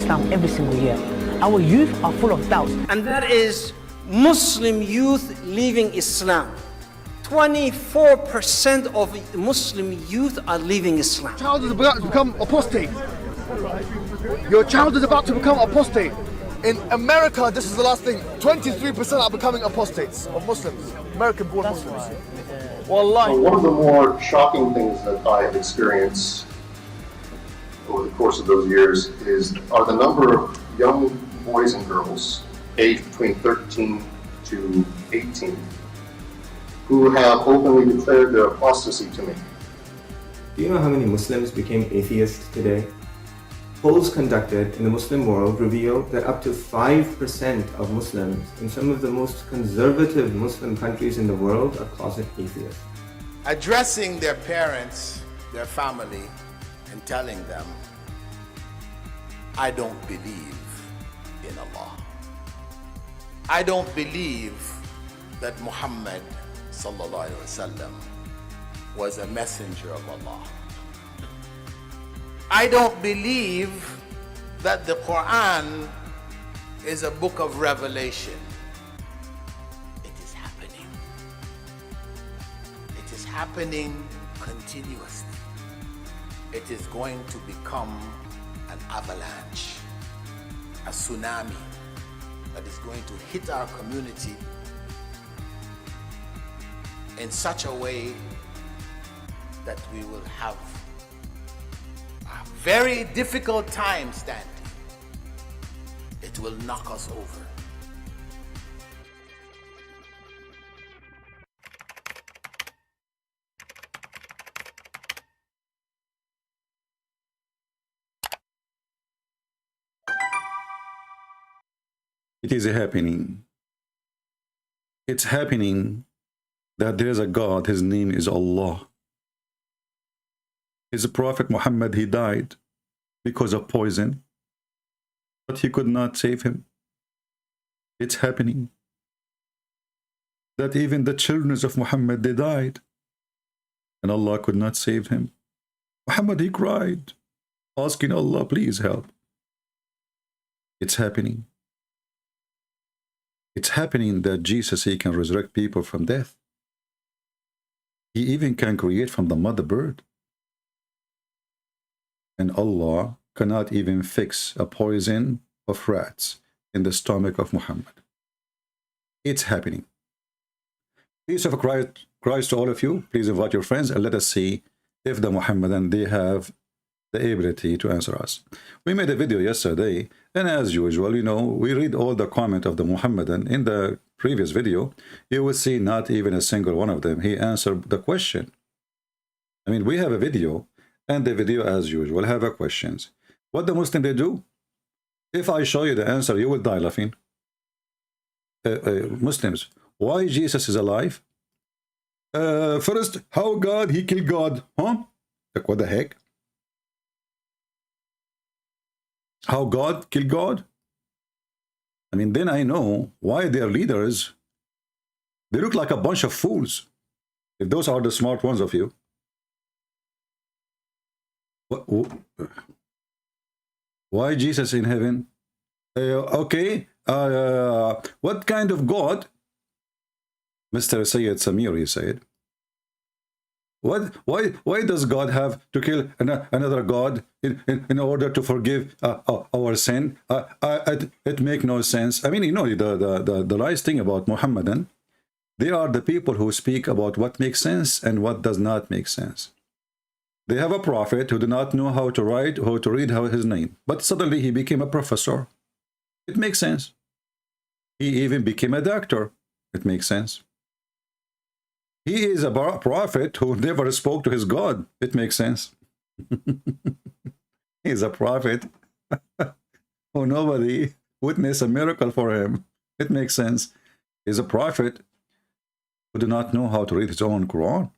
Islam every single year. Our youth are full of doubts. And that is Muslim youth leaving Islam. 24% of Muslim youth are leaving Islam. Child is about to become apostate. Your child is about to become apostate. In America, this is the last thing. 23% are becoming apostates of Muslims, American-born Muslims. Wallahi. One of the more shocking things that I have experienced over the course of those years are the number of young boys and girls aged between 13 to 18 who have openly declared their apostasy to me. Do you know how many Muslims became atheists today? Polls conducted in the Muslim world reveal that up to 5% of Muslims in some of the most conservative Muslim countries in the world are closet atheists. Addressing their parents, their family, and telling them, I don't believe in Allah. I don't believe that Muhammad sallallahu alaihi wasallam was a messenger of Allah. I don't believe that the Quran is a book of revelation. It is happening. It is happening continuously. It is going to become an avalanche, a tsunami that is going to hit our community in such a way that we will have a very difficult time standing. It will knock us over. It is happening. It's happening that there is a God, his name is Allah. His prophet Muhammad, he died because of poison, but he could not save him. It's happening that even the children of Muhammad, they died, and Allah could not save him. Muhammad, he cried, asking Allah, please help. It's happening. It's happening that Jesus, he can resurrect people from death. He even can create from the mother bird. And Allah cannot even fix a poison of rats in the stomach of Muhammad. It's happening. Peace of Christ to all of you. Please invite your friends and let us see if the Muhammadan, they have the ability to answer us. We made a video yesterday, and as usual, you know, we read all the comment of the Muhammadan. In the previous video, you will see not even a single one of them, he answered the question. I mean, we have a video, and the video, as usual, have a questions. What the Muslim they do? If I show you the answer, you will die laughing. Muslims, why Jesus is alive? First, how God, he killed God, huh? Like, what the heck? How God killed God? I mean, then I know why their leaders, they look like a bunch of fools. If those are the smart ones of you. Why Jesus in heaven? Okay, what kind of God? Mr. Sayyid Samir, he said. Why does God have to kill another God in order to forgive our sin? It makes no sense. I mean, you know, the nice thing about Muhammadan, they are the people who speak about what makes sense and what does not make sense. They have a prophet who did not know how to write, how to read his name, but suddenly he became a professor. It makes sense. He even became a doctor. It makes sense. He is a prophet who never spoke to his God. It makes sense. He is a prophet who nobody witnessed a miracle for him. It makes sense. He is a prophet who do not know how to read his own Quran.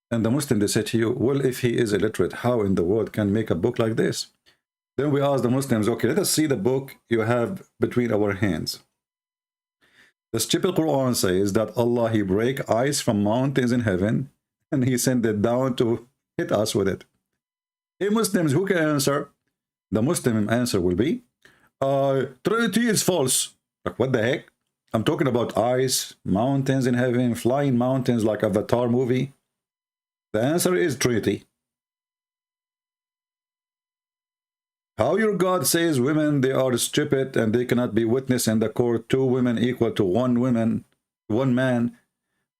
And the Muslim, they say to you, well, if he is illiterate, how in the world can make a book like this? Then we ask the Muslims, okay, let us see the book you have between our hands. The stupid Quran says that Allah, he break ice from mountains in heaven and he sent it down to hit us with it. Hey Muslims, who can answer? The Muslim answer will be, Trinity is false. Like, what the heck? I'm talking about ice, mountains in heaven, flying mountains like Avatar movie. The answer is Trinity. How your God says women, they are stupid and they cannot be witness in the court, 2 women equal to 1 man.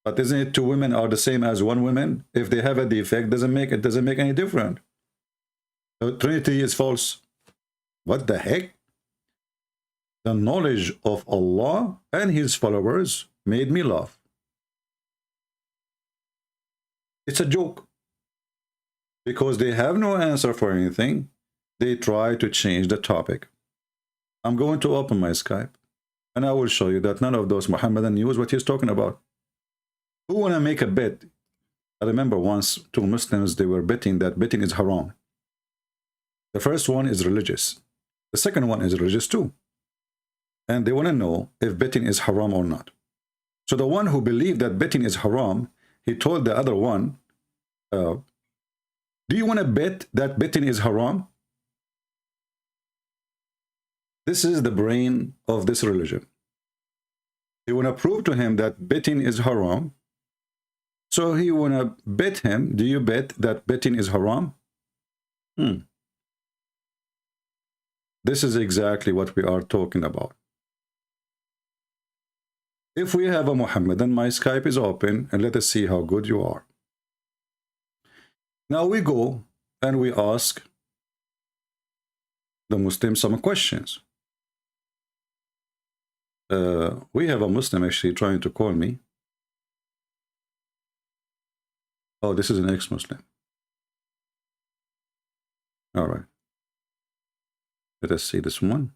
But isn't it 2 women are the same as 1 woman? If they have a defect, it doesn't make any difference. The Trinity is false. What the heck? The knowledge of Allah and his followers made me laugh. It's a joke. Because they have no answer for anything, they try to change the topic. I'm going to open my Skype and I will show you that none of those Muhammadan knows what he's talking about. Who want to make a bet? I remember once 2 Muslims, they were betting that betting is haram. The first one is religious. The second one is religious too. And they want to know if betting is haram or not. So the one who believed that betting is haram, he told the other one, do you want to bet that betting is haram? This is the brain of this religion. You want to prove to him that betting is haram. So he want to bet him, do you bet that betting is haram? This is exactly what we are talking about. If we have a Muhammadan, my Skype is open and let us see how good you are. Now we go and we ask the Muslim some questions. We have a Muslim actually trying to call me. Oh, this is an ex-Muslim. All right. Let us see this one.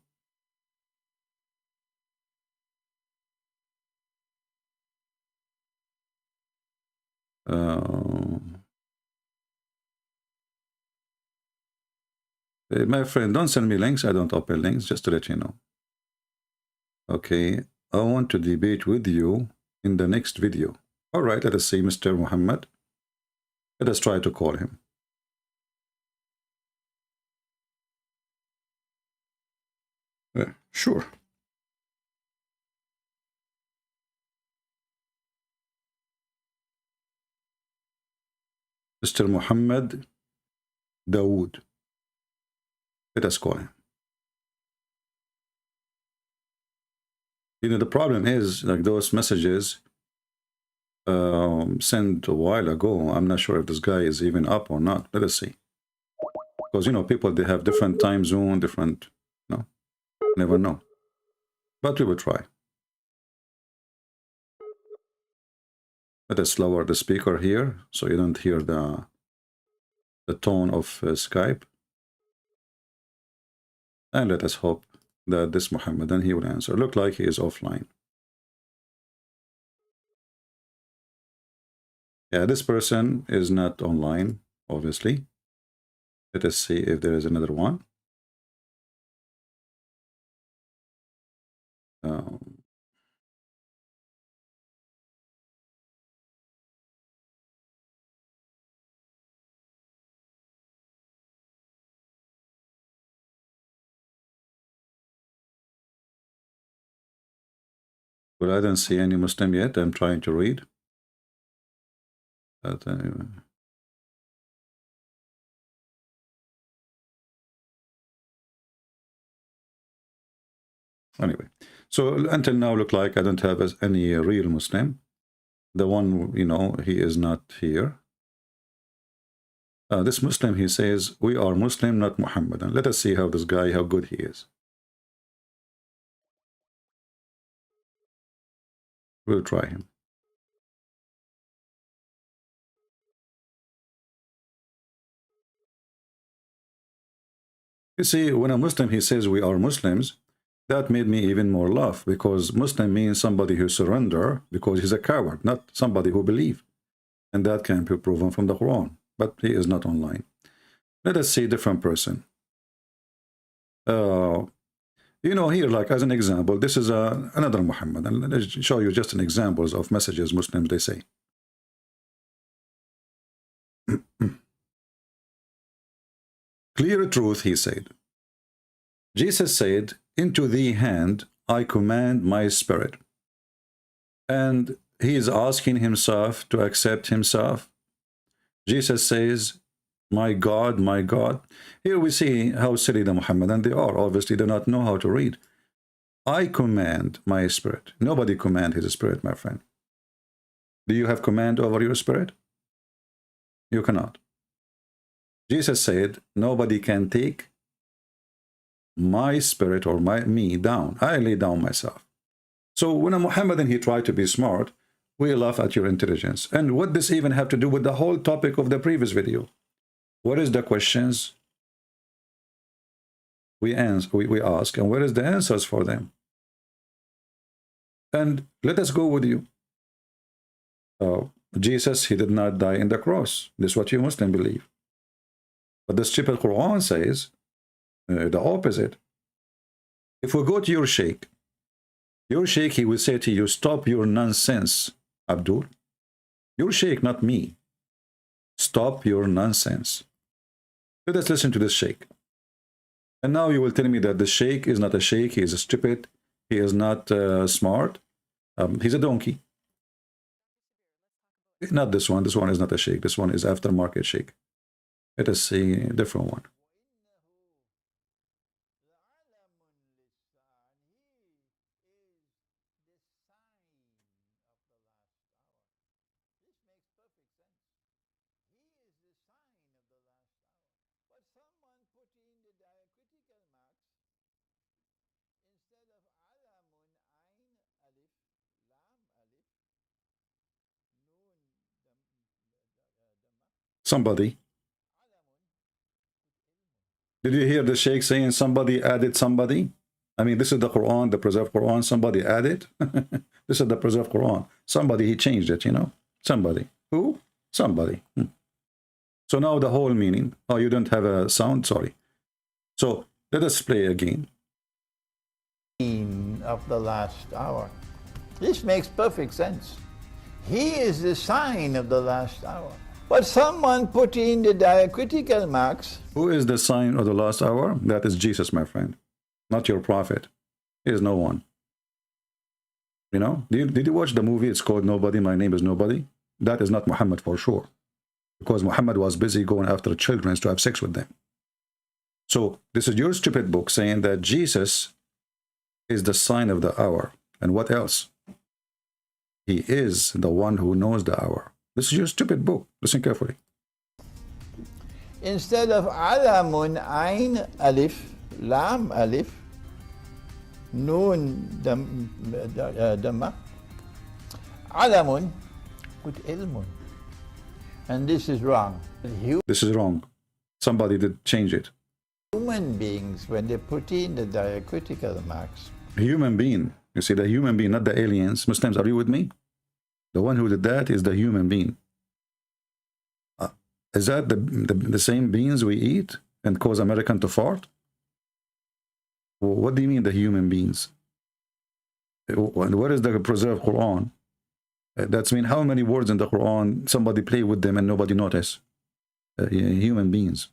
My friend, don't send me links. I don't open links, just to let you know. Okay, I want to debate with you in the next video. All right, let us see Mr. Muhammad. Let us try to call him. Sure. Mr. Muhammad Dawood. Let us call him. You know, the problem is, like those messages sent a while ago, I'm not sure if this guy is even up or not. Let us see. Because, you know, people, they have different time zone, different, no, never know. But we will try. Let us lower the speaker here so you don't hear the tone of Skype. And let us hope that this Muhammadan, he will answer. Look like he is offline. Yeah, this person is not online, obviously. Let us see if there is another one. Well, I don't see any Muslim yet. I'm trying to read. But anyway. Anyway, so until now, look like I don't have any real Muslim. The one, you know, he is not here. This Muslim, he says, we are Muslim, not Muhammadan. Let us see how this guy, how good he is. We'll try him. You see, when a Muslim, he says we are Muslims, that made me even more laugh, because Muslim means somebody who surrender because he's a coward, not somebody who believes. And that can be proven from the Quran, but he is not online. Let us see a different person. You know, here, like as an example, this is another Muhammad, and let me show you just an examples of messages Muslims, they say. Clear truth, he said. Jesus said, into thee hand I command my spirit. And he is asking himself to accept himself. Jesus says, my God, my God. Here we see how silly the Muhammadans they are. Obviously, they do not know how to read. I command my spirit. Nobody command his spirit, my friend. Do you have command over your spirit? You cannot. Jesus said, nobody can take my spirit or me down. I lay down myself. So when a Muhammadan, he tried to be smart, we laugh at your intelligence. And what does even have to do with the whole topic of the previous video? What is the questions we ask, and what is the answers for them? And let us go with you. Jesus, he did not die in the cross. This is what you Muslims believe. But the stupid Quran says the opposite. If we go to your sheikh, he will say to you, stop your nonsense, Abdul. Your sheikh, not me. Stop your nonsense. Let us listen to this sheikh. And now you will tell me that the sheikh is not a sheikh, he is stupid, he is not smart, he's a donkey. Not this one is not a sheikh, this one is aftermarket sheikh. Let us see a different one. Somebody. Did you hear the sheikh saying somebody added somebody? I mean, this is the Quran, the preserved Quran. Somebody added. This is the preserved Quran. Somebody, he changed it, you know. Somebody. Who? Somebody. So now the whole meaning. Oh, you don't have a sound? Sorry. So let us play again. Of the last hour. This makes perfect sense. He is the sign of the last hour. But someone put in the diacritical marks. Who is the sign of the last hour? That is Jesus, my friend. Not your prophet. He is no one. You know, did you watch the movie? It's called Nobody, My Name is Nobody. That is not Muhammad for sure. Because Muhammad was busy going after children to have sex with them. So this is your stupid book saying that Jesus is the sign of the hour. And what else? He is the one who knows the hour. This is your stupid book. Listen carefully. Instead of alamun, ain, alif, lam, alif, nun, dama, alamun, with ilmun. And this is wrong. This is wrong. Somebody did change it. Human beings, when they put in the diacritical marks. Human being. You see, the human being, not the aliens. Muslims, are you with me? The one who did that is the human being. Is that the same beings we eat and cause American to fart? What do you mean the human beings? And what is the preserved Quran? That's mean how many words in the Quran somebody play with them and nobody notice? Human beings.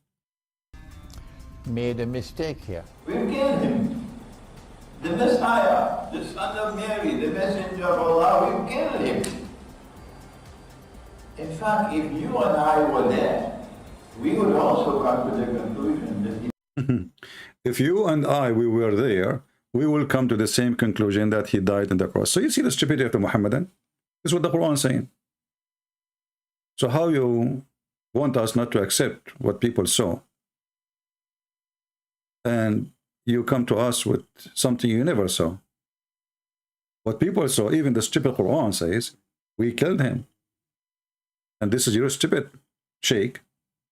Made a mistake here. We killed him. The Messiah, the son of Mary, the messenger of Allah, we killed him. In fact, if you and I were there, we would also come to the conclusion that he... If you and I, we were there, we will come to the same conclusion that he died on the cross. So you see the stupidity of the Muhammadan? This is what the Quran is saying. So how you want us not to accept what people saw? And you come to us with something you never saw. What people saw, even the stupid Quran says, we killed him. And this is your stupid sheikh,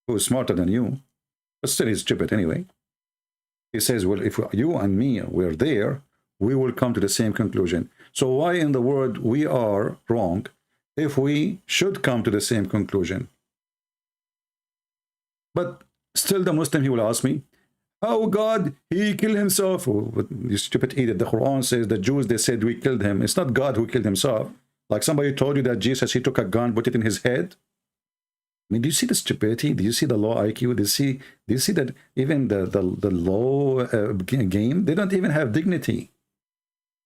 who is smarter than you, but still he's stupid anyway. He says, well, if you and me were there, we will come to the same conclusion. So why in the world we are wrong if we should come to the same conclusion? But still the Muslim, he will ask me, how God, he killed himself? Oh, you stupid idiot. The Quran says the Jews, they said we killed him. It's not God who killed himself. Like somebody told you that Jesus, he took a gun, put it in his head. I mean, do you see the stupidity? Do you see the low IQ? Do you see that even the low game? They don't even have dignity.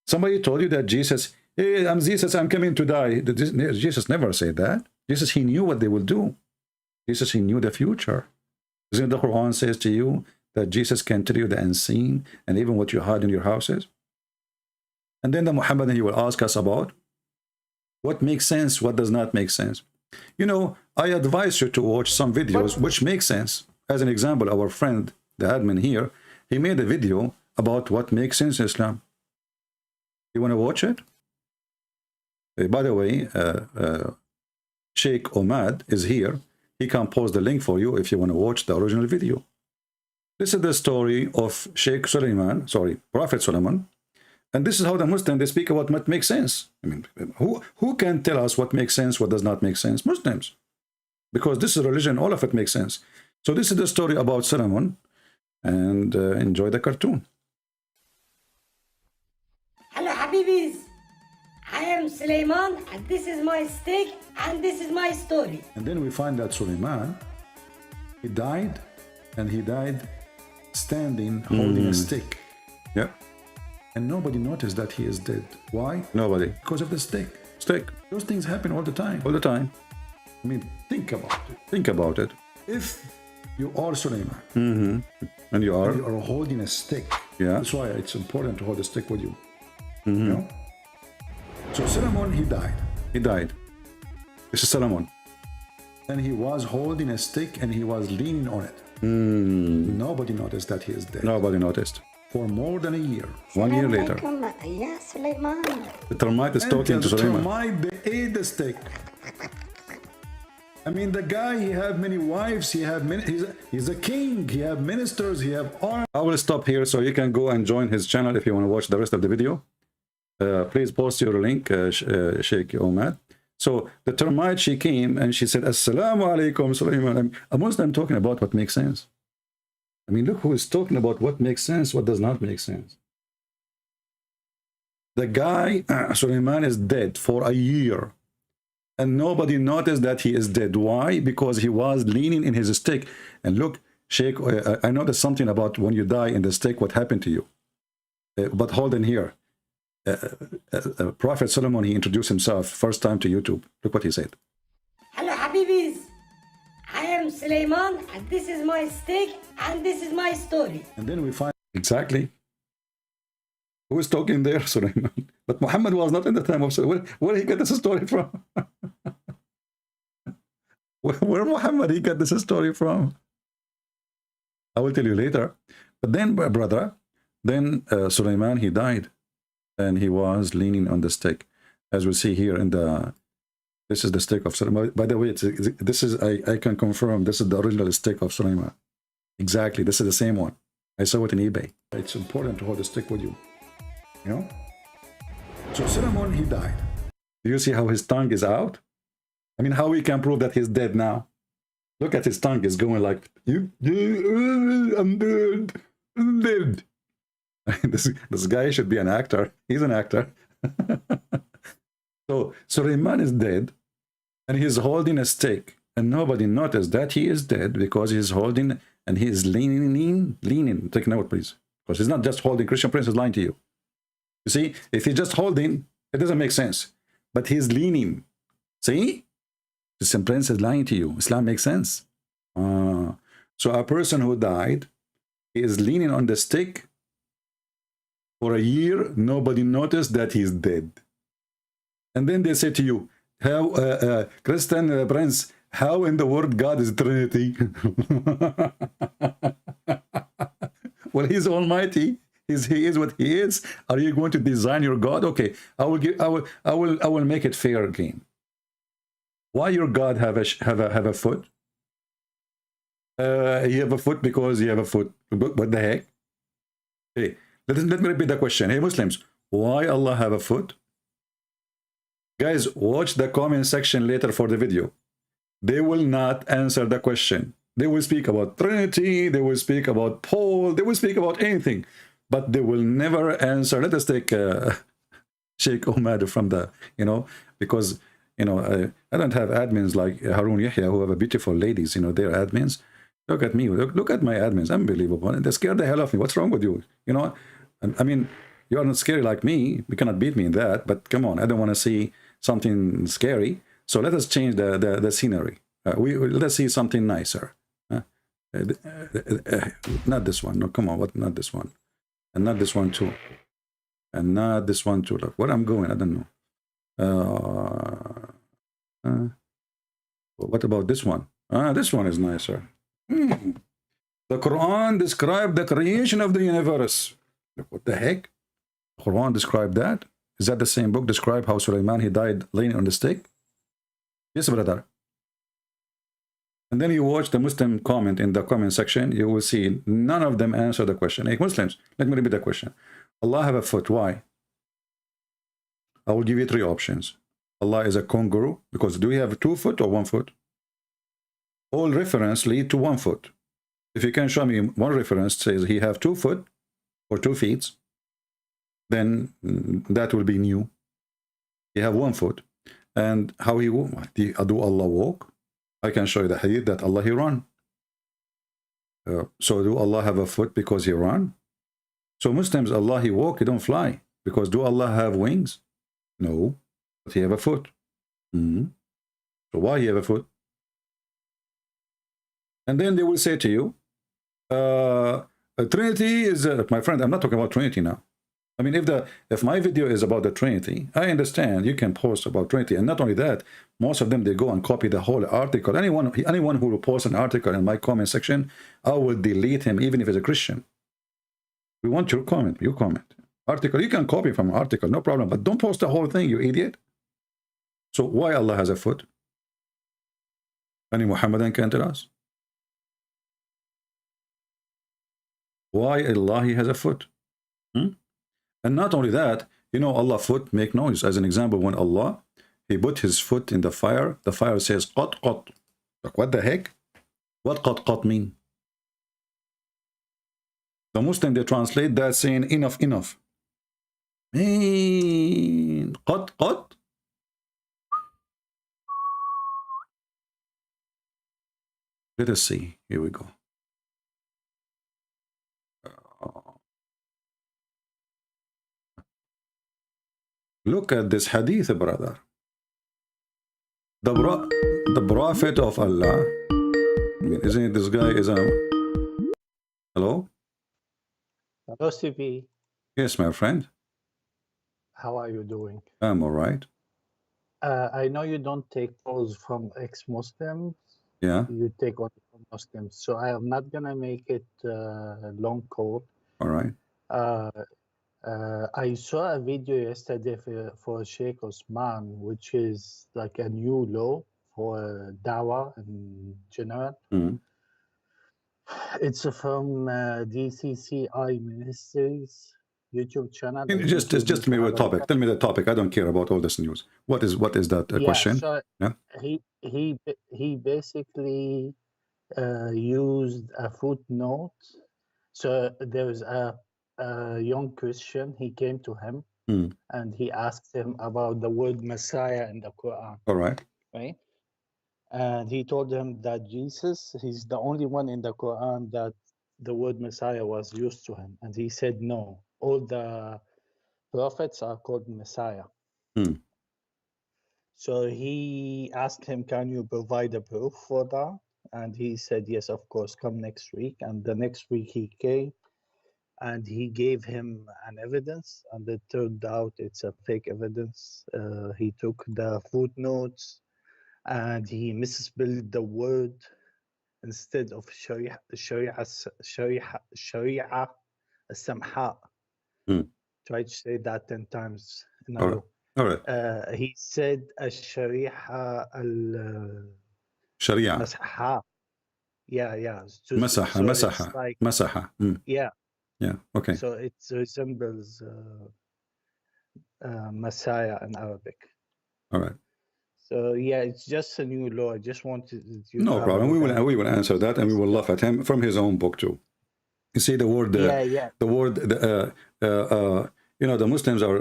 Somebody told you that Jesus, hey, I'm Jesus, I'm coming to die. Jesus never said that. Jesus, he knew what they will do. Jesus, he knew the future. Isn't the Quran says to you that Jesus can tell you the unseen and even what you hide in your houses? And then the Muhammad, he will ask us about what makes sense, what does not make sense. You know, I advise you to watch some videos which make sense. As an example, our friend, the admin here, he made a video about what makes sense in Islam. You want to watch it? By the way, Sheikh Omad is here. He can post the link for you if you want to watch the original video. This is the story of Sheikh Suleiman, Prophet Solomon. And this is how the Muslims, they speak about what makes sense. I mean, who can tell us what makes sense, what does not make sense? Muslims. Because this is religion, all of it makes sense. So this is the story about Solomon. And enjoy the cartoon. Hello, Habibis. I am Suleiman, and this is my stick, and this is my story. And then we find that Suleiman, he died, and he died standing, holding a stick. Yeah. And nobody noticed that he is dead. Why? Nobody. Because of the stick. Stick. Those things happen all the time. All the time. I mean, think about it. Think about it. If you are Suleiman, and you are holding a stick, yeah. That's why it's important to hold a stick with you. You know? So Solomon, he died. He died. This is Solomon. And he was holding a stick and he was leaning on it. Nobody noticed that he is dead. Nobody noticed. For more than a year. 1 year later. Yeah, Suleiman. The termite is talking to Suleiman. Termite, they ate the stick. I mean, the guy, he had many wives, he's a king, he have ministers, he have arms. I will stop here so you can go and join his channel if you want to watch the rest of the video. Please post your link, Sheikh Omad. So the termite, she came and she said, Assalamu alaikum, Suleiman. A Muslim talking about what makes sense. I mean, look who is talking about what makes sense, what does not make sense. The guy, Suleiman, is dead for a year. And nobody noticed that he is dead. Why? Because he was leaning in his stick. And look, Sheikh, I noticed something about when you die in the stick, what happened to you. But hold on here. Prophet Solomon, he introduced himself first time to YouTube. Look what he said. Hello, Habibis. I am Suleiman, and this is my stick, and this is my story. And then we find exactly who is talking there, Suleiman. But Muhammad was not in the time of Suleiman. Where he got this story from? Where Muhammad he got this story from? I will tell you later. But then, brother, then Suleiman, he died. And he was leaning on the stick. As we see here in the... This is the stick of Suleiman. By the way, this is I can confirm this is the original stick of Suleiman. Exactly, this is the same one. I saw it in eBay. It's important to hold the stick with you. You know? So Solomon, he died. Do you see how his tongue is out? I mean, how we can prove that he's dead now? Look at his tongue is going like, I'm dead, I'm dead. This guy should be an actor. He's an actor. So Suleiman is dead, and he's holding a stick, and nobody noticed that he is dead because he's holding and he is leaning. Take note, please, because he's not just holding. Christian Prince is lying to you. You see, if he's just holding, it doesn't make sense. But he's leaning. See, Christian Prince is lying to you. Islam makes sense. So a person who died, he is leaning on the stick. For a year, nobody noticed that he's dead. And then they say to you, how, Christian Prince, how in the world God is Trinity? Well, he's almighty. He is what he is. Are you going to design your God? Okay, I will make it fair game. Why your God have a foot? He have a foot because he have a foot. What the heck? Hey, let me repeat the question. Hey, Muslims, why Allah have a foot? Guys, watch the comment section later for the video. They will not answer the question. They will speak about Trinity, they will speak about Paul, they will speak about anything, but they will never answer. Let us take Sheikh Omad from the, because, You know, I don't have admins like Harun Yahya who have a beautiful ladies. You know, they're admins. Look at me. Look at my admins. Unbelievable. And they scared the hell of me. What's wrong with you? You know, I mean, you are not scary like me. You cannot beat me in that. But come on, I don't want to see something scary. So let us change the scenery. Let's see something nicer. Not this one. No, come on. What? Not this one. And not this one too. And not this one too. Look, where I'm going, I don't know. What about this one? This one is nicer. The Quran described the creation of the universe. What the heck? The Quran described that? Is that the same book describe how Sulaiman, he died laying on the stick? Yes, brother. And then you watch the Muslim comment in the comment section, you will see none of them answer the question. Hey, Muslims, let me repeat the question. Allah have a foot. Why? I will give you 3 options. Allah is a kangaroo, because do we have 2 foot or 1 foot? All reference lead to 1 foot. If you can show me one reference says he have 2 foot or 2 feet, then that will be new. He have 1 foot. And how he walk? Do Allah walk? I can show you the hadith that Allah he run. So do Allah have a foot because he run? So Muslims, Allah he walk, he don't fly. Because do Allah have wings? No, but he have a foot. So why he have a foot? And then they will say to you, Trinity is, my friend, I'm not talking about Trinity now. I mean, if my video is about the Trinity, I understand you can post about Trinity. And not only that, most of them, they go and copy the whole article. Anyone who will post an article in my comment section, I will delete him, even if he's a Christian. We want your comment. You comment. Article, you can copy from an article, no problem. But don't post the whole thing, you idiot. So why Allah has a foot? Any Muhammadan can tell us? Why Allah he has a foot? And not only that, you know, Allah foot make noise. As an example, when Allah, he put his foot in the fire says, qat, qat. Like, what the heck? What qat, qat mean? The Muslim, they translate that saying, enough, enough. Mean, qat, qat. Let us see. Here we go. Look at this hadith, brother. The prophet of Allah. I mean, isn't it this guy is a... Hello? Hello, CP. Yes, my friend. How are you doing? I'm all right. I know you don't take calls from ex-Muslims. Yeah. You take only from Muslims. So I am not going to make it a long call. All right. I saw a video yesterday for Sheikh Osman, which is like a new law for dawah in general. It's from DCCI Ministries YouTube channel. Just me with topic. Tell me the topic. I don't care about all this news. What is that question? So yeah. He basically used a footnote. So there was a young Christian. He came to him and he asked him about the word Messiah in the Quran. All right. Right. And he told him that Jesus, he's the only one in the Quran that the word Messiah was used to him. And he said, no, all the prophets are called Messiah. So he asked him, can you provide a proof for that? And he said, yes, of course, come next week. And the next week he came and he gave him an evidence, and it turned out it's a fake evidence. He took the footnotes and he misspelled the word. Instead of Sharia Samha. Try to say that 10 times in a row. All right. He said Sharia Sharia. Masaha. Yeah. Masaha. Yeah. Okay. So it resembles Messiah in Arabic. All right. So yeah, it's just a new law. I just wanted you. No problem. We will answer that, and we will laugh at him from his own book too. You see the word. The word. You know, the Muslims are.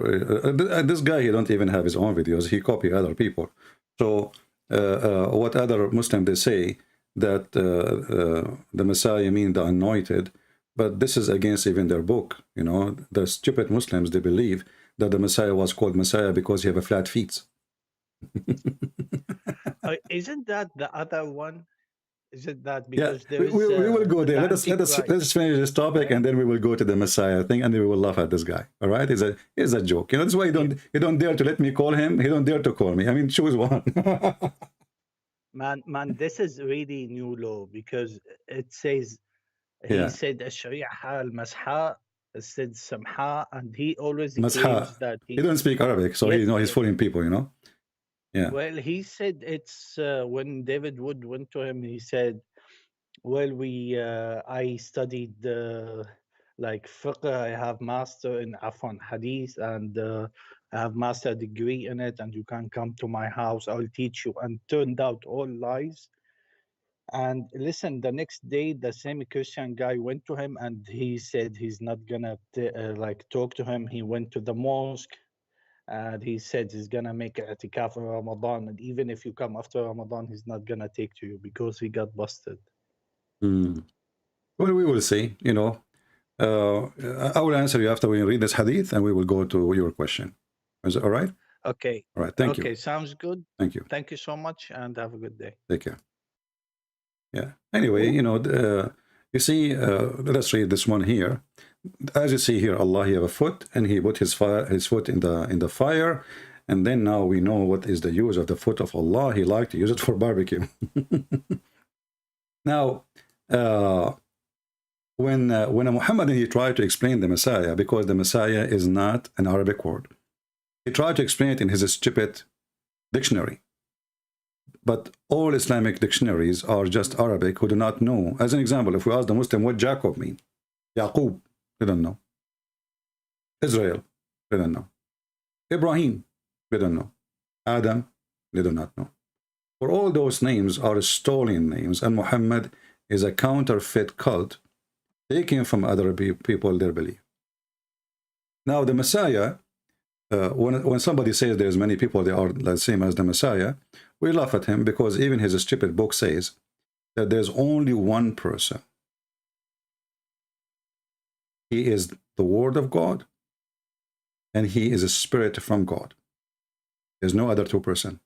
This guy, he don't even have his own videos. He copy other people. So what other Muslims they say that the Messiah means the anointed, but this is against even their book. You know, the stupid Muslims, they believe that the Messiah was called Messiah because he have a flat feet. Isn't that the other one? Is it that Yeah, because there is we will go the there. Let us Antichrist? finish this topic, and then we will go to the Messiah thing, and then we will laugh at this guy. All right, it's a joke. You know, that's why you don't dare to let me call him. He don't dare to call me. I mean, choose one. Man, this is really new law because it says he Yeah. said الشريعة المسحة, it said samha, and he always claims Masha. that He don't speak Arabic, so Yes, he's yes. fooling people. You know. Yeah. Well, he said it's when David Wood went to him, he said, well, I studied like fiqh, I have master in Afan Hadith, and I have master degree in it, and you can come to my house, I'll teach you. And turned out all lies. And listen, the next day, the same Christian guy went to him, and he said he's not gonna like talk to him. He went to the mosque, and he said he's gonna make i'tikaf in Ramadan, and even if you come after Ramadan, he's not gonna take to you because he got busted. Hmm. Well, we will see. You know, I will answer you after we read this hadith, and we will go to your question. Is it all right? Okay. All right. Thank you. Okay, sounds good. Thank you. Thank you so much, and have a good day. Take care. Yeah. Anyway, you know, you see, let us read this one here. As you see here, Allah, he have a foot, and he put his foot in the fire, and then now we know what is the use of the foot of Allah. He liked to use it for barbecue. Now, when Muhammad he tried to explain the Messiah, because the Messiah is not an Arabic word, he tried to explain it in his stupid dictionary. But all Islamic dictionaries are just Arabic who do not know. As an example, if we ask the Muslim what Jacob means, Yaqub, they don't know. Israel, they don't know. Ibrahim, they don't know. Adam, they do not know. For all those names are stolen names, and Muhammad is a counterfeit cult taken from other people their belief. Now the Messiah, when somebody says there's many people they are the same as the Messiah, we laugh at him because even his stupid book says that there's only one person. He is the Word of God, and he is a spirit from God. There's no other two person.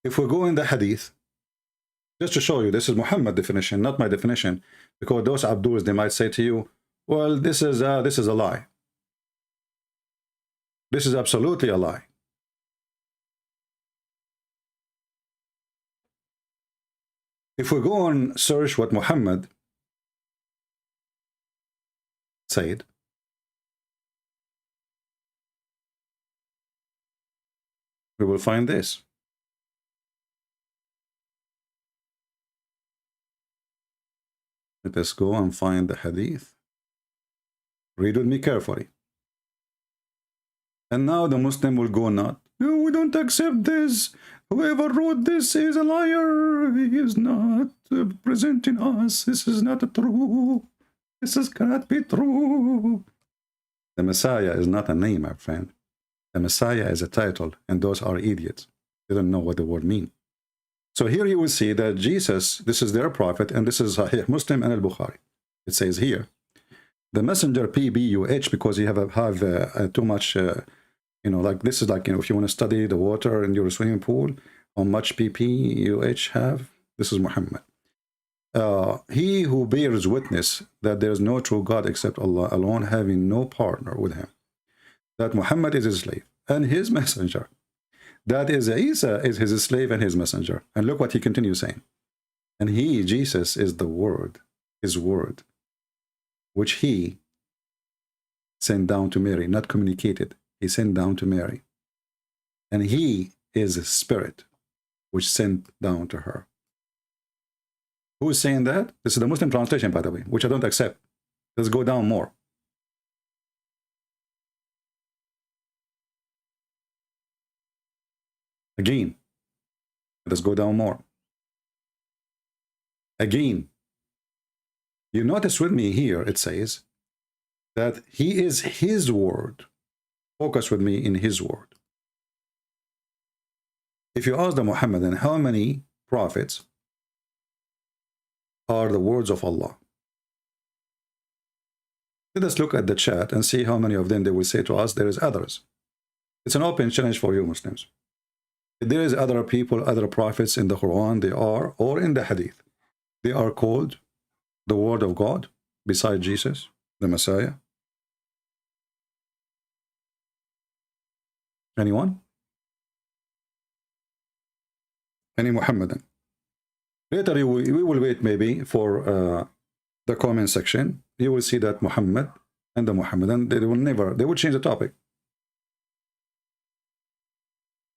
If we go in the hadith, just to show you, this is Muhammad definition, not my definition, because those Abduls, they might say to you, well, this is a lie. This is absolutely a lie. If we go and search what Muhammad said, we will find this. Let us go and find the hadith. Read with me carefully. And now the Muslim will go not, no, we don't accept this. Whoever wrote this is a liar. He is not presenting us. This is not true. Cannot be true. The Messiah is not a name, my friend. The Messiah is a title, and those are idiots. They don't know what the word means. So here you will see that Jesus, this is their prophet, and this is Sahih Muslim and Al-Bukhari. It says here, the messenger PBUH, because you have too much, you know, like this is like, you know, if you want to study the water in your swimming pool, how much PPUH have, this is Muhammad. He who bears witness that there is no true God except Allah alone, having no partner with him, that Muhammad is his slave and his messenger, that is Isa is his slave and his messenger. And look what he continues saying. And he, Jesus, is the word, his word, which he sent down to Mary, not communicated. He sent down to Mary. And he is a spirit, which sent down to her. Who is saying that? This is the Muslim translation, by the way, which I don't accept. Let's go down more. Again, let's go down more. Again, you notice with me here, it says that he is his word. Focus with me in his word. If you ask the Muhammadan how many prophets are the words of Allah, let us look at the chat and see how many of them they will say to us there is others. It's an open challenge for you Muslims. If there is other people, other prophets in the Quran, they are, or in the Hadith, they are called the word of God beside Jesus, the Messiah. Anyone? Any Muhammadan? Later we will wait maybe for the comment section. You will see that Muhammad and the Muhammadan, they will change the topic.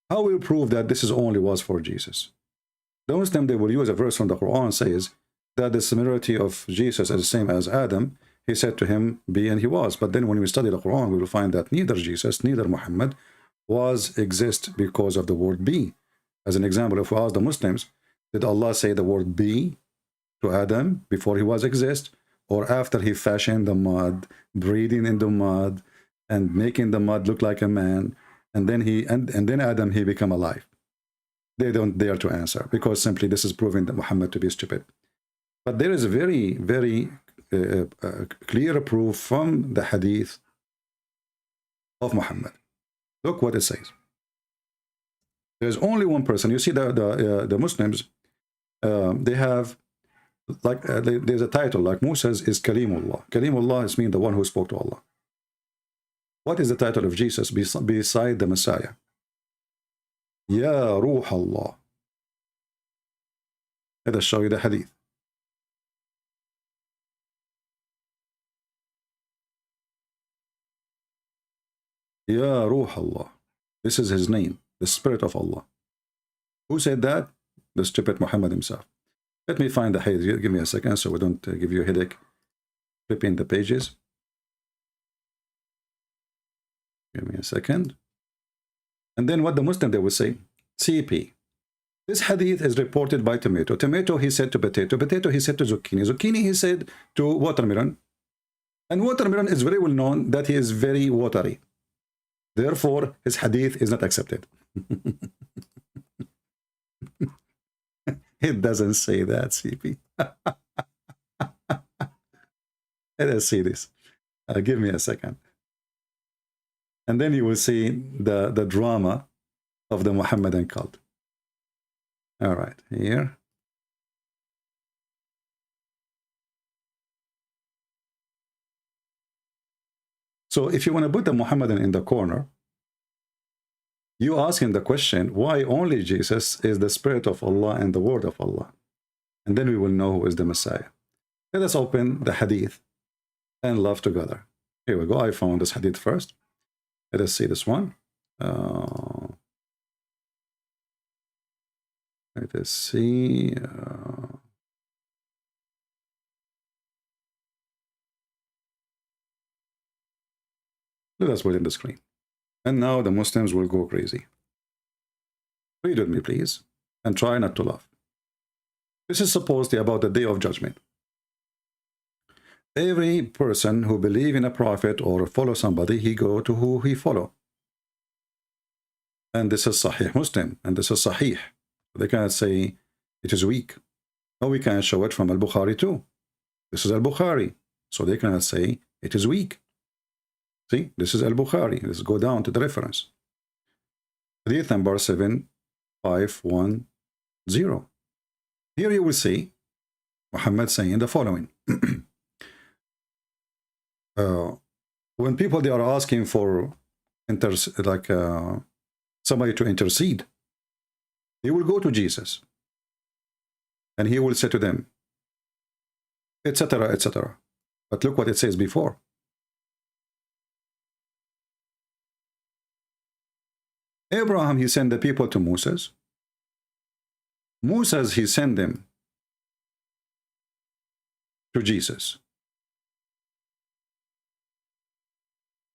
How will prove that this is only was for Jesus? The Muslim, they will use a verse from the Quran says that the similarity of Jesus is the same as Adam. He said to him, be, and he was. But then when we study the Quran, we will find that neither Jesus, neither Muhammad exist because of the word be. As an example, if we ask the Muslims, did Allah say the word be to Adam before he was exist, or after he fashioned the mud, breathing in the mud, and making the mud look like a man, and then then Adam, he become alive? They don't dare to answer, because simply this is proving that Muhammad to be stupid. But there is a very, very clear proof from the hadith of Muhammad. Look what it says. There's only one person. You see the Muslims, they have, like, there's a title, like Moses is Kalimullah. Kalimullah is mean the one who spoke to Allah. What is the title of Jesus beside the Messiah? Ya Ruh Allah. Let us show you the hadith. Ya Ruh Allah. This is his name, the Spirit of Allah. Who said that? The stupid Muhammad himself. Let me find the hadith. Give me a second so we don't give you a headache flipping the pages. Give me a second. And then what the Muslim, they will say, CP. This hadith is reported by tomato. Tomato, he said to potato. Potato, he said to zucchini. Zucchini, he said to watermelon. And watermelon is very well known that he is very watery. Therefore, his hadith is not accepted. It doesn't say that, CP. Let us see this. Give me a second. And then you will see the drama of the Muhammadan cult. All right, here. So if you want to put the Muhammadan in the corner, you ask him the question, why only Jesus is the Spirit of Allah and the Word of Allah? And then we will know who is the Messiah. Let us open the hadith and laugh together. Here we go. I found this hadith first. Let us see this one. Let us see. Let us put it in the screen. And now the Muslims will go crazy. Read with me, please, and try not to laugh. This is supposedly about the Day of Judgment. Every person who believes in a prophet or follow somebody, he go to who he follow. And this is Sahih Muslim, and this is Sahih. They cannot say it is weak. No, we can show it from Al-Bukhari too. This is Al-Bukhari. So they cannot say it is weak. See, this is Al-Bukhari. Let's go down to the reference. Hadith number 7510. Here you will see Muhammad saying the following. When people, they are asking for somebody to intercede, he will go to Jesus and he will say to them, etc., etc. But look what it says before. Abraham, he sent the people to Moses. Moses, he sent them to Jesus.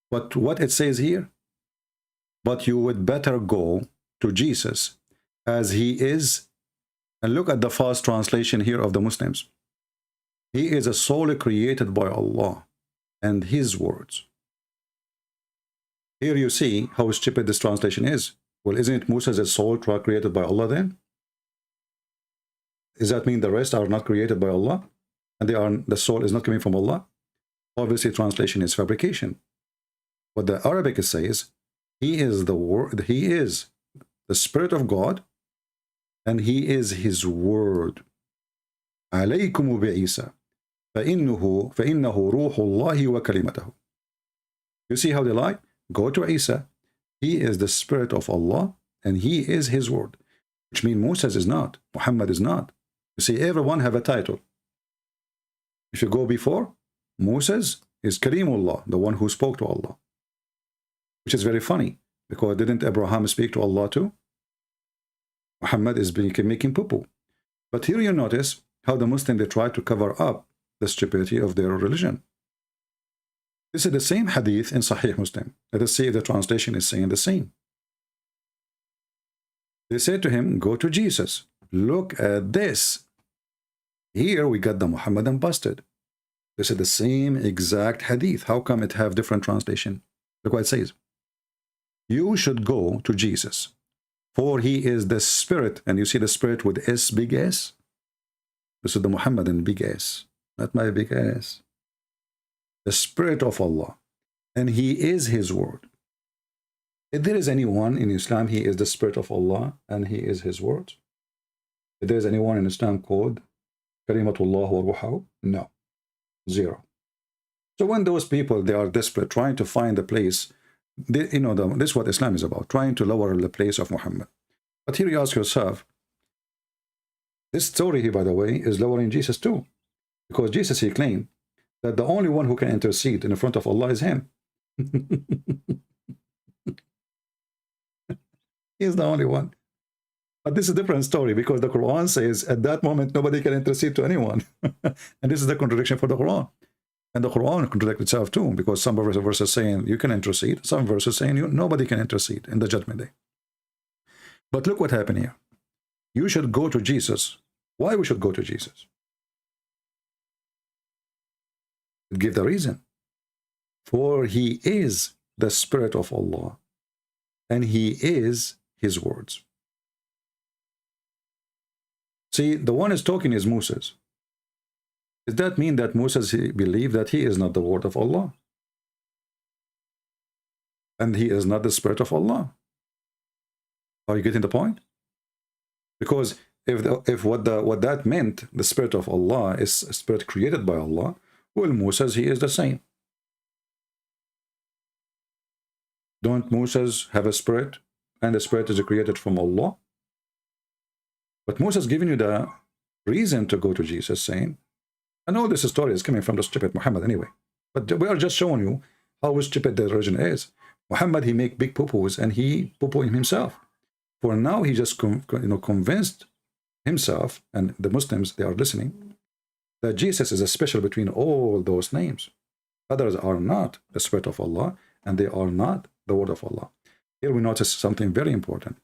But what it says here, but you would better go to Jesus as he is. And look at the fast translation here of the Muslims. He is a soul created by Allah and his words. Here you see how stupid this translation is. Well, isn't Moses' soul created by Allah then? Does that mean the rest are not created by Allah? And the soul is not coming from Allah? Obviously, translation is fabrication. What the Arabic says, he is the word, he is the Spirit of God, and he is his word. عليكم بعيسى فإنه روح الله وكلمته. You see how they lie? Go to Isa. He is the Spirit of Allah, and he is his word. Which means Moses is not, Muhammad is not. You see, everyone have a title. If you go before, Moses is Karimullah, the one who spoke to Allah. Which is very funny, because didn't Abraham speak to Allah too? Muhammad is making poo-poo. But here you notice how the Muslims, they try to cover up the stupidity of their religion. This is the same hadith in Sahih Muslim. Let us see if the translation is saying the same. They said to him, go to Jesus. Look at this. Here we got the Muhammadan busted. This is the same exact hadith. How come it have different translation? Look what it says. You should go to Jesus, for he is the Spirit. And you see the Spirit with S, big S? This is the Muhammadan big S, not my big S. The Spirit of Allah, and he is his word. If there is anyone in Islam, he is the Spirit of Allah, and he is his word. If there is anyone in Islam called Kalimatullah wa Ruhahu, no, zero. So when those people, they are desperate, trying to find a place, they, this is what Islam is about, trying to lower the place of Muhammad. But here you ask yourself, this story here, by the way, is lowering Jesus too. Because Jesus, he claimed that the only one who can intercede in front of Allah is him. He's the only one. But this is a different story, because the Quran says at that moment nobody can intercede to anyone. And this is the contradiction for the Quran. And the Quran contradicts itself too, because some verses saying you can intercede, some verses saying nobody can intercede in the judgment day. But look what happened here. You should go to Jesus. Why we should go to Jesus? Give the reason. For he is the Spirit of Allah, and he is his words. See, the one is talking is Moses. Does that mean that Moses believed that he is not the word of Allah? And he is not the Spirit of Allah? Are you getting the point? Because if what that meant, the Spirit of Allah is a spirit created by Allah, well, Moses, he is the same. Don't Moses have a spirit, and the spirit is created from Allah? But Moses giving you the reason to go to Jesus, saying, and all this story is coming from the stupid Muhammad anyway. But we are just showing you how stupid the religion is. Muhammad, he make big poo-poos, and he poo-poo himself. For now, he just convinced himself, and the Muslims, they are listening, that Jesus is a special between all those names. Others are not the Spirit of Allah, and they are not the Word of Allah. Here we notice something very important.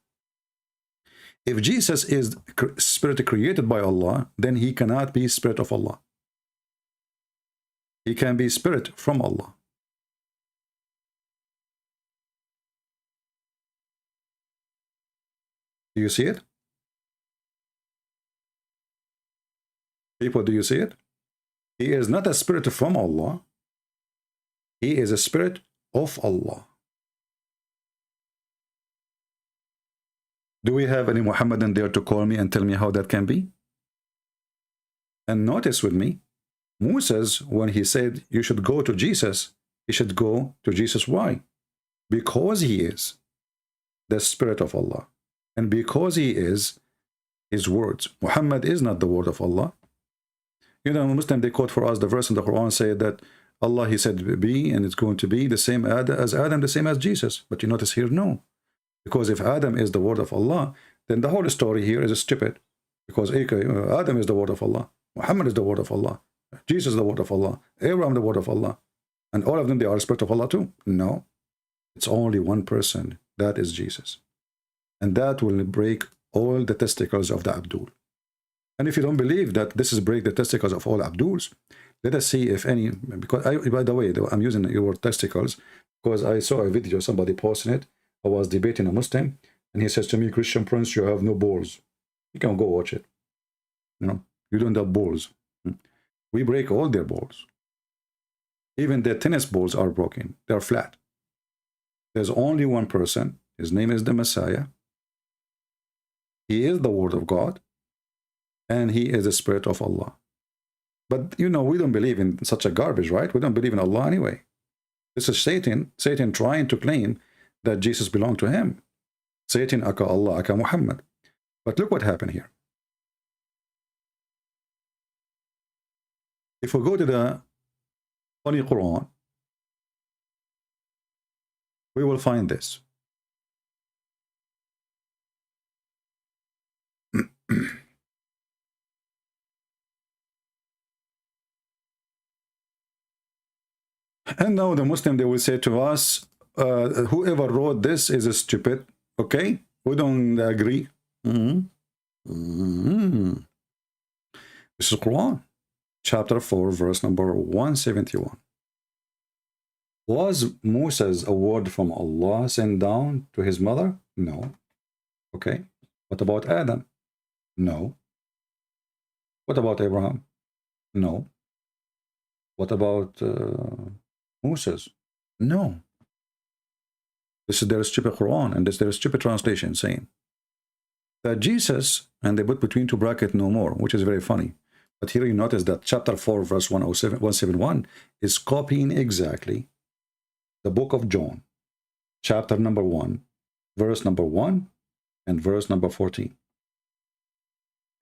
If Jesus is Spirit created by Allah, then he cannot be Spirit of Allah. He can be Spirit from Allah. Do you see it? People, do you see it? He is not a spirit from Allah. He is a spirit of Allah. Do we have any Muhammadan there to call me and tell me how that can be? And notice with me, Moses, when he said you should go to Jesus, he should go to Jesus. Why? Because he is the Spirit of Allah. And because he is his words. Muhammad is not the word of Allah. Muslim, they quote for us the verse in the Quran, say that Allah, he said be, and it's going to be the same as Adam, the same as Jesus. But you notice here, no. Because if Adam is the word of Allah, then the whole story here is stupid. Because Adam is the word of Allah. Muhammad is the word of Allah. Jesus is the word of Allah. Abraham the word of Allah. And all of them, they are the Spirit of Allah too. No. It's only one person. That is Jesus. And that will break all the testicles of the Abdul. And if you don't believe that this is break the testicles of all Abduls, let us see if any, because by the way, I'm using your testicles because I saw a video, somebody posting it. I was debating a Muslim, and he says to me, Christian Prince, you have no balls. You can go watch it. You know, you don't have balls. We break all their balls. Even their tennis balls are broken. They're flat. There's only one person. His name is the Messiah. He is the Word of God. And he is the Spirit of Allah. But, you know, we don't believe in such a garbage, right? We don't believe in Allah anyway. This is Satan trying to claim that Jesus belonged to him. Satan aka Allah, aka Muhammad. But look what happened here. If we go to the Holy Quran, we will find this. And now the Muslim, they will say to us, whoever wrote this is stupid. Okay? We don't agree. This is Quran, chapter 4, verse number 171. Was Moses a word from Allah sent down to his mother? No. Okay. What about Adam? No. What about Abraham? No. What about Moses? No. This is their stupid Quran, and this is their stupid translation saying that Jesus, and they put between two brackets no more, which is very funny. But here you notice that chapter 4, verse 171 is copying exactly the book of John, chapter number 1, verse number 1, and verse number 14.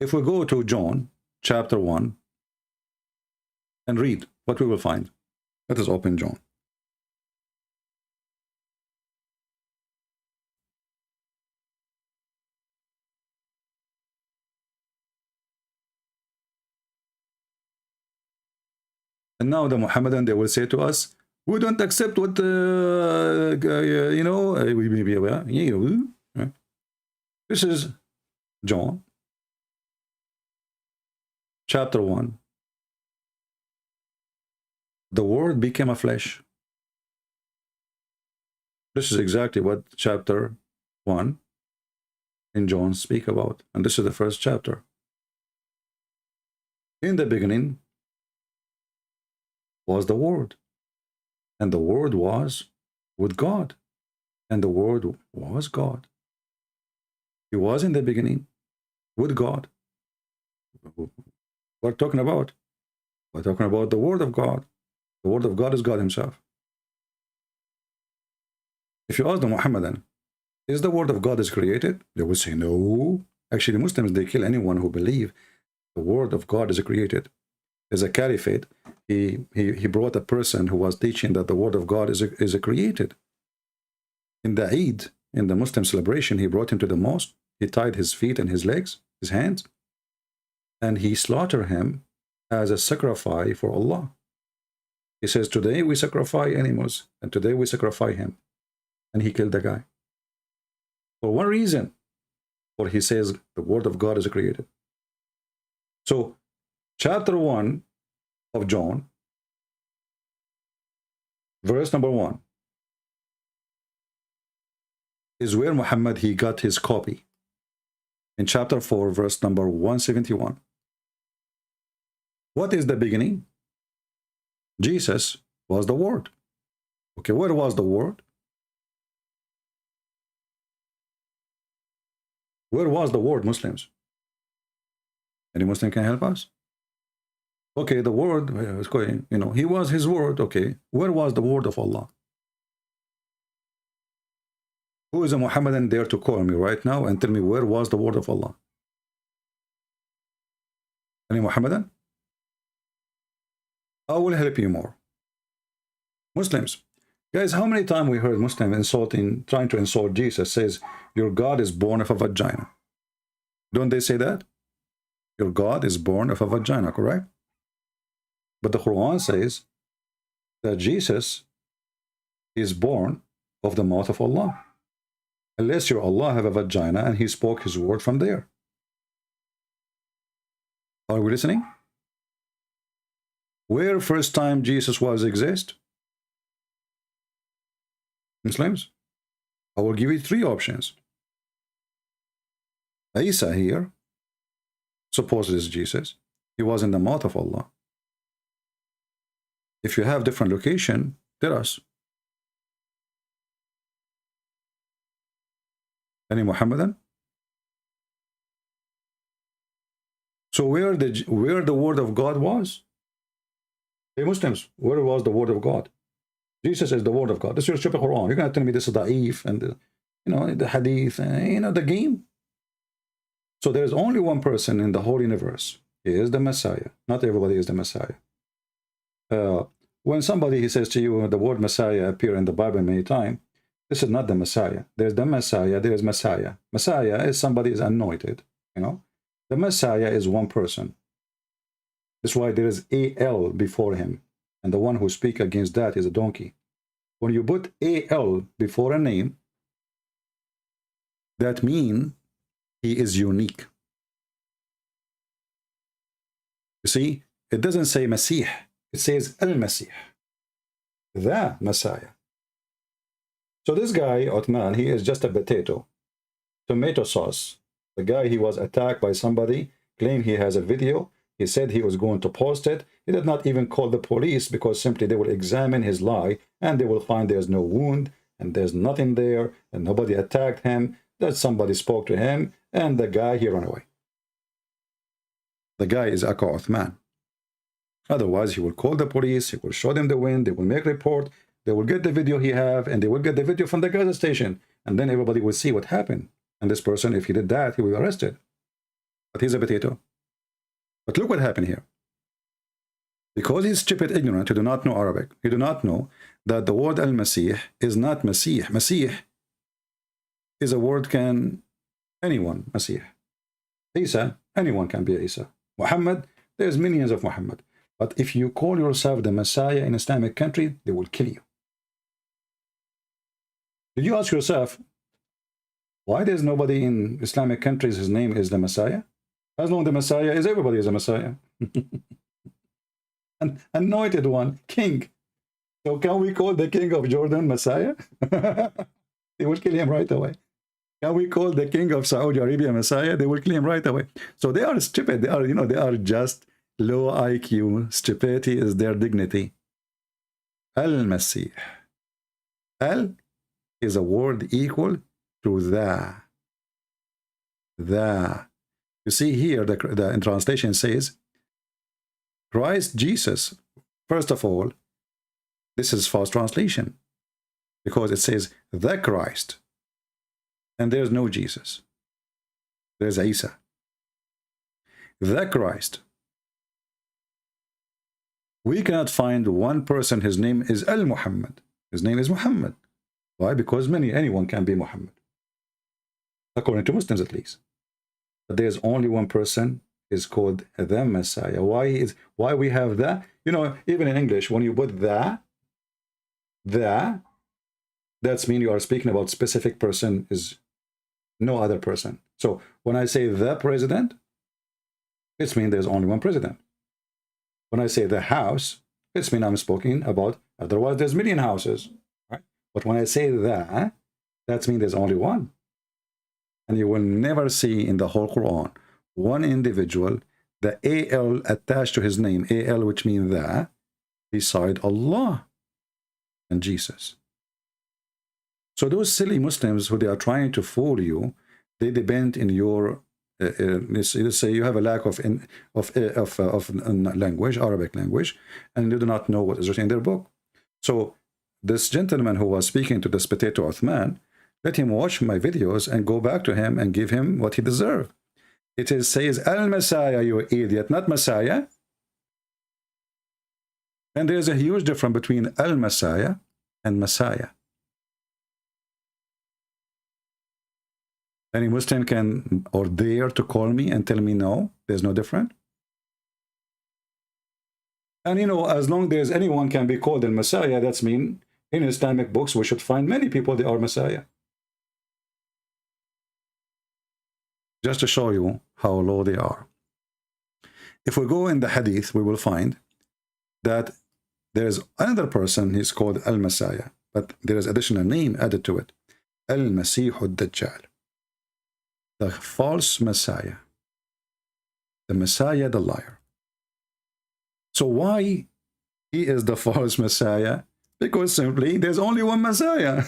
If we go to John, chapter 1, and read what we will find. Let us open John. And now the Muhammadan, they will say to us, we don't accept what, you know, this is John, chapter 1. The Word became a flesh. This is exactly what chapter 1 in John speak about. And this is the first chapter. In the beginning was the Word, and the Word was with God, and the Word was God. He was in the beginning with God. We're talking about? We're talking about the Word of God. The Word of God is God himself. If you ask the Muhammadan, is the Word of God is created? They will say no. Actually, the Muslims, they kill anyone who believe the Word of God is created. There's a caliphate. He brought a person who was teaching that the Word of God is created. In the Eid, in the Muslim celebration, he brought him to the mosque. He tied his feet and his legs, his hands, and he slaughtered him as a sacrifice for Allah. He says, today we sacrifice animals, and today we sacrifice him. And he killed the guy. For one reason, for he says the Word of God is created. So, chapter 1 of John, verse number 1, is where Muhammad, he got his copy. In chapter 4, verse number 171. What is the beginning? Jesus was the Word. Okay, where was the Word? Where was the Word, Muslims? Any Muslim can help us? Okay, the Word is going, you know, he was his Word. Okay, where was the Word of Allah? Who is a Muhammadan there to call me right now and tell me where was the Word of Allah? Any Muhammadan? I will help you more. Muslims, guys, how many times we heard Muslim insulting, trying to insult Jesus, says, your God is born of a vagina. Don't they say that? Your God is born of a vagina, correct? But the Quran says that Jesus is born of the mouth of Allah. Unless your Allah have a vagina and he spoke his word from there. Are we listening? Where first time Jesus was exist? Muslims? I will give you three options. Isa here, supposedly is Jesus. He was in the mouth of Allah. If you have different location, tell us. Any Muhammadan? So where the word of God was? Hey Muslims, where was the word of God? Jesus is the word of God. This is your stupid Quran. You're going to tell me this is da'if and the hadith, the game. So there is only one person in the whole universe. He is the Messiah. Not everybody is the Messiah. When somebody he says to you the word Messiah appear in the Bible many times, this is not the Messiah. There's the Messiah, there is Messiah. Messiah is somebody is anointed, The Messiah is one person. That's why there is A-L before him. And the one who speaks against that is a donkey. When you put A-L before a name, that means he is unique. You see, it doesn't say Masih. It says Al-Masih, the Messiah. So this guy, Uthman, he is just a potato, tomato sauce. The guy, he was attacked by somebody, claimed he has a video. He said he was going to post it. He did not even call the police because simply they will examine his lie and they will find there's no wound and there's nothing there and nobody attacked him, that somebody spoke to him, and the guy, he ran away. The guy is Aka Uthman. Otherwise, he will call the police, he will show them the wind, they will make report, they will get the video he have, and they will get the video from the gas station, and then everybody will see what happened. And this person, if he did that, he will be arrested. But he's a potato. But look what happened here. Because he's stupid, ignorant, he do not know Arabic, he do not know that the word Al-Masih is not Masih. Masih is a word can anyone, Masih. Isa, anyone can be Isa. Muhammad, there's millions of Muhammad. But if you call yourself the Messiah in Islamic country, they will kill you. Did you ask yourself, why there's nobody in Islamic countries his name is the Messiah? As long as the Messiah is, everybody is a Messiah. An anointed one, king. So can we call the king of Jordan Messiah? They will kill him right away. Can we call the king of Saudi Arabia Messiah? They will kill him right away. So they are stupid. They are, they are just low IQ. Stupidity is their dignity. Al-Masih. Al is a word equal to the. The. You see here, the in translation says, Christ Jesus. First of all, this is false translation because it says the Christ. And there's no Jesus. There's Isa. The Christ. We cannot find one person, his name is Al-Muhammad. His name is Muhammad. Why? Because anyone can be Muhammad. According to Muslims at least. But there's only one person is called the Messiah. Why we have that? Even in English, when you put that means you are speaking about specific person is no other person. So when I say the president, it means there's only one president. When I say the house, it means I'm speaking about, otherwise there's million houses. Right? But when I say that means there's only one. And you will never see in the whole Quran one individual, the AL attached to his name, AL which means that, beside Allah and Jesus. So those silly Muslims who they are trying to fool you, they depend in your, let's say you have a lack of language, Arabic language, and you do not know what is written in their book. So this gentleman who was speaking to this potato Uthman, let him watch my videos and go back to him and give him what he deserves. It says Al-Messiah, you idiot, not Messiah. And there's a huge difference between Al-Messiah and Messiah. Any Muslim can or dare to call me and tell me no, there's no difference. And as long as anyone can be called a Messiah, that's mean in Islamic books we should find many people they are Messiah. Just to show you how low they are. If we go in the Hadith, we will find that there is another person, he's called Al-Messiah, but there is additional name added to it. Al-Masih al-Dajjal. the false Messiah. The Messiah, the liar. So why he is the false Messiah? Because simply there's only one Messiah.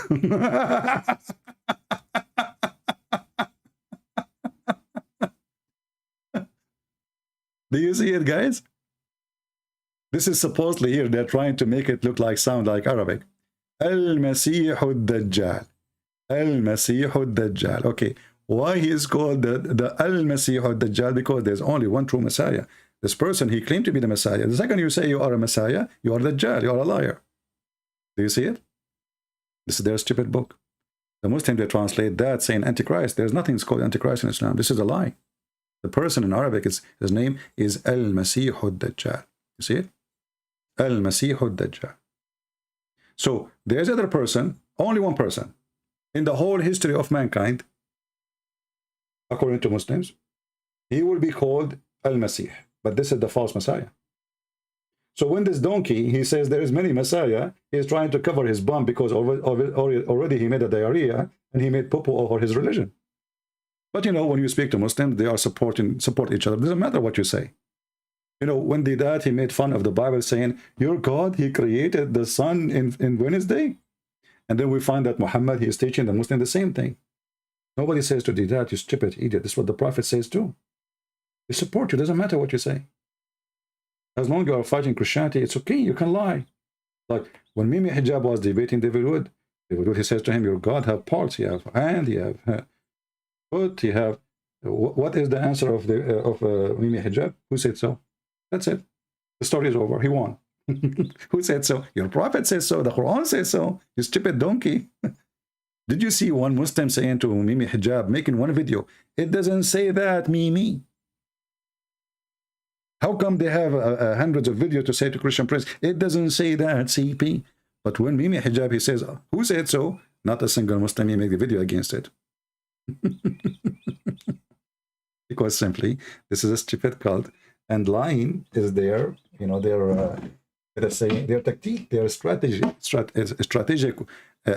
Do you see it, guys? This is supposedly here, they're trying to make it look like, sound like Arabic. Al-Masih al-Dajjal. Al-Masih al-Dajjal. Okay, why he is called the Al-Masih al-Dajjal? Because there's only one true Messiah. This person, he claimed to be the Messiah. The second you say you are a Messiah, you are Dajjal, you are a liar. Do you see it? This is their stupid book. The Muslims, they translate that saying Antichrist. There's nothing called Antichrist in Islam. This is a lie. The person in Arabic, his name is Al-Masih al-Dajjal. You see it? Al-Masih al-Dajjal. So there's another person, only one person, in the whole history of mankind, according to Muslims, he will be called Al-Masih. But this is the false Messiah. So when this donkey, he says there is many Messiah, he is trying to cover his bum because already he made a diarrhea and he made poo-poo over his religion. But you know, when you speak to Muslims, they are support each other. It doesn't matter what you say. You know, when they did that, he made fun of the Bible saying, your God, he created the sun in Wednesday. And then we find that Muhammad, he is teaching the Muslim the same thing. Nobody says to do that, you stupid idiot. This is what the Prophet says too. They support you, doesn't matter what you say. As long as you are fighting Christianity, it's okay, you can lie. Like when Mimi Hijab was debating David Wood, he says to him, your God have parts, you have hand, you have foot, you have... What is the answer of Mimi Hijab? Who said so? That's it. The story is over. He won. Who said so? Your prophet says so. The Quran says so. You stupid donkey. Did you see one Muslim saying to Mimi Hijab, making one video, it doesn't say that, Mimi. How come they have hundreds of videos to say to Christian Prince, it doesn't say that, CP. But when Mimi Hijab, he says, who said so? Not a single Muslim, he make the video against it. Because simply, this is a stupid cult. And lying is their, you know, their, let's say, their tactic, their strategic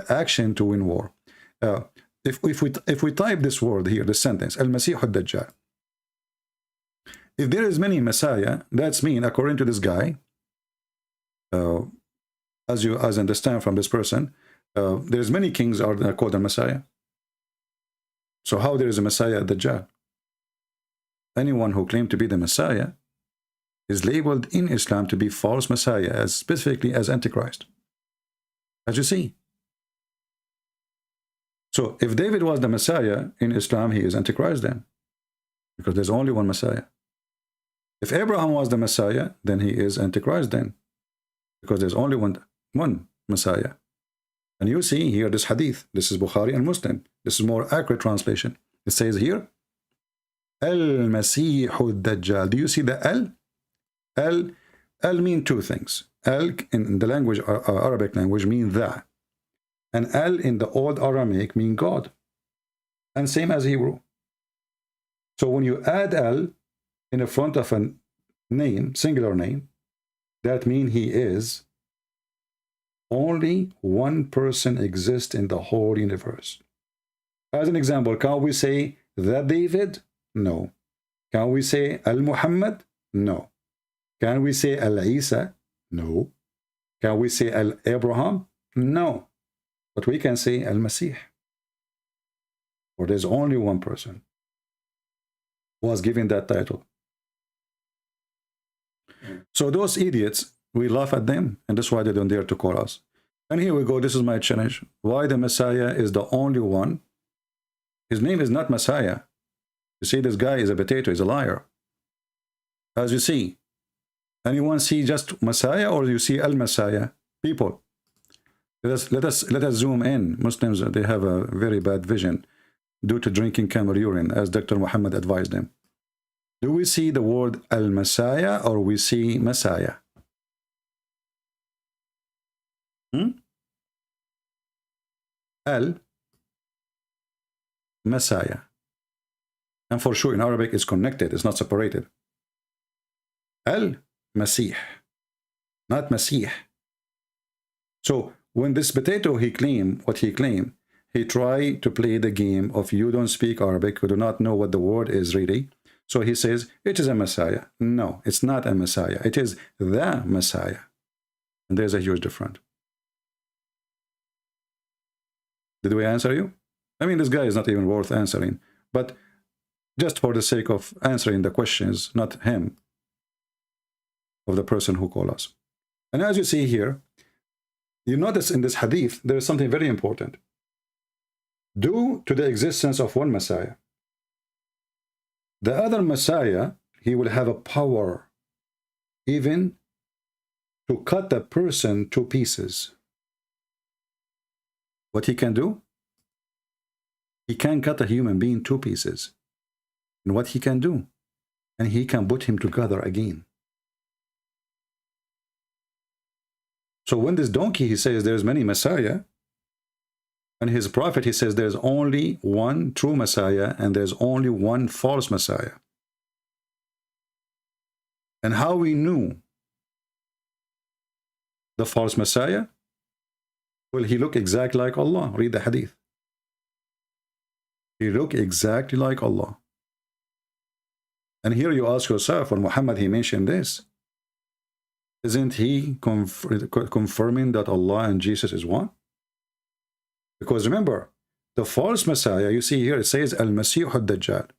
action to win war. If we type this word here, the sentence, Al-Masih al-Dajjal. If there is many Messiah, that's mean, according to this guy, as you understand from this person, there's many kings are called a Messiah. So how there is a Messiah, Dajjal? Anyone who claimed to be the Messiah is labeled in Islam to be false Messiah, as specifically as Antichrist. As you see. So if David was the Messiah in Islam, he is Antichrist then. Because there's only one Messiah. If Abraham was the Messiah, then he is Antichrist then. Because there's only one Messiah. And you see here this hadith. This is Bukhari and Muslim. This is more accurate translation. It says here, Al-Masih al-Dajjal. Do you see the Al? Al mean two things. Al in the language, Arabic language, mean that. And Al in the old Aramaic mean God. And same as Hebrew. So when you add Al in the front of a name, singular name, that means he is only one person exists in the whole universe. As an example, can we say the David? No. Can we say Al-Muhammad? No. Can we say Al-Isa? No. Can we say Al-Abraham? No. But we can say Al-Masih. For there's only one person who was given that title. So those idiots, we laugh at them, and that's why they don't dare to call us. And here we go, this is my challenge. Why the Messiah is the only one? His name is not Messiah. You see, this guy is a potato, he's a liar. As you see, anyone see just Messiah, or you see Al-Messiah? People, let us zoom in. Muslims, they have a very bad vision due to drinking camel urine, as Dr. Muhammad advised them. Do we see the word Al-Messiah, or we see Messiah? Al-Messiah. And for sure in Arabic it's connected, it's not separated. Al-Masih, not Masih. So when this potato he claimed what he claimed, he tried to play the game of you don't speak Arabic, you do not know what the word is really. So he says, it is a Messiah. No, it's not a Messiah. It is the Messiah. And there's a huge difference. Did we answer you? I mean, this guy is not even worth answering. But just for the sake of answering the questions, not him, of the person who called us. And as you see here, you notice in this hadith, there is something very important. Due to the existence of one Messiah, the other Messiah, he will have a power even to cut the person to pieces. What he can do? He can cut a human being to pieces. And what he can do? And he can put him together again. So when this donkey, he says there's many Messiah, and his prophet, he says there's only one true Messiah and there's only one false Messiah. And how we knew the false Messiah? Well, he looked exactly like Allah. Read the hadith. He looked exactly like Allah. And here you ask yourself, when Muhammad, he mentioned this, isn't he confirming that Allah and Jesus is one? Because remember, the false Messiah, you see here, it says Al-Masih al-Dajjal.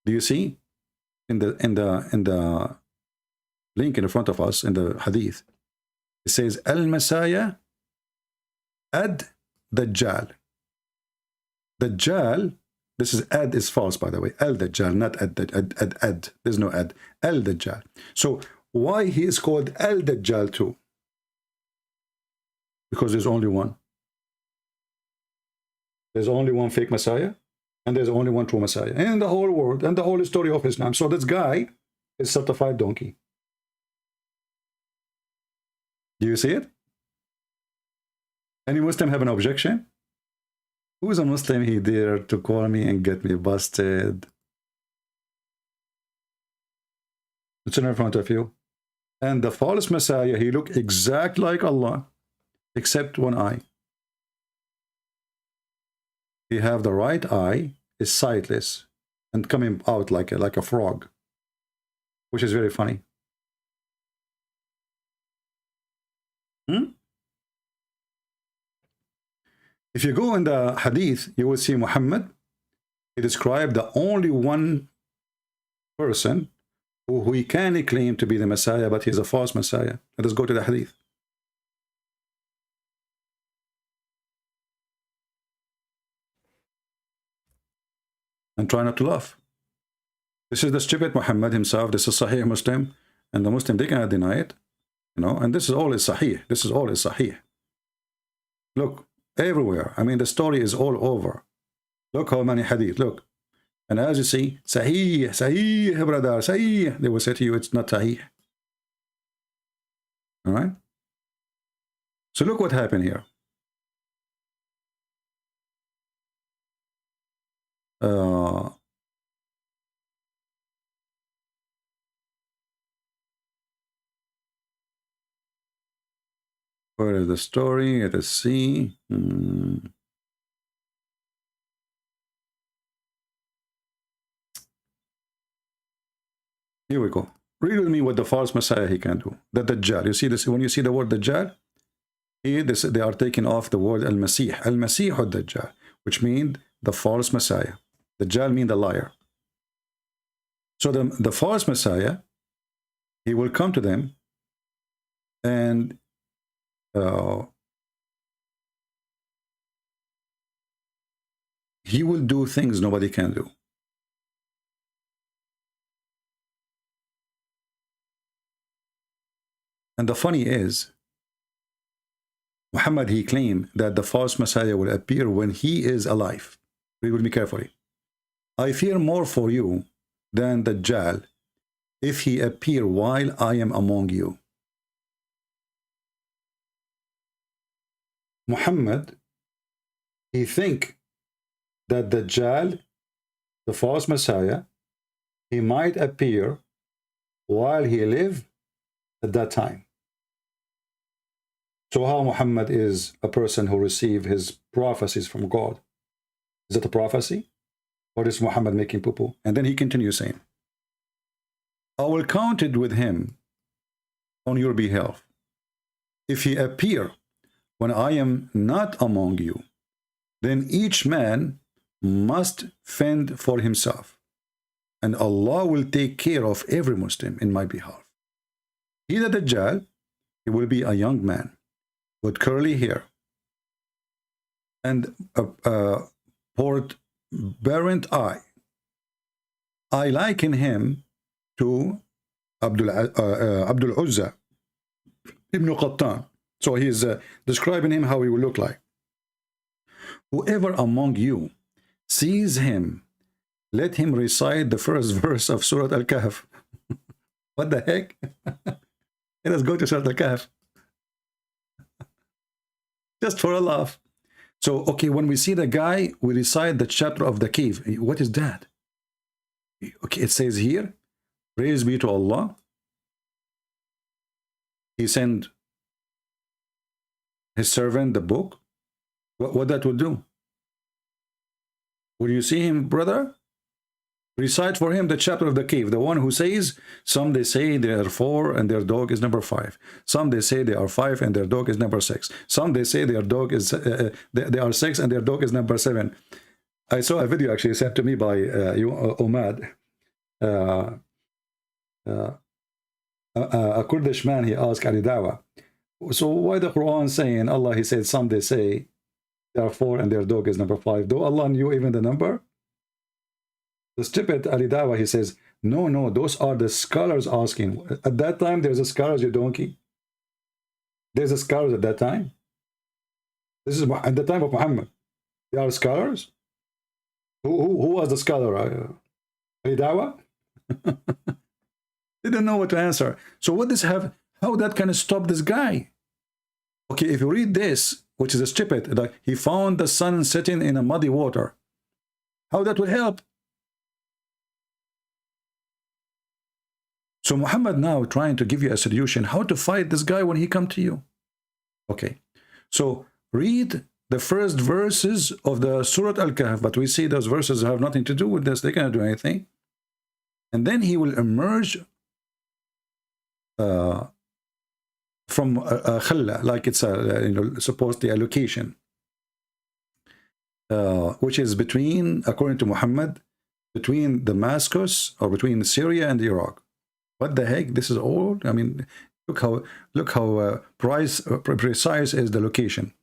Do you see in the link in front of us in the hadith? It says Al-Messiah ad-Dajjal. Dajjal, this is ad is false, by the way. Al-Dajjal, not ad. There's no ad. Al-Dajjal. So why he is called Al-Dajjal too? Because there's only one. There's only one fake Messiah, and there's only one true Messiah in the whole world and the whole story of Islam. So this guy is certified donkey. Do you see it? Any Muslim have an objection? Who is a Muslim he dare to call me and get me busted? It's in front of you. And the false Messiah, he looked exactly like Allah, except one eye. He have the right eye, is sightless, and coming out like a frog, which is very funny. If you go in the hadith, you will see Muhammad, he described the only one person who he can claim to be the Messiah, but he's a false Messiah. Let us go to the hadith. And try not to laugh. This is the stupid Muhammad himself. This is Sahih Muslim. And the Muslim, they cannot deny it. You know, and this is all is Sahih. This is all is Sahih. Look, everywhere. I mean, the story is all over. Look how many hadith. Look. And as you see, Sahih, Sahih, brother, Sahih. They will say to you, it's not Sahih. All right? So look what happened here. Where is the story? Let us see. Here we go. Read with me what the false Messiah he can do. The Dajjal. You see this? When you see the word Dajjal, here they are taking off the word Al-Masih. Al-Masih al-Dajjal, which means the false Messiah. Dajjal means the liar. So the false Messiah, he will come to them and he will do things nobody can do. And the funny is, Muhammad, he claimed that the false Messiah will appear when he is alive. Read with me carefully. I fear more for you than the Dajjal if he appear while I am among you. Muhammad, he think that the Dajjal, the false Messiah, he might appear while he lived at that time. So how Muhammad is a person who received his prophecies from God? Is it a prophecy? Or is Muhammad making poo-poo? And then he continues saying, I will count it with him on your behalf. If he appear when I am not among you, then each man must fend for himself, and Allah will take care of every Muslim in my behalf. He, the Dajjal, he will be a young man with curly hair and a port-parent eye. I liken him to Abdul Uzza ibn Qattan. So he is describing him how he will look like. Whoever among you sees him, let him recite the first verse of Surah Al-Kahf. What the heck? Let us go to Surah Al-Kahf. Just for a laugh. So, okay, when we see the guy, we recite the chapter of the cave. What is that? Okay, it says here, praise be to Allah. He sent his servant the book. What that would do? Will you see him, brother? Recite for him the chapter of the cave. The one who says, some they say they are 4 and their dog is number 5. Some they say they are 5 and their dog is number 6. Some they say their dog is they are 6 and their dog is number 7. I saw a video actually sent to me by Omad. A Kurdish man, he asked Ali Dawa, so why the Quran saying Allah, he said, some they say they are 4 and their dog is number 5. Do Allah knew even the number? The stupid Ali Dawa, he says, no, those are the scholars asking. At that time, there's a scholars, you donkey. There's a scholars at that time. This is at the time of Muhammad. They are scholars. Who was the scholar? Ali Dawa? They don't know what to answer. So what does have? How that can stop this guy? Okay, if you read this, which is a stupid, like he found the sun setting in a muddy water. How that would help? So Muhammad now trying to give you a solution how to fight this guy when he come to you. Okay, so read the first verses of the Surah Al-Kahf, but we see those verses have nothing to do with this. They cannot do anything. And then he will emerge from a khalla, like it's a supposedly a location, which is between, according to Muhammad, between Damascus or between Syria and Iraq. What the heck? This is all. I mean, look how precise is the location.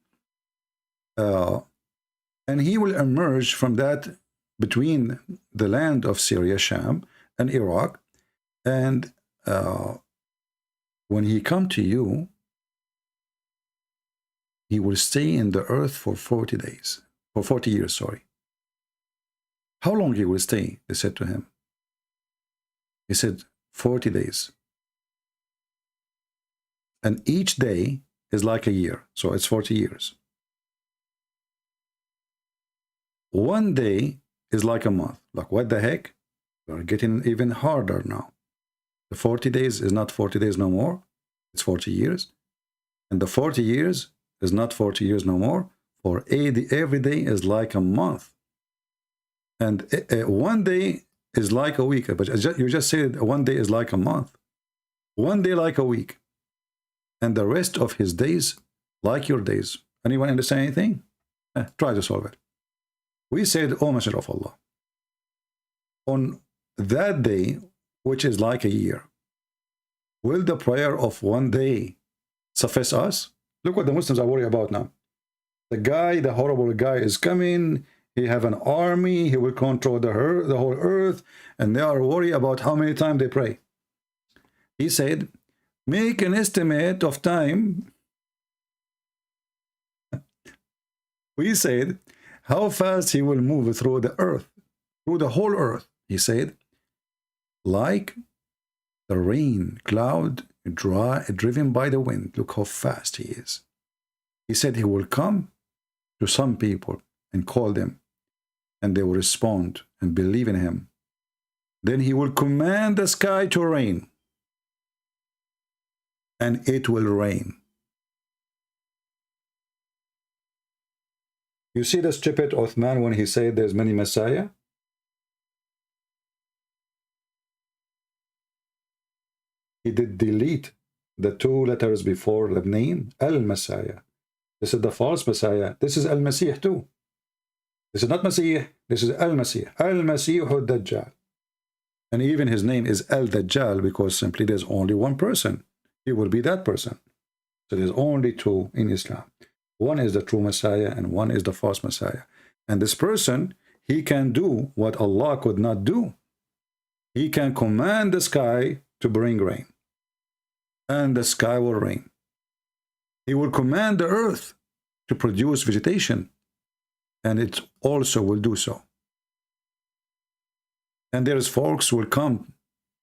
And he will emerge from that between the land of Syria, Sham, and Iraq. And when he come to you, he will stay in the earth for 40 days, for 40 years, sorry. How long he will stay? They said to him. He said, 40 days. And each day is like a year. So it's 40 years. One day is like a month. Like, what the heck? We're getting even harder now. The 40 days is not 40 days no more. It's 40 years. And the 40 years is not 40 years no more. For every day is like a month. And one day is like a week. But you just said one day is like a month. One day like a week. And the rest of his days like your days. Anyone understand anything? Try to solve it. We said, O Messenger of Allah, on that day, which is like a year, will the prayer of one day suffice us? Look what the Muslims are worried about now. The horrible guy is coming. He have an army. He will control the whole earth. And they are worried about how many times they pray. He said, make an estimate of time. We said, how fast he will move through the earth, through the whole earth. He said, like the rain cloud driven by the wind. Look how fast he is. He said he will come to some people and call them, and they will respond and believe in him. Then he will command the sky to rain, and it will rain. You see the stupid Uthman when he said there's many Messiah? He did delete the 2 letters before the name, Al-Messiah. This is the false Messiah. This is Al-Masih too. This is not Masih. This is Al-Masih. Al-Masih Dajjal. And even his name is Al-Dajjal because simply there's only one person. He will be that person. So there's only 2 in Islam. One is the true Messiah and one is the false Messiah. And this person, he can do what Allah could not do. He can command the sky to bring rain. And the sky will rain. He will command the earth to produce vegetation. And it also will do so. And there's folks will come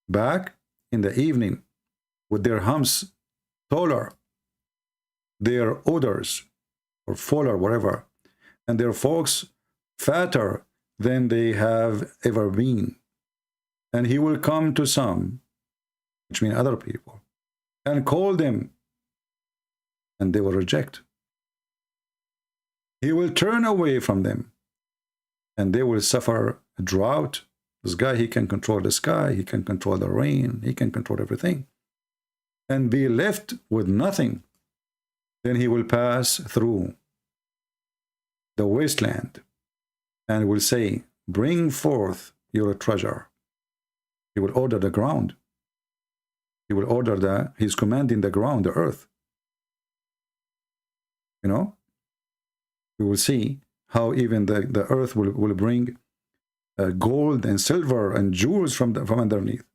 back in the evening with their humps taller, their odors or fuller, whatever, and their folks fatter than they have ever been. And he will come to some, which means other people, and call them, and they will reject. He will turn away from them, and they will suffer a drought. This guy, he can control the sky, he can control the rain, he can control everything, and be left with nothing. Then he will pass through the wasteland and will say, bring forth your treasure. He will order the ground. He will order he's commanding the ground, the earth. You know, we will see how even the earth will bring gold and silver and jewels from underneath.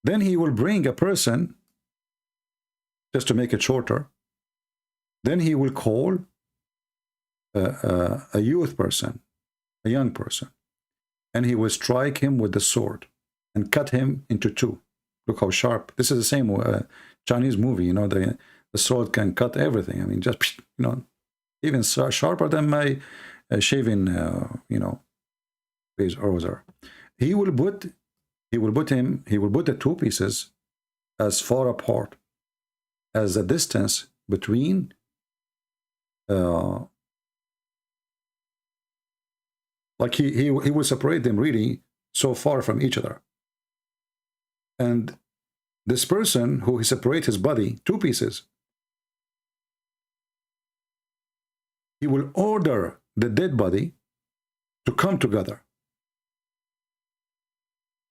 Then he will bring a person, just to make it shorter, then he will call a youth person, a young person, and he will strike him with the sword and cut him into 2. Look how sharp. This is the same Chinese movie, you know, the sword can cut everything. I mean, just, you know, even sharper than my shaving, you know, razor. He will put the 2 pieces as far apart as the distance between like he will separate them really so far from each other. And this person who he separates his body 2 pieces, he will order the dead body to come together.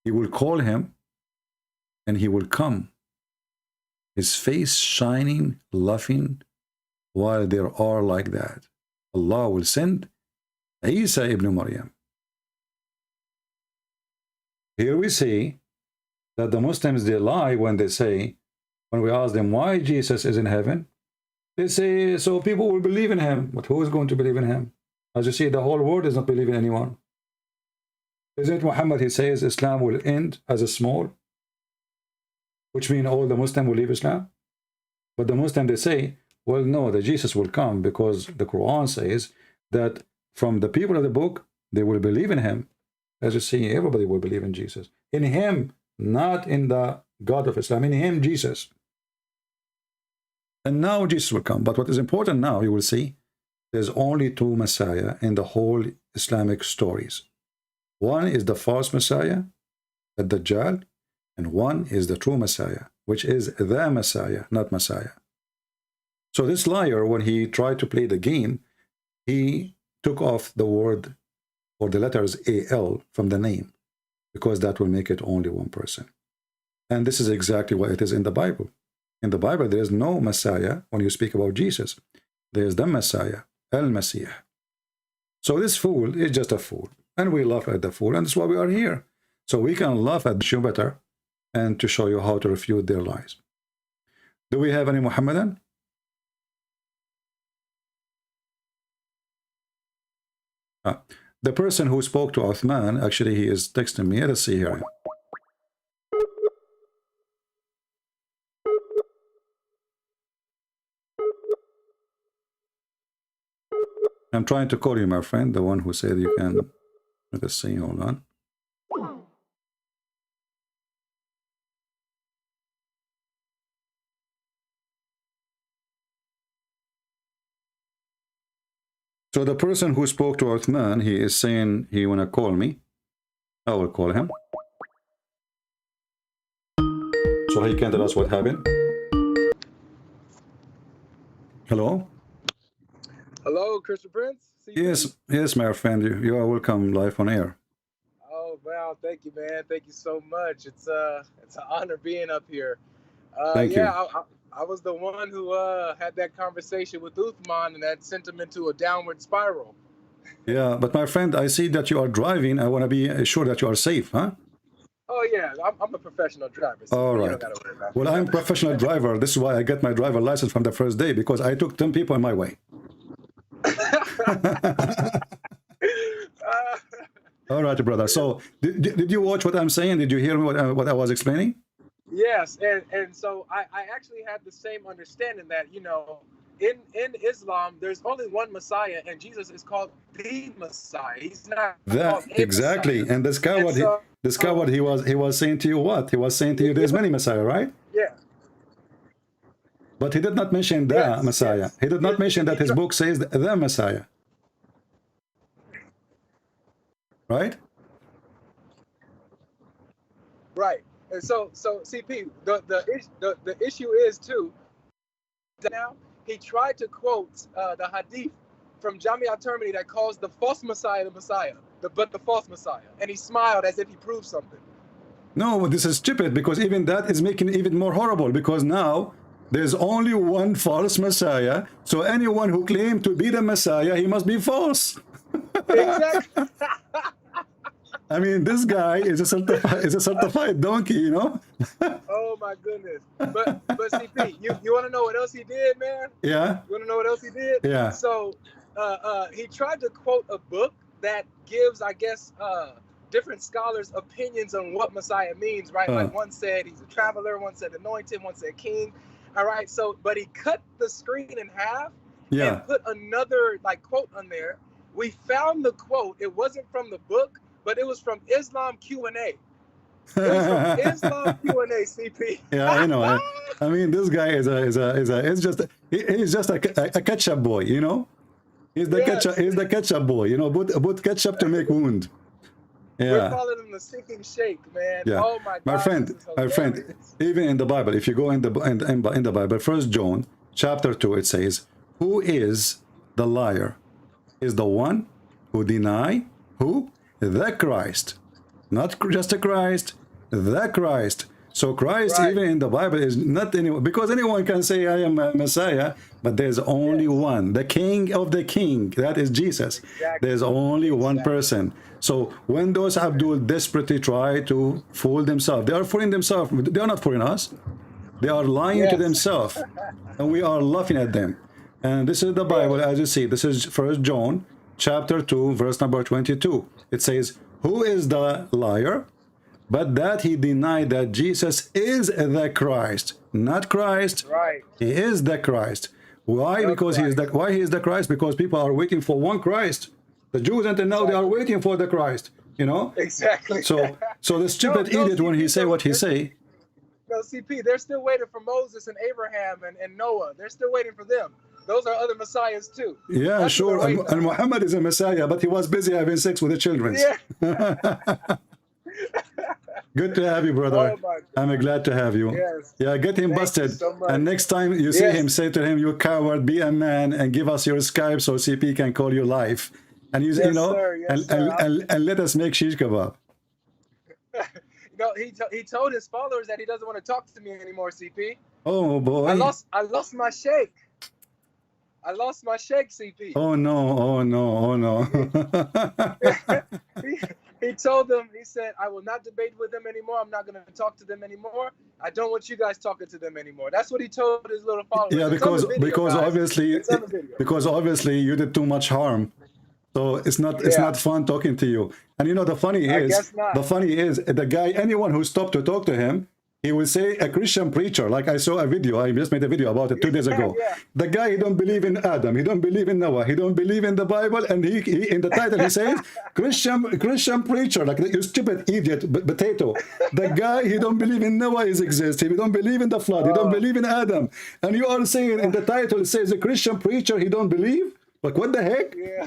He will call him and he will come, his face shining, laughing, while they are like that. Allah will send Isa ibn Maryam. Here we see that the Muslims, they lie when they say, when we ask them why Jesus is in heaven, they say, so people will believe in him. But who is going to believe in him? As you see, the whole world is not believing in anyone. Isn't Muhammad, he says, Islam will end as a small, which means all the Muslims will leave Islam? But the Muslims, they say, well, no, the Jesus will come because the Quran says that from the people of the book, they will believe in him. As you see, everybody will believe in Jesus. In him, not in the God of Islam. In him, Jesus. And now Jesus will come. But what is important now, you will see, there's only 2 Messiah in the whole Islamic stories. One is the false Messiah, the Dajjal, and one is the true Messiah, which is the Messiah, not Messiah. So this liar, when he tried to play the game, he took off the word or the letters AL from the name, because that will make it only one person. And this is exactly what it is in the Bible. In the Bible, there is no Messiah when you speak about Jesus. There is the Messiah, Al-Masih. So this fool is just a fool. And we laugh at the fool, and that's why we are here. So we can laugh at you better and to show you how to refute their lies. Do we have any Muhammadan? The person who spoke to Uthman, actually, he is texting me. Let's see here. I'm trying to call you, my friend, the one who said you can. Let's see, hold on. So the person who spoke to Uthman, he is saying he wanna call me. I will call him. So he can tell us what happened. Hello? Hello, Christian Prince? Yes, my friend. You are welcome live on air. Oh, wow. Thank you, man. Thank you so much. It's an honor being up here. Thank you. I was the one who had that conversation with Uthman, and that sent him into a downward spiral. Yeah, but my friend, I see that you are driving. I want to be sure that you are safe, huh? Oh, yeah. I'm a professional driver. So All you right. don't gotta worry about Well, I'm a professional driver. This is why I got my driver license from the first day, because I took 10 people in my way. All right, brother. So did you watch what I'm saying? Did you hear me what I was explaining? Yes, and so I actually had the same understanding that, you know, in Islam, there's only one Messiah, and Jesus is called the Messiah. He's not called a Exactly. Messiah. And this guy, what he was saying to you, what? He was saying to you, there's many Messiah, right? Yeah. But he did not mention the Messiah. Yes. He did not mention that his book says the Messiah. Right? Right. And so CP, the issue is too, now he tried to quote the hadith from Jamia Termini that calls the false Messiah the Messiah, but the false Messiah. And he smiled as if he proved something. No, this is stupid, because even that is making it even more horrible, because now there's only one false Messiah. So anyone who claimed to be the Messiah, he must be false. Exactly. I mean, this guy is a certified donkey, you know? Oh my goodness. But CP, you want to know what else he did, man? Yeah. You want to know what else he did? Yeah. So he tried to quote a book that gives, I guess, different scholars' opinions on what Messiah means, right? Like one said he's a traveler, one said anointed, one said king. All right. So, but he cut the screen in half and put another like quote on there. We found the quote. It wasn't from the book, but it was from Islam Q&A. It was from Islam Q&A, CP. Yeah, I know. I mean, this guy he's just a ketchup boy, you know? He's the ketchup boy, you know, put ketchup to make wound. Yeah. We're calling him the sinking shake, man. Yeah. Oh my God. My friend, even in the Bible, if you go in the Bible, 1 John chapter 2, it says, who is the liar? Is the one who deny who? The Christ. Not just a Christ, the Christ. So Christ, even in the Bible, is not anyone, because anyone can say I am a Messiah, but there's only one, the King of the King, that is Jesus. There's only one person. So when those Abdul desperately try to fool themselves, they are fooling themselves. They are not fooling us. They are lying to themselves, and we are laughing at them. And this is the Bible, as you see. This is 1 John chapter 2, verse number 22. It says, who is the liar? But that he denied that Jesus is the Christ, not Christ. Right. He is the Christ. Why? Because he is the Christ? Because people are waiting for one Christ. The Jews until now, they are waiting for the Christ, you know? Exactly. So the stupid idiot, when he say what he say. No, CP, they're still waiting for Moses and Abraham and Noah. They're still waiting for them. Those are other messiahs too. Yeah, that's sure. And Muhammad is a messiah, but he was busy having sex with the children. Yeah. Good to have you, brother. Oh I'm glad to have you. Yes. Yeah, get him busted. So and next time you see him, say to him, you coward, be a man, and give us your Skype so CP can call you live. And you know, and let us make shish kebab. You know, he told his followers that he doesn't want to talk to me anymore, CP. Oh boy. I lost my sheikh. I lost my sheikh, CP. Oh no, oh no, oh no. He told them, he said, I will not debate with them anymore. I'm not going to talk to them anymore. I don't want you guys talking to them anymore. That's what he told his little followers. Yeah, because obviously you did too much harm. So it's not fun talking to you. And you know, the funny is the guy, anyone who stopped to talk to him, he will say a Christian preacher. Like I saw a video, I just made a video about it 2 days ago. The guy, he don't believe in Adam, he don't believe in Noah, he don't believe in the Bible, and he in the title he says Christian preacher, like you stupid idiot potato. The guy, he don't believe in Noah exists, he don't believe in the flood, he don't believe in Adam, and you are saying in the title it says a Christian preacher, he don't believe. Like, what the heck? Yeah.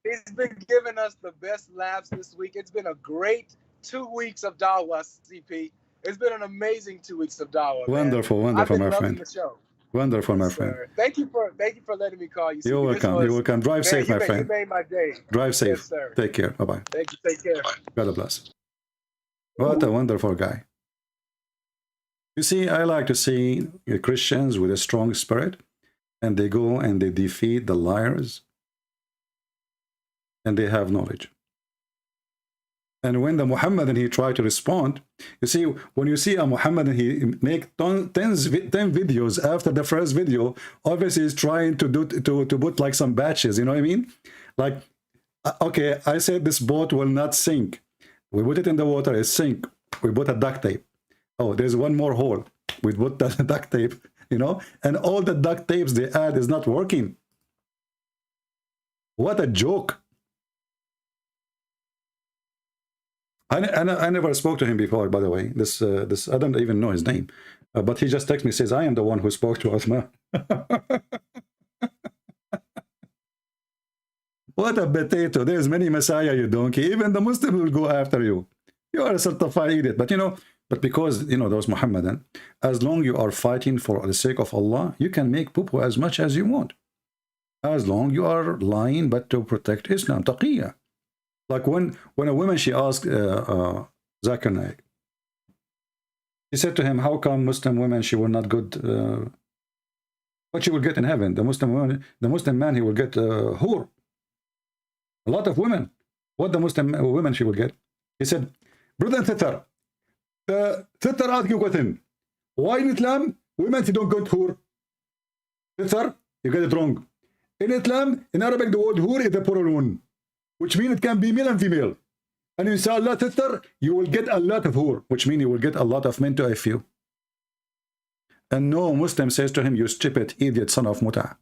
He's been giving us the best laughs this week. It's been a great 2 weeks of Dawah, CP. It's been an amazing 2 weeks of Dawah. Wonderful, man. wonderful, I've been my loving friend. the show. Wonderful, my Yes, friend. sir. Thank you for letting me call you. CP. You're welcome. You're welcome. Drive safe, my friend. You made my day. Drive safe. Yes, sir. Take care. Bye-bye. Thank you. Take care. God bless. What a wonderful guy. You see, I like to see Christians with a strong spirit, and they go and they defeat the liars, and they have knowledge. And when the Muhammadan, he tried to respond, you see, when you see a Muhammadan, he make 10 videos after the first video, obviously he's trying to put like some batches, you know what I mean? Like, okay, I said this boat will not sink. We put it in the water, it sink. We put a duct tape. Oh, there's one more hole. We put the duct tape, you know, and all the duct tapes they add is not working. What a joke. I never spoke to him before, by the way. This I don't even know his name. But he just texts me, says, I am the one who spoke to Uthman. What a potato. There's many Messiah, you donkey. Even the Muslim will go after you. You are a certified idiot. But, you know, but because, you know, those Muhammadan, as long you are fighting for the sake of Allah, you can make poo-poo as much as you want. As long you are lying, but to protect Islam. Taqiyya. Like when a woman, she asked Zakir Naik, she said to him, how come Muslim women, she will not get what she will get in heaven? The Muslim man, he will get hur. A lot of women. What the Muslim women she will get? He said, brother Thithar, Thithar asked you question. Why in Islam, women, she don't get hur? Thithar, you get it wrong. In Islam, in Arabic, the word hur is a plural one, which means it can be male and female. And inshallah, Thithar, you will get a lot of hur, which means you will get a lot of men to F you. And no Muslim says to him, you stupid idiot son of Muta.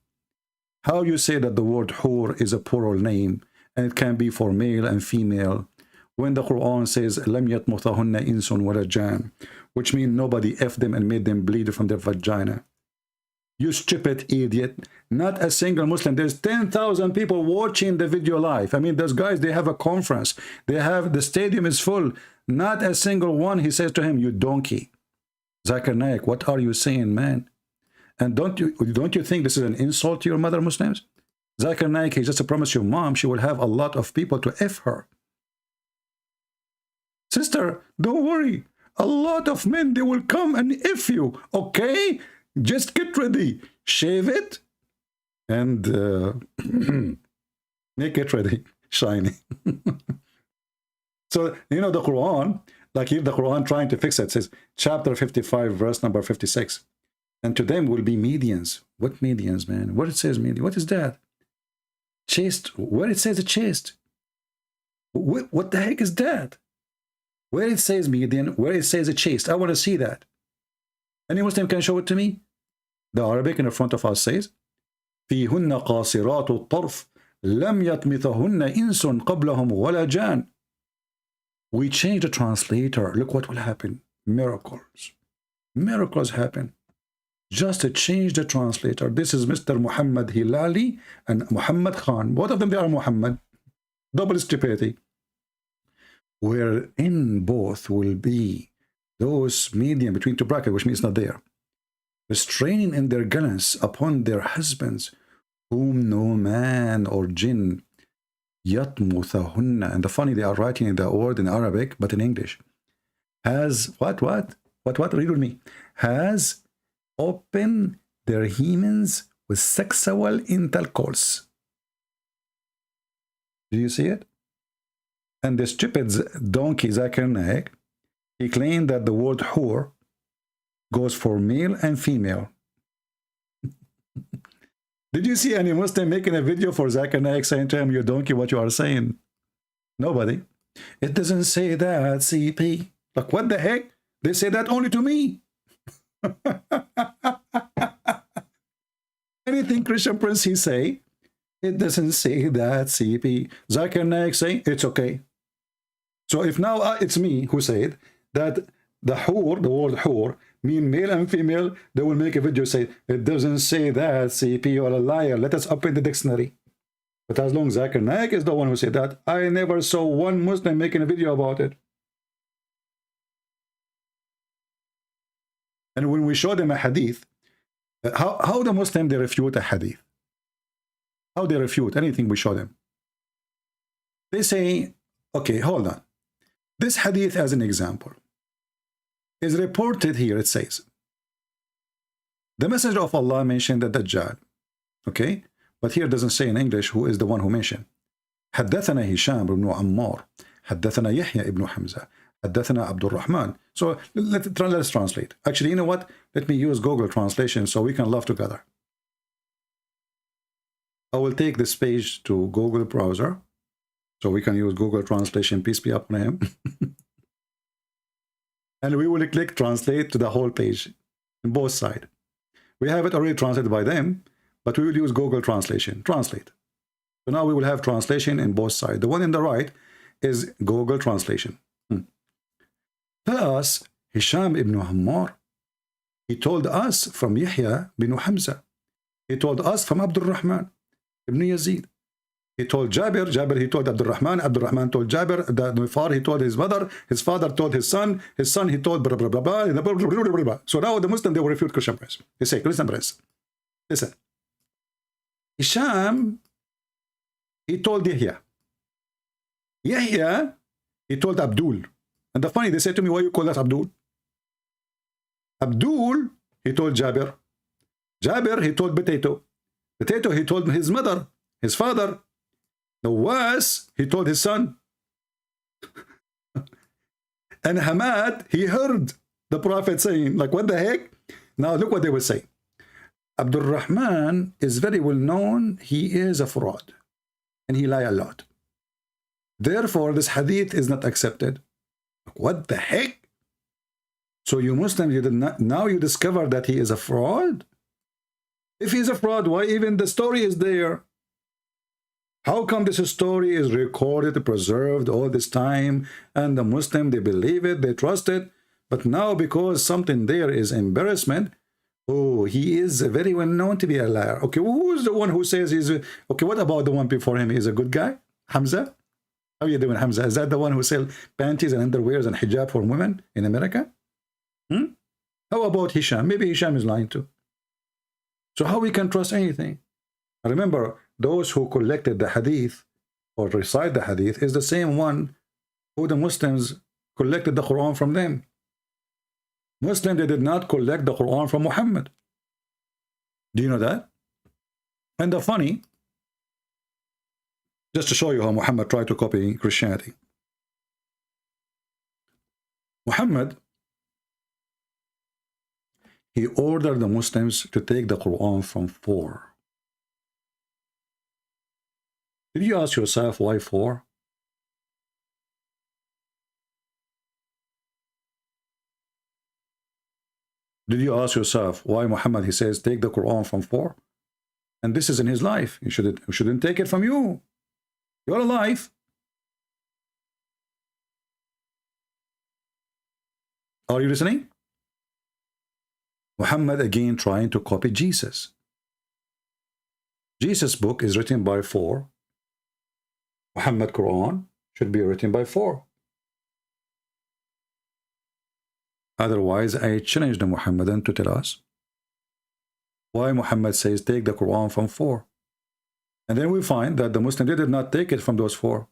How you say that the word hur is a plural name and it can be for male and female when the Quran says لَمْ يَطْمُثَهُنَّ إِنسٌ وَلَا جَانٌ, which means nobody F them and made them bleed from their vagina. You stupid idiot. Not a single Muslim. There's 10,000 people watching the video live. I mean, those guys, they have a conference. The stadium is full. Not a single one. He says to him, you donkey. Zakir Naik, what are you saying, man? And don't you think this is an insult to your mother Muslims? Zakir Naik, he just promised your mom she will have a lot of people to F her. Sister, don't worry. A lot of men, they will come and F you, okay? Just get ready. Shave it and make it ready. Shiny. So, you know, the Quran, like if the Quran trying to fix it, says chapter 55, verse number 56. And to them will be medians. What medians, man? What it says median? What is that? Chaste. Where it says a chaste? What the heck is that? Where it says median, where it says a chaste? I want to see that. Any Muslim can show it to me? The Arabic in the front of us says, فِيهُنَّ قَاصِرَاتُ الطَّرْفِ لَمْ يَطْمِثَهُنَّ إِنسٌ قَبْلَهُمْ وَلَا جَانٌ. We change the translator. Look what will happen. Miracles. Miracles happen. Just to change the translator. This is Mr. Muhammad Hilali and Muhammad Khan. Both of them, they are Muhammad. Double stupidity. Wherein both will be those medium between two brackets, which means not there, restraining in their gallants upon their husbands, whom no man or jinn yatmuthahunna. And the funny, they are writing in the word in Arabic, but in English. Has what? Read with me. Has opened their hymens with sexual intercourse. Do you see it? And the stupid donkey Zakir Naik, he claimed that the word whore goes for male and female. Did you see any Muslim making a video for Zakir Naik saying to him, you donkey, what you are saying? Nobody. It doesn't say that, CP. Like, what the heck? They say that only to me. Anything Christian Prince he say, it doesn't say that, CP. Zakir Naik say, it's okay. So if now it's me who said that the whore, the word whore, mean male and female, they will make a video say, it doesn't say that, CP, you're a liar. Let us open the dictionary. But as long as Zakir Naik is the one who said that, I never saw one Muslim making a video about it. And when we show them a hadith, how the Muslim, they refute a hadith? How they refute anything we show them? They say, okay, hold on. This hadith as an example is reported here. It says, the Messenger of Allah mentioned the Dajjal. Okay? But here it doesn't say in English who is the one who mentioned. حدثنا هشام بن عمار حدثنا يحيى ابن حمزة حدثنا عبد الرحمن. So let's translate. Actually, you know what? Let me use Google Translation so we can laugh together. I will take this page to Google browser so we can use Google Translation. Peace be upon him. And we will click translate to the whole page in both sides. We have it already translated by them, but we will use Google Translation. Translate. So now we will have translation in both sides. The one in the right is Google Translation. Tell us, Hisham ibn Ammar, he told us from Yahya bin Hamza. He told us from Abdul Rahman ibn Yazid. He told Jabir, he told Abdul Rahman told Jabir, the Nufar, he told his mother, his father told his son he told blah, blah, blah, blah, blah, blah, blah, blah. So now the Muslim, they will refute Christian Prince. They say, Christian Prince, listen. Hisham, he told Yahya. Yahya, he told Abdul. And the funny, they said to me, why you call us Abdul? Abdul, he told Jabir. Jabir, he told Potato. Potato, he told his mother, his father. Nawas, he told his son. And Hamad, he heard the Prophet saying, like, what the heck? Now look what they will say. Abdul Rahman is very well known. He is a fraud. And he lied a lot. Therefore, this hadith is not accepted. What the heck? So you Muslims, you did not, now you discover that he is a fraud? If he's a fraud, why even the story is there? How come this story is recorded, preserved all this time, and the Muslim, they believe it, they trust it, but now because something there is embarrassment, oh, he is very well known to be a liar. Okay, who's the one who says he's okay? What about the one before him? He's a good guy, Hamza. How are you doing, Hamza? Is that the one who sells panties and underwears and hijab for women in America? How about Hisham? Maybe Hisham is lying too. So how we can trust anything? Remember, those who collected the hadith or recite the hadith is the same one who the Muslims collected the Quran from them. Muslims, they did not collect the Quran from Muhammad. Do you know that? And the funny, just to show you how Muhammad tried to copy Christianity. Muhammad, he ordered the Muslims to take the Quran from 4. Did you ask yourself why 4? Did you ask yourself why Muhammad, he says, take the Quran from 4? And this is in his life. He shouldn't take it from you. You're alive. Are you listening? Muhammad again trying to copy Jesus. Jesus' book is written by 4. Muhammad Quran should be written by 4. Otherwise, I challenge the Muhammadan to tell us why Muhammad says take the Quran from 4. And then we find that the Muslims did not take it from those 4.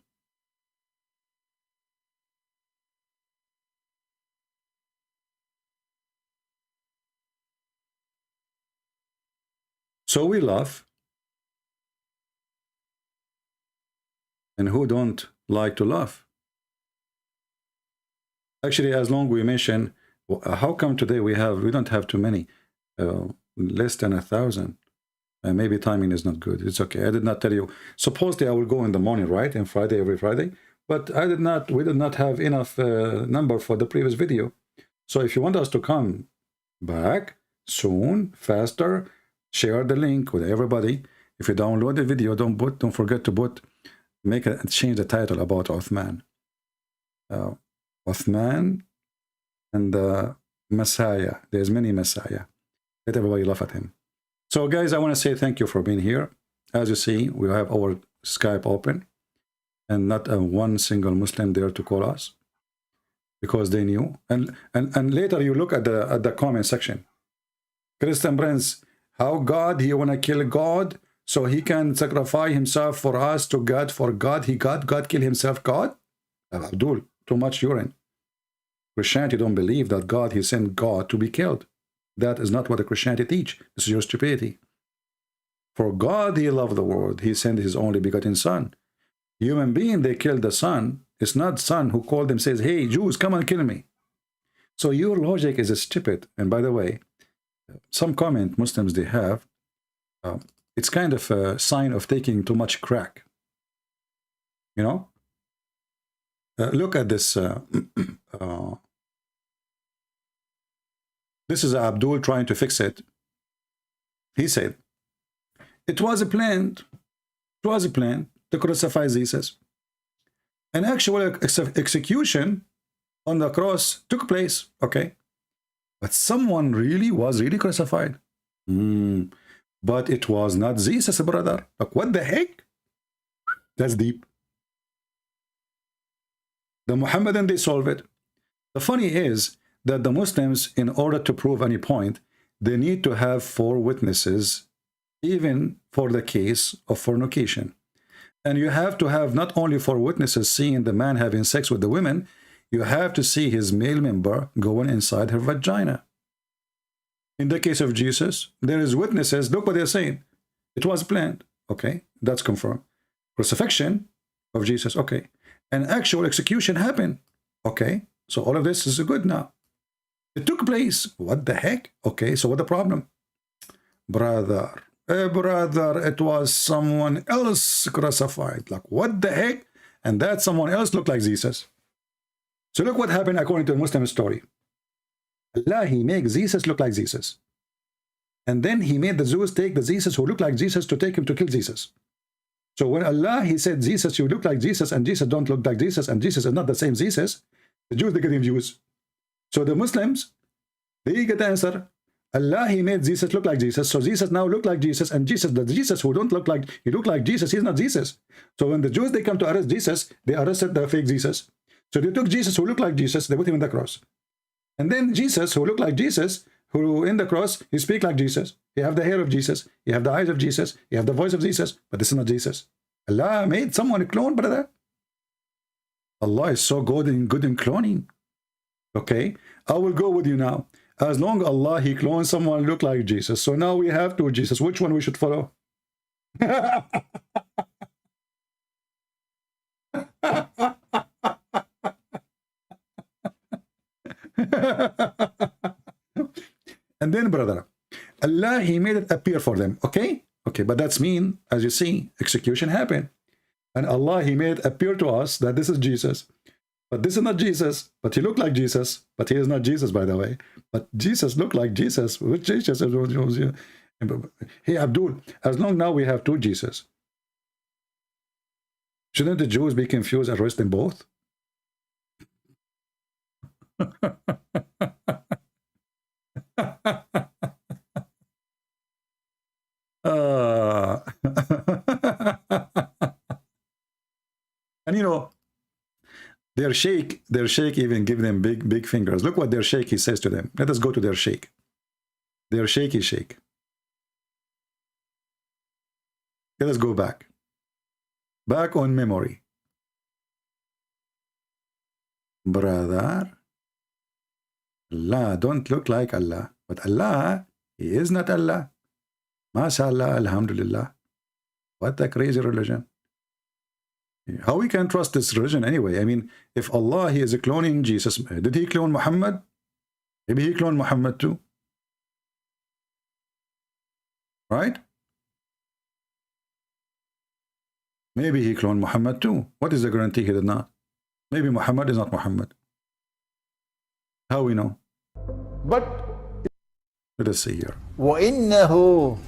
So we laugh. And who don't like to laugh? Actually, as long as we mention, how come today we don't have too many, less than 1,000? Maybe timing is not good. It's okay. I did not tell you. Supposedly I will go in the morning, right? And Friday, every Friday. But we did not have enough number for the previous video. So if you want us to come back soon, faster, share the link with everybody. If you download the video, don't forget to change the title about Uthman. Uthman and Messiah. There's many Messiah. Let everybody laugh at him. So guys, I want to say thank you for being here. As you see, we have our Skype open and not one single Muslim there to call us because they knew. And later you look at the comment section. Christian Prince, how God, he want to kill God so he can sacrifice himself for us to God, for God. God kill himself, God? Abdul, too much urine. Christianity don't believe that God, he sent God to be killed. That is not what the Christianity teach. This is your stupidity. For God, he loved the world. He sent his only begotten son. Human being, they killed the son. It's not son who called them, says, hey, Jews, come and kill me. So your logic is stupid. And by the way, some comment Muslims they have, it's kind of a sign of taking too much crack. You know? Look at this. This is Abdul trying to fix it. He said, it was a plan to crucify Jesus. An actual execution on the cross took place, okay? But someone was really crucified. But it was not Jesus, brother. Like, what the heck? That's deep. The Muhammadan, they solve it. The funny is that the Muslims, in order to prove any point, they need to have 4 witnesses, even for the case of fornication. And you have to have not only 4 witnesses seeing the man having sex with the women, you have to see his male member going inside her vagina. In the case of Jesus, there is witnesses. Look what they're saying. It was planned. Okay, that's confirmed. Crucifixion of Jesus. Okay. An actual execution happened. Okay, so all of this is good now. It took place. What the heck? Okay, so what the problem? Brother, it was someone else crucified. Like, what the heck? And that someone else looked like Jesus. So look what happened according to the Muslim story. Allah, he makes Jesus look like Jesus. And then he made the Jews take the Jesus who looked like Jesus to take him to kill Jesus. So when Allah, he said, Jesus, you look like Jesus, and Jesus don't look like Jesus, and Jesus is not the same Jesus, the Jews, they get him Jews. So the Muslims, they get the answer. Allah, he made Jesus look like Jesus, so Jesus now look like Jesus, and Jesus, the Jesus who don't look like, he look like Jesus, he's not Jesus. So when the Jews, they come to arrest Jesus, they arrested the fake Jesus. So they took Jesus who looked like Jesus, they put him in the cross. And then Jesus, who looked like Jesus, who in the cross, he speak like Jesus. You have the hair of Jesus, you have the eyes of Jesus, you have the voice of Jesus, but this is not Jesus. Allah made someone a clone, brother. Allah is so good in cloning. Okay, I will go with you now. As long as Allah, he clones someone look like Jesus. So now we have 2 Jesus. Which one we should follow? And then, brother, Allah, he made it appear for them. Okay? Okay, but that's mean, as you see, execution happened. And Allah, he made it appear to us that this is Jesus. But this is not Jesus, but he looked like Jesus. But he is not Jesus, by the way. But Jesus looked like Jesus. Which Jesus? Hey, Abdul, as long now we have 2 Jesus. Shouldn't the Jews be confused and arrest them both? And you know, their sheikh even give them big fingers. Look what their sheikh, he says to them. Let us go to their sheikh. Their shaky sheikh. Let us go back on memory. Brother, Allah don't look like Allah, but Allah, he is not Allah. MashaAllah, Alhamdulillah. What a crazy religion. How we can trust this religion anyway? I mean, if Allah, he is cloning Jesus, did he clone Muhammad? Maybe he cloned Muhammad too. Right? Maybe he cloned Muhammad too. What is the guarantee he did not? Maybe Muhammad is not Muhammad. How we know? But let us see here. وَإِنَّهُ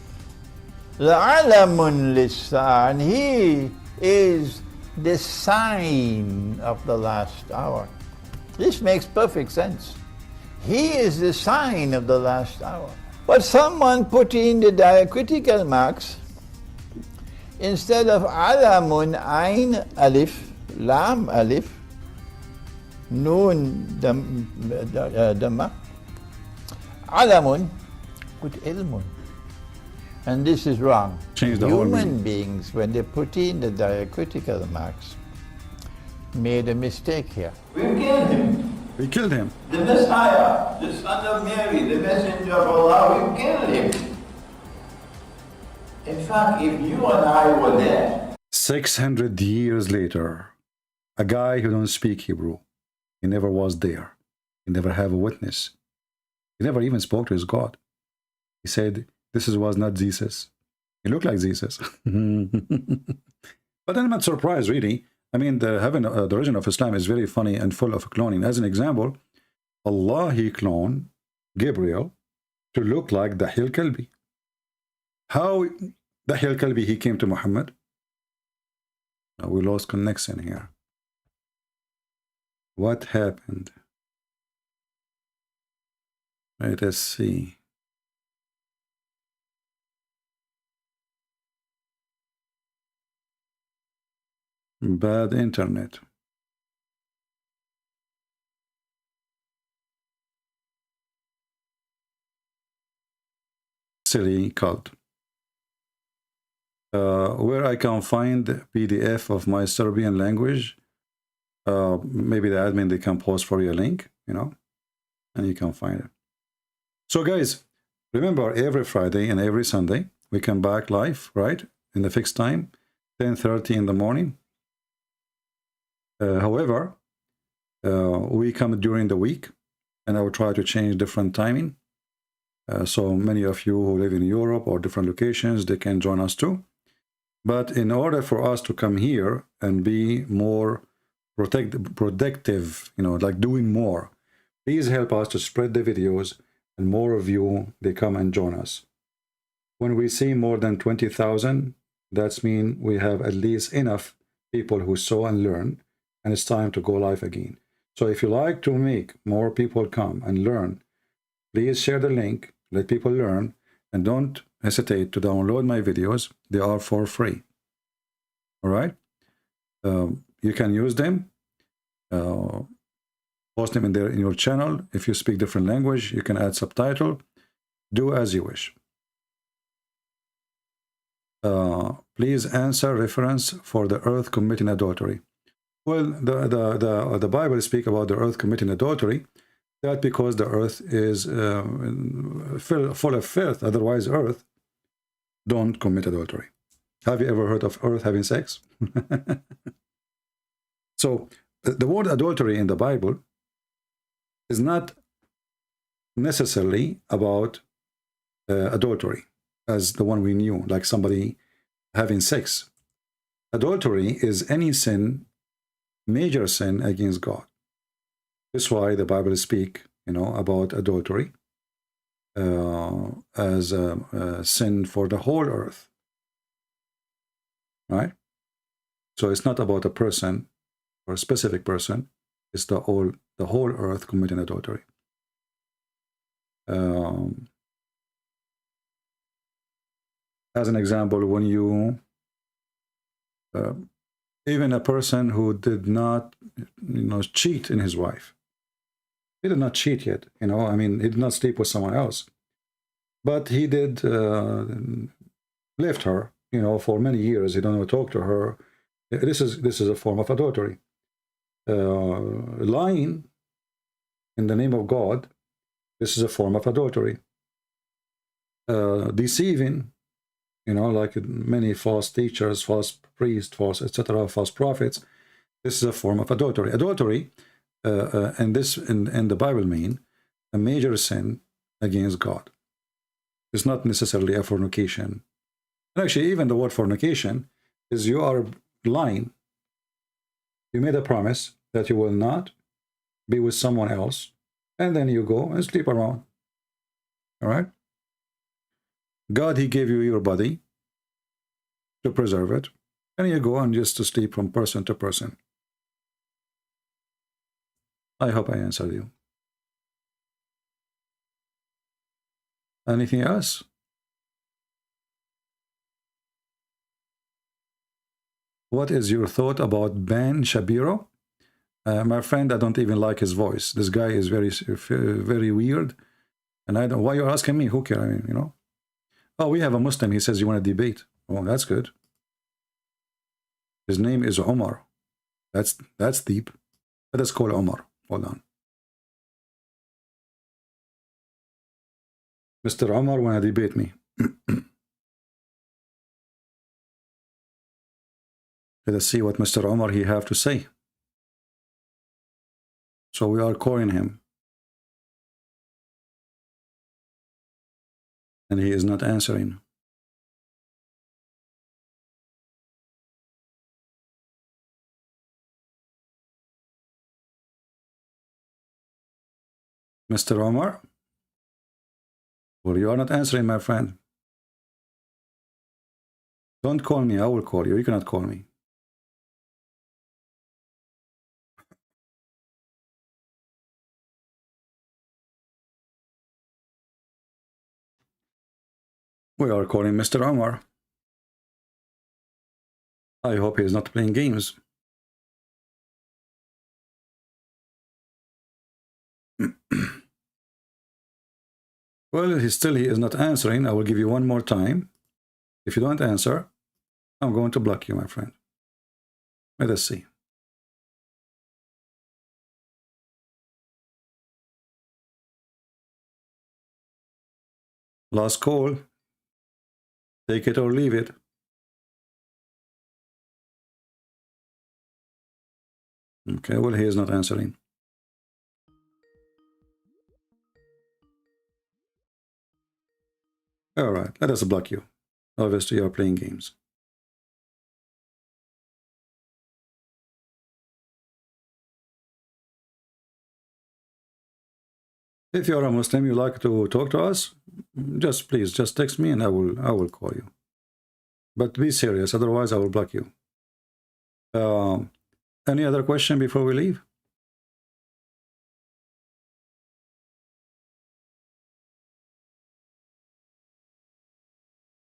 لَعَلَمٌ لِلسَّاعَةِ, and he is the sign of the last hour. This makes perfect sense. He is the sign of the last hour. But someone put in the diacritical marks instead of alamun, ain, alif, lam, alif, noon, dhamma, alamun, put ilmun. And this is wrong. Change the whole Human meaning. beings, when they put in the diacritical marks, made a mistake here. We killed him. We killed him. The Messiah, the son of Mary, the messenger of Allah, we killed him. In fact, if you and I were there, 600 years later, a guy who don't speak Hebrew, he never was there. He never have a witness. He never even spoke to his God. He said, this was not Jesus. He looked like Jesus. But I'm not surprised, really. I mean, the religion of Islam is very funny and full of cloning. As an example, Allah, he cloned Gabriel to look like Dahil Kalbi. How Dahil Kalbi, he came to Muhammad? We lost connection here. What happened? Let us see. Bad internet. Silly cult. Where I can find PDF of my Serbian language, maybe the admin, they can post for you a link, you know, and you can find it. So guys, remember, every Friday and every Sunday, we come back live, right, in the fixed time, 10:30 in the morning. However, we come during the week, and I will try to change different timing. So many of you who live in Europe or different locations, they can join us too. But in order for us to come here and be more protective, you know, like doing more, please help us to spread the videos, and more of you, they come and join us. When we see more than 20,000, that's mean we have at least enough people who saw and learn, and it's time to go live again. So if you like to make more people come and learn, please share the link, let people learn, and don't hesitate to download my videos. They are for free. All right? You can use them, post them in your channel. If you speak different language, you can add subtitle. Do as you wish. Please answer reference for the earth committing adultery. Well, the Bible speaks about the earth committing adultery. That because the earth is full of filth. Otherwise, earth don't commit adultery. Have you ever heard of earth having sex? So the word adultery in the Bible is not necessarily about adultery as the one we knew, like somebody having sex. Adultery is any sin, major sin against God. That's why the Bible speaks, you know, about adultery as a sin for the whole earth, right? So it's not about a person or a specific person; it's the whole earth committing adultery. As an example, when you even a person who did not, you know, cheat in his wife. He did not cheat yet, you know. I mean, he did not sleep with someone else, but he did left her, you know, for many years. He don't talk to her. This is a form of adultery. Lying in the name of God. This is a form of adultery. Deceiving, you know, like many false teachers, false priests, false etc., false prophets. This is a form of adultery. Adultery. And this in the Bible mean a major sin against God. It's not necessarily a fornication. And actually, even the word fornication is you are lying. You made a promise that you will not be with someone else, and then you go and sleep around. All right? God, he gave you your body to preserve it, and you go and just to sleep from person to person. I hope I answered you. Anything else? What is your thought about Ben Shapiro? My friend, I don't even like his voice. This guy is very weird. And I don't, why you're asking me? Who cares? I mean, you know. Oh, we have a Muslim. He says you want to debate. Oh, that's good. His name is Omar. That's deep. Let us call Omar. Hold on. Mr. Omar want to debate me. Let us see what Mr. Omar he have to say. So we are calling him. And he is not answering. Mr. Omar? Well, you are not answering, my friend. Don't call me. I will call you. You cannot call me. We are calling Mr. Omar. I hope he is not playing games. Well, he is not answering. I will give you one more time. If you don't answer, I'm going to block you, my friend. Let us see. Last call. Take it or leave it. Okay, well, he is not answering. All right, let us block you. Obviously, you are playing games. If you are a Muslim, you like to talk to us, please text me and I will call you. But be serious, otherwise I will block you. Any other question before we leave?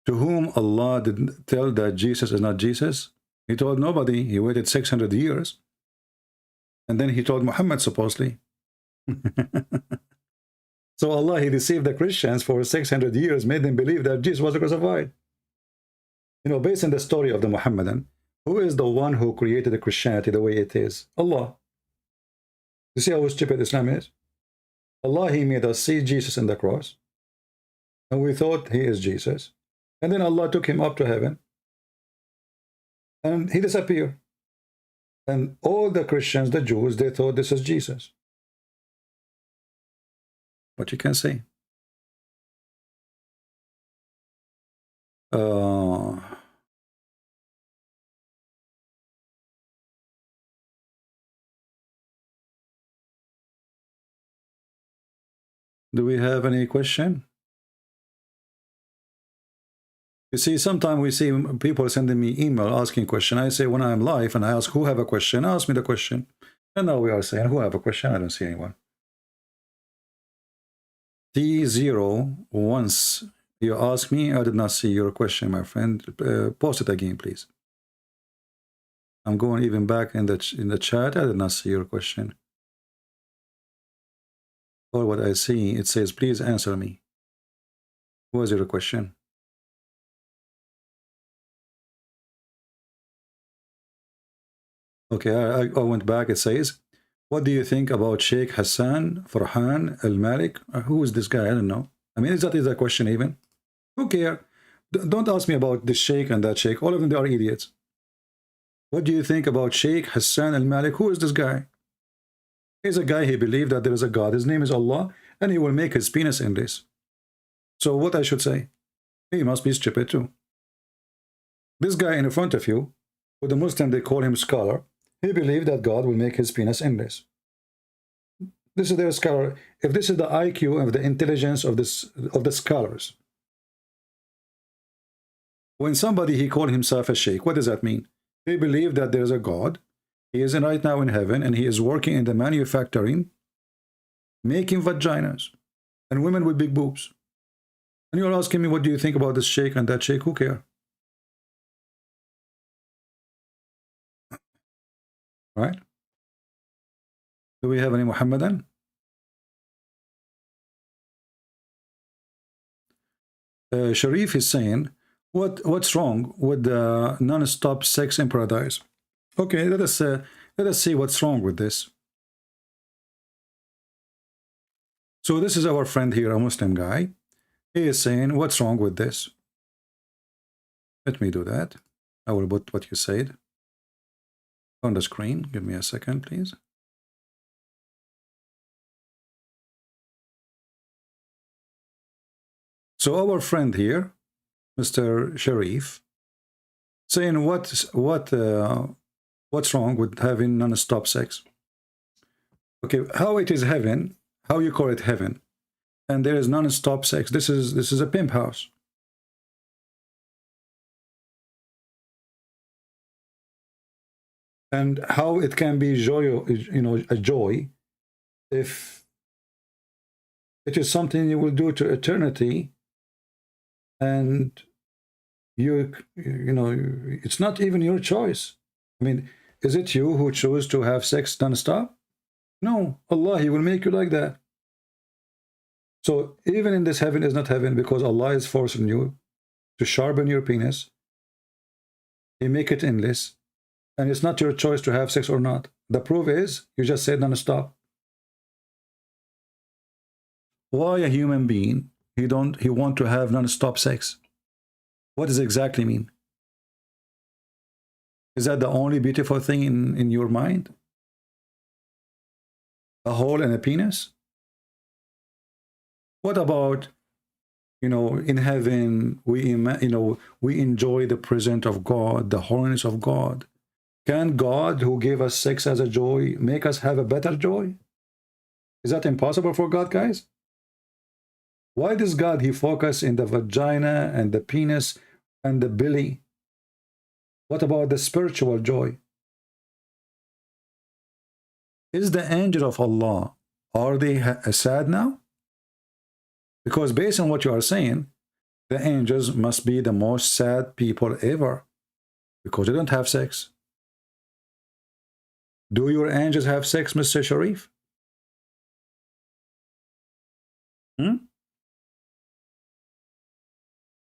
To whom Allah did tell that Jesus is not Jesus? He told nobody. He waited 600 years. And then he told Muhammad, supposedly. So Allah, he deceived the Christians for 600 years, made them believe that Jesus was crucified. You know, based on the story of the Muhammadan, who is the one who created the Christianity the way it is? Allah. You see how stupid Islam is? Allah, he made us see Jesus in the cross. And we thought he is Jesus. And then Allah took him up to heaven. And he disappeared. And all the Christians, the Jews, they thought this is Jesus. What you can say. Do we have any question? You see, sometimes we see people sending me email asking question. I say when I'm live and I ask who have a question, ask me the question. And now we are saying who have a question. I don't see anyone. T0 once you ask me, I did not see your question, my friend. Post it again, please. I'm going even back in the chat. I did not see your question. Or what I see, it says, please answer me. What was your question? Okay, I went back. It says, what do you think about Sheikh Hassan Farhan Al-Malik? Who is this guy? I don't know. I mean, is that a question even? Who cares? Don't ask me about this sheikh and that sheikh. All of them, they are idiots. What do you think about Sheikh Hassan Al-Malik? Who is this guy? He's a guy, he believed that there is a God. His name is Allah, and he will make his penis in this. So what I should say? He must be stupid too. This guy in front of you, with the Muslim, they call him scholar. He believed that God will make his penis endless. This is their scholar. If this is the IQ of the intelligence of the scholars. When somebody, he called himself a sheikh, what does that mean? He believed that there is a God. He is right now in heaven, and he is working in the manufacturing, making vaginas, and women with big boobs. And you're asking me, what do you think about this sheikh and that sheikh? Who care? Right? Do we have any Muhammadan? Sharif is saying, what's wrong with the non-stop sex in paradise? Okay, let us see what's wrong with this. So this is our friend here, a Muslim guy. He is saying, what's wrong with this? Let me do that. I will put what you said on the screen. Give me a second, please. So our friend here, Mr. Sharif, saying what's wrong with having non-stop sex? Okay, how it is heaven? How you call it heaven? And there is non-stop sex. This is a pimp house. And how it can be joy, a joy, if it is something you will do to eternity, and it's not even your choice. I mean, is it you who chose to have sex non-stop? No, Allah, He will make you like that. So even in this heaven is not heaven, because Allah is forcing you to sharpen your penis. He make it endless, and it's not your choice to have sex or not. The proof is you just said non-stop. Why a human being he want to have non-stop sex? What does it exactly mean? Is that the only beautiful thing in your mind? A hole and a penis? What about, in heaven, we enjoy the presence of God, the holiness of God. Can God, who gave us sex as a joy, make us have a better joy? Is that impossible for God, guys? Why does God, He focus in the vagina and the penis and the belly? What about the spiritual joy? Is the angel of Allah, are they sad now? Because based on what you are saying, the angels must be the most sad people ever, because they don't have sex. Do your angels have sex, Mr. Sharif?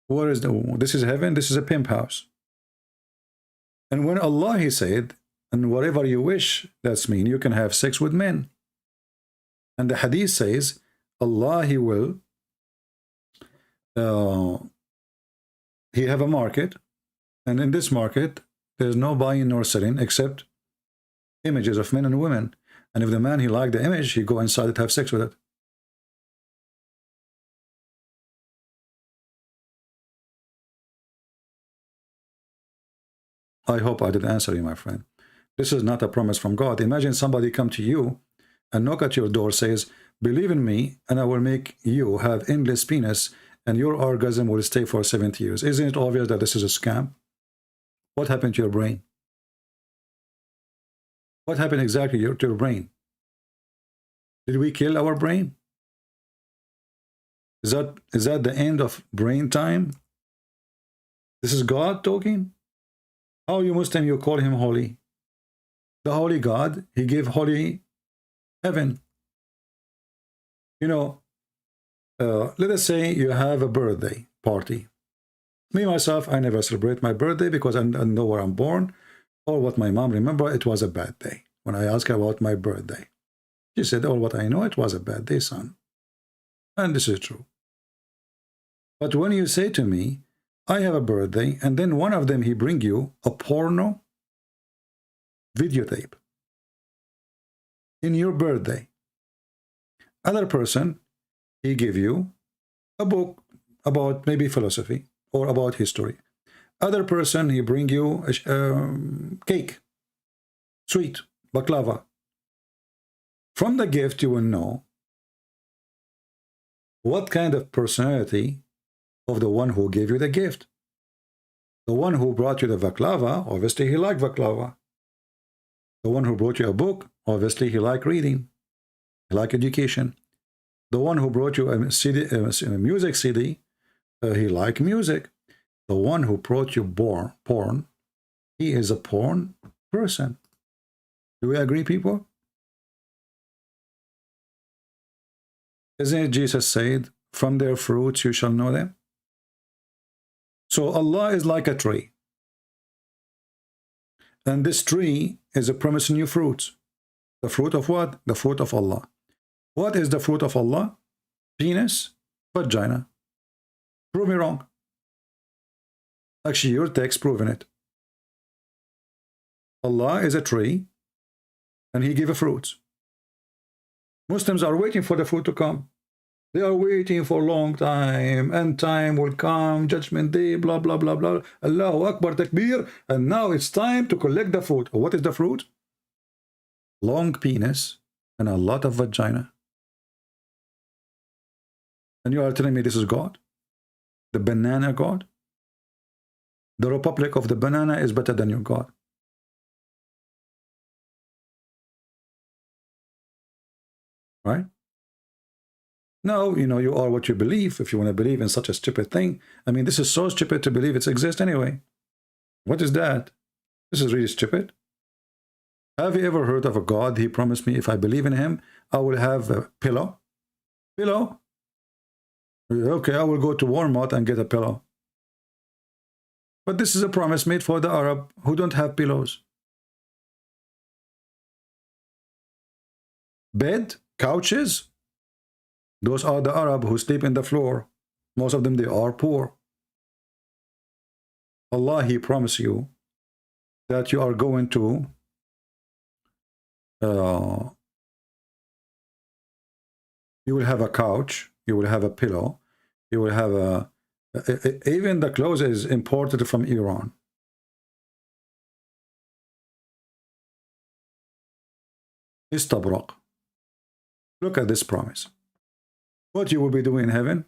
Where is this is heaven, this is a pimp house. And when Allah, He said, and whatever you wish, that's mean you can have sex with men. And the hadith says, Allah, He will, He have a market, and in this market, there's no buying nor selling except images of men and women. And if the man, he liked the image, he go inside it, have sex with it. I hope I did answer you, my friend. This is not a promise from God. Imagine somebody come to you and knock at your door, says, believe in me, and I will make you have endless penis, and your orgasm will stay for 70 years. Isn't it obvious that this is a scam? What happened to your brain? What happened exactly to your brain? Did we kill our brain? Is that the end of brain time? This is God talking? How you Muslim, you call Him holy? The holy God, He gave holy heaven. Let us say you have a birthday party. Me, myself, I never celebrate my birthday because I don't know where I'm born or what my mom remember. It was a bad day. When I asked her about my birthday, she said, oh, what I know, it was a bad day, son. And this is true. But when you say to me, I have a birthday, and then one of them, he bring you a porno videotape in your birthday. Other person, he give you a book about maybe philosophy or about history. Other person, he bring you a cake, sweet, baklava. From the gift, you will know what kind of personality of the one who gave you the gift. The one who brought you the baklava, obviously he liked baklava. The one who brought you a book, obviously he liked reading, he liked education. The one who brought you a CD, a music CD, He like music. The one who brought you porn, he is a porn person. Do we agree, people? Isn't it Jesus said, from their fruits you shall know them? So Allah is like a tree. And this tree is promising you fruits. The fruit of what? The fruit of Allah. What is the fruit of Allah? Penis, vagina. Prove me wrong. Actually, your text proving it. Allah is a tree, and He gives fruits. Muslims are waiting for the fruit to come. They are waiting for a long time, and time will come, judgment day, blah, blah, blah, blah. Allahu Akbar, takbir, and now it's time to collect the fruit. What is the fruit? Long penis and a lot of vagina. And you are telling me this is God? The banana God? The Republic of the Banana is better than your God. Right? No, you know, you are what you believe. If you want to believe in such a stupid thing, I mean, this is so stupid to believe it exists anyway. What is that? This is really stupid. Have you ever heard of a God? He promised me if I believe in Him, I will have a pillow. Pillow? Okay, I will go to Walmart and get a pillow. But this is a promise made for the Arab who don't have pillows. Bed, couches, those are the Arab who sleep in the floor. Most of them, they are poor. Allah, He promised you that you are going to you will have a couch, you will have a pillow, you will have a even the clothes is imported from Iran. Istabraq. Look at this promise. What you will be doing in heaven?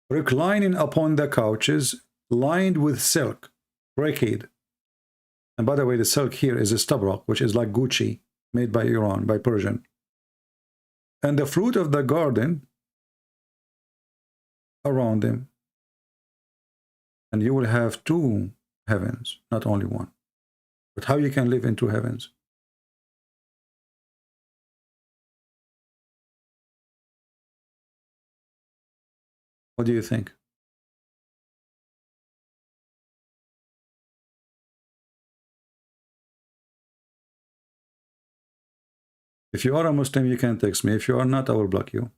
Reclining upon the couches lined with silk, brocade. And by the way, the silk here is istabraq, which is like Gucci, made by Iran, by Persian. And the fruit of the garden around them. And you will have two heavens, not only one. But how you can live in two heavens? What do you think? If you are a Muslim, you can text me. If you are not, I will block you.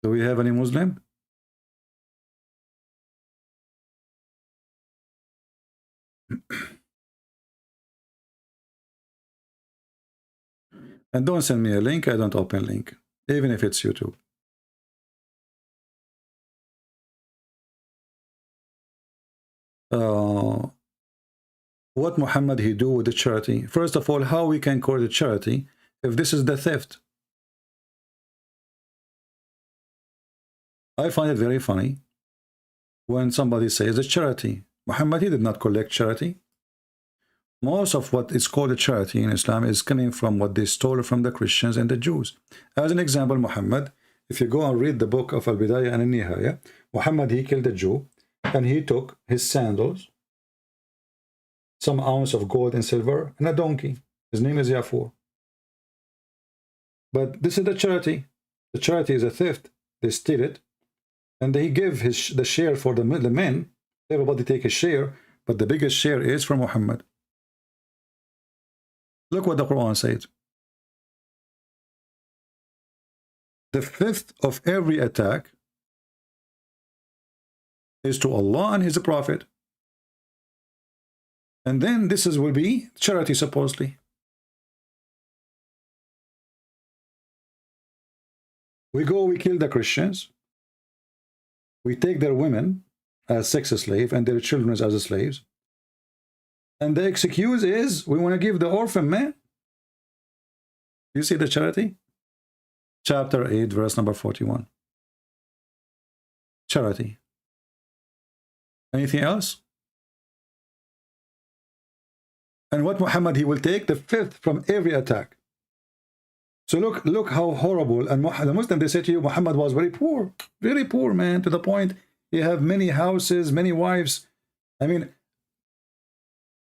Do we have any Muslim? And don't send me a link. I don't open link, even if it's YouTube. What Muhammad he do with the charity? First of all, how we can call it charity if this is the theft? I find it very funny when somebody says it's charity. Muhammad, he did not collect charity. Most of what is called a charity in Islam is coming from what they stole from the Christians and the Jews. As an example, Muhammad, if you go and read the book of Al-Bidayah and Al-Nihaya, Muhammad, he killed a Jew and he took his sandals, some ounce of gold and silver, and a donkey. His name is Yafur. But this is the charity. The charity is a theft. They steal it, and they give the share for the men. Everybody take a share, but the biggest share is from Muhammad. Look what the Quran says. The fifth of every attack is to Allah and His Prophet. And then this will be charity, supposedly. We kill the Christians. We take their women as sex slave and their children as slaves. And the excuse is, we want to give the orphan man. You see the charity? Chapter 8, verse number 41. Charity. Anything else? And what Muhammad, he will take the fifth from every attack. So look how horrible. And the Muslim, they say to you, Muhammad was very poor, man, to the point he have many houses, many wives. I mean,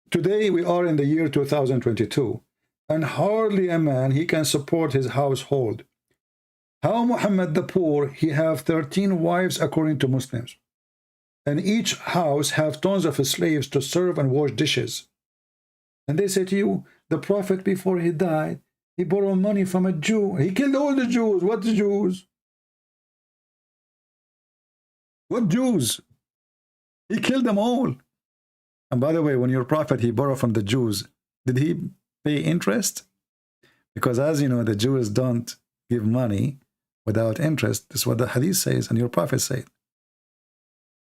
today we are in the year 2022, and hardly a man he can support his household. How Muhammad the poor, he have 13 wives according to Muslims, and each house have tons of slaves to serve and wash dishes. And they say to you, the Prophet before he died, he borrowed money from a Jew. He killed all the Jews. What Jews? What Jews? He killed them all. And by the way, when your Prophet, he borrowed from the Jews, did he pay interest? Because as you know, the Jews don't give money without interest. This is what the Hadith says and your Prophet said.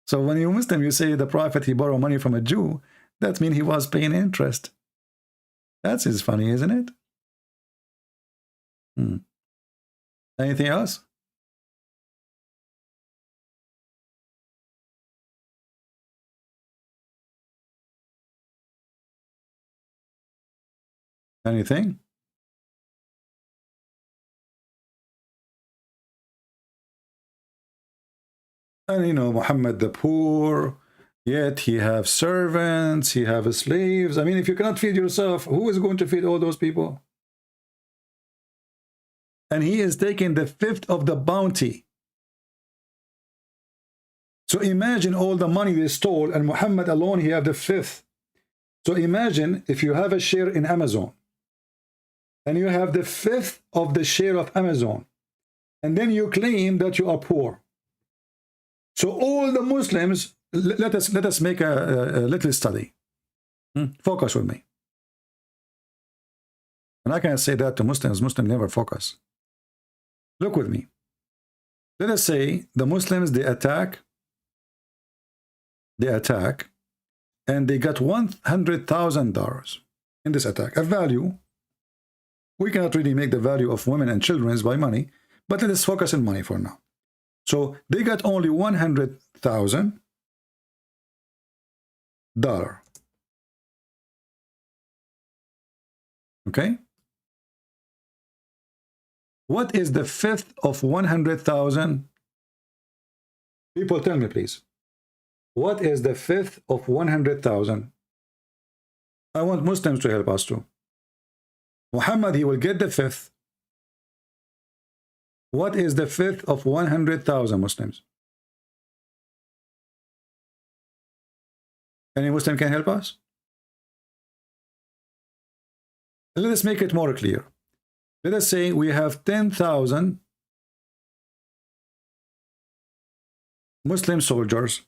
So when you're Muslim, you say the Prophet, he borrowed money from a Jew, that means he was paying interest. That's funny, isn't it? Anything else? Anything? And you know, Muhammad the poor, yet he have servants, he have slaves. I mean, if you cannot feed yourself, who is going to feed all those people? And he is taking the fifth of the bounty. So imagine all the money they stole, and Muhammad alone, he have the fifth. So imagine if you have a share in Amazon, and you have the fifth of the share of Amazon, and then you claim that you are poor. So all the Muslims, let us make a little study. Focus with me. And I can say that to Muslims. Muslims never focus. Look with me. Let us say the Muslims, they attack, and they got $100,000 in this attack. A value. We cannot really make the value of women and children by money, but let us focus on money for now. So they got only $100,000. Okay? What is the fifth of 100,000? People tell me, please. What is the fifth of 100,000? I want Muslims to help us too. Muhammad, he will get the fifth. What is the fifth of 100,000 Muslims? Any Muslim can help us? Let us make it more clear. Let us say we have 10,000 Muslim soldiers,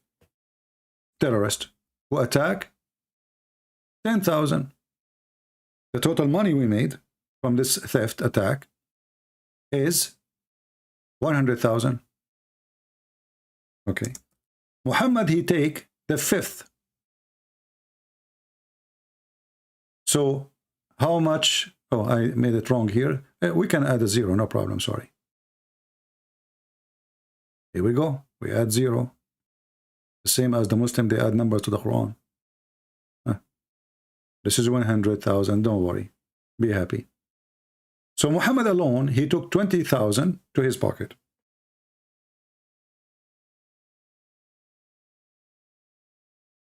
terrorists, who attack 10,000. The total money we made from this theft attack is 100,000. Okay. Muhammad, he take the fifth. So how much? Oh, I made it wrong here. We can add a zero, no problem, sorry. Here we go. We add zero. The same as the Muslim, they add numbers to the Quran. This is 100,000, don't worry. Be happy. So Muhammad alone, he took 20,000 to his pocket.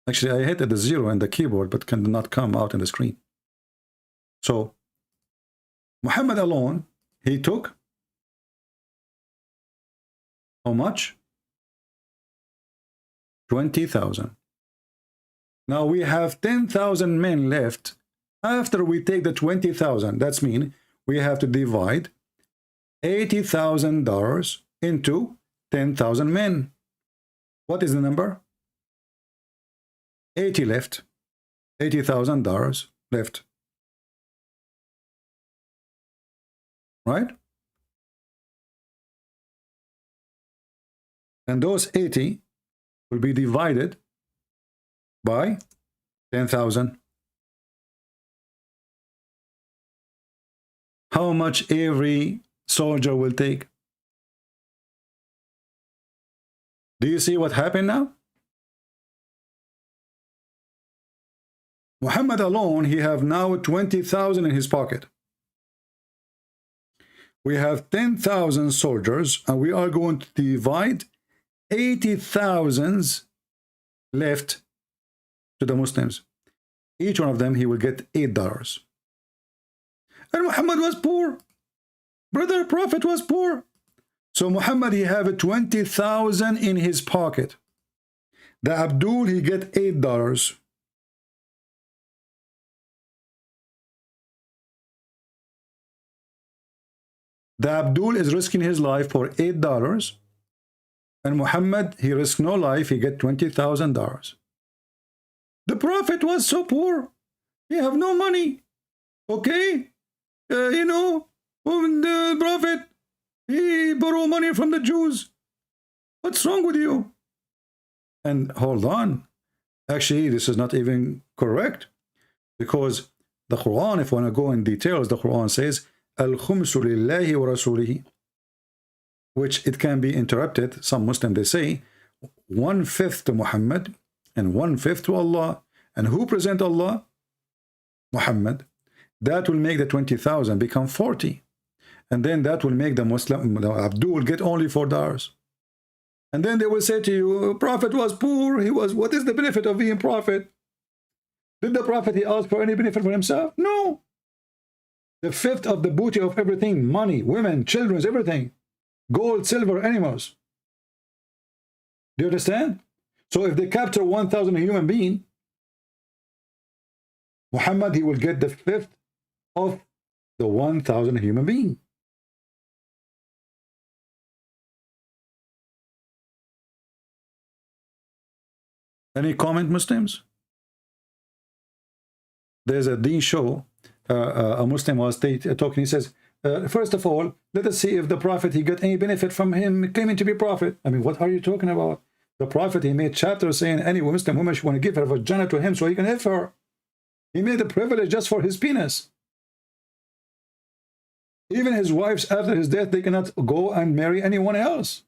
Actually, I hit the zero in the keyboard, but cannot come out in the screen. So Muhammad alone, he took how much? 20,000. Now we have 10,000 men left. After we take the 20,000, that's mean we have to divide $80,000 into 10,000 men. What is the number? 80 left. $80,000 left. Right? And those 80 will be divided by 10,000. How much every soldier will take? Do you see what happened now? Muhammad alone, he have now 20,000 in his pocket. We have 10,000 soldiers, and we are going to divide 80,000 left to the Muslims. Each one of them, he will get $8. And Muhammad was poor. Brother Prophet was poor. So Muhammad, he have 20,000 in his pocket. The Abdul, he get $8. The Abdul is risking his life for $8. And Muhammad, he risked no life, he get $20,000. The Prophet was so poor. He have no money. Okay? You know, the Prophet, he borrow money from the Jews. What's wrong with you? And hold on. Actually, this is not even correct. Because the Quran, if you want to go in details, the Quran says, Al-Khumsu lillahi wa rasulihi, which it can be interrupted. Some Muslims, they say, 1/5 to Muhammad and 1/5 to Allah. And who present Allah? Muhammad. That will make the 20,000 become 40. And then that will make the Muslim, the Abdul, get only $4. And then they will say to you, Prophet was poor. He was, what is the benefit of being Prophet? Did the Prophet, he ask for any benefit for himself? No. The 1/5 of the booty of everything, money, women, children, everything. Gold, silver, animals. Do you understand? So if they capture 1,000 human being, Muhammad, he will get the 1/5 of the 1,000 human being. Any comment, Muslims? There's a Deen show. A Muslim was talking. He says, first of all, let us see if the Prophet, he got any benefit from him claiming to be Prophet. I mean, what are you talking about? The Prophet, he made chapters saying any Muslim woman should want to give her vagina to him so he can have her. He made the privilege just for his penis. Even his wives, after his death, they cannot go and marry anyone else.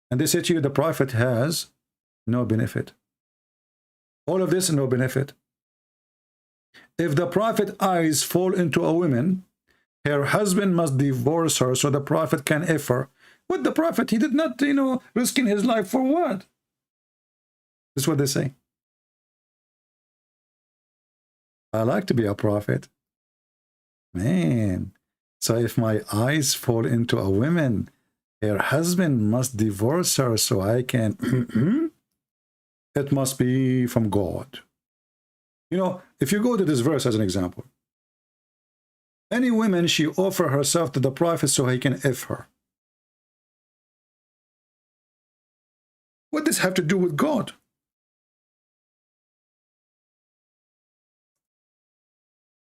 And they say to you, the Prophet has no benefit. All of this, no benefit. If the Prophet's eyes fall into a woman, her husband must divorce her so the Prophet can F her. What the Prophet, he did not, you know, risking his life for what? That's what they say. I like to be a prophet. Man. So if my eyes fall into a woman, her husband must divorce her so I can... It must be from God. You know, if you go to this verse as an example, any woman, she offer herself to the Prophet so he can F her. What does this have to do with God?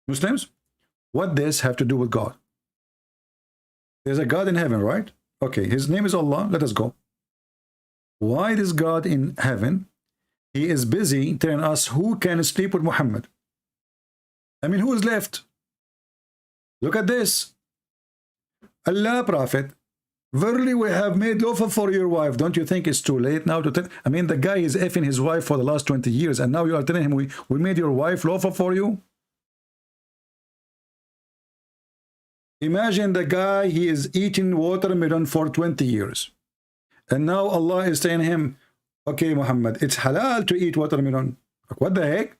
Muslims, what does this have to do with God? There's a God in heaven, right? Okay, his name is Allah. Let us go. Why is God in heaven? He is busy telling us who can sleep with Muhammad. I mean, who is left? Look at this. Allah, Prophet, verily we have made lawful for your wife. Don't you think it's too late now to tell? I mean, the guy is effing his wife for the last 20 years, and now you are telling him we made your wife lawful for you? Imagine the guy, he is eating watermelon for 20 years. And now Allah is saying to him, okay, Muhammad, it's halal to eat watermelon. Like, what the heck?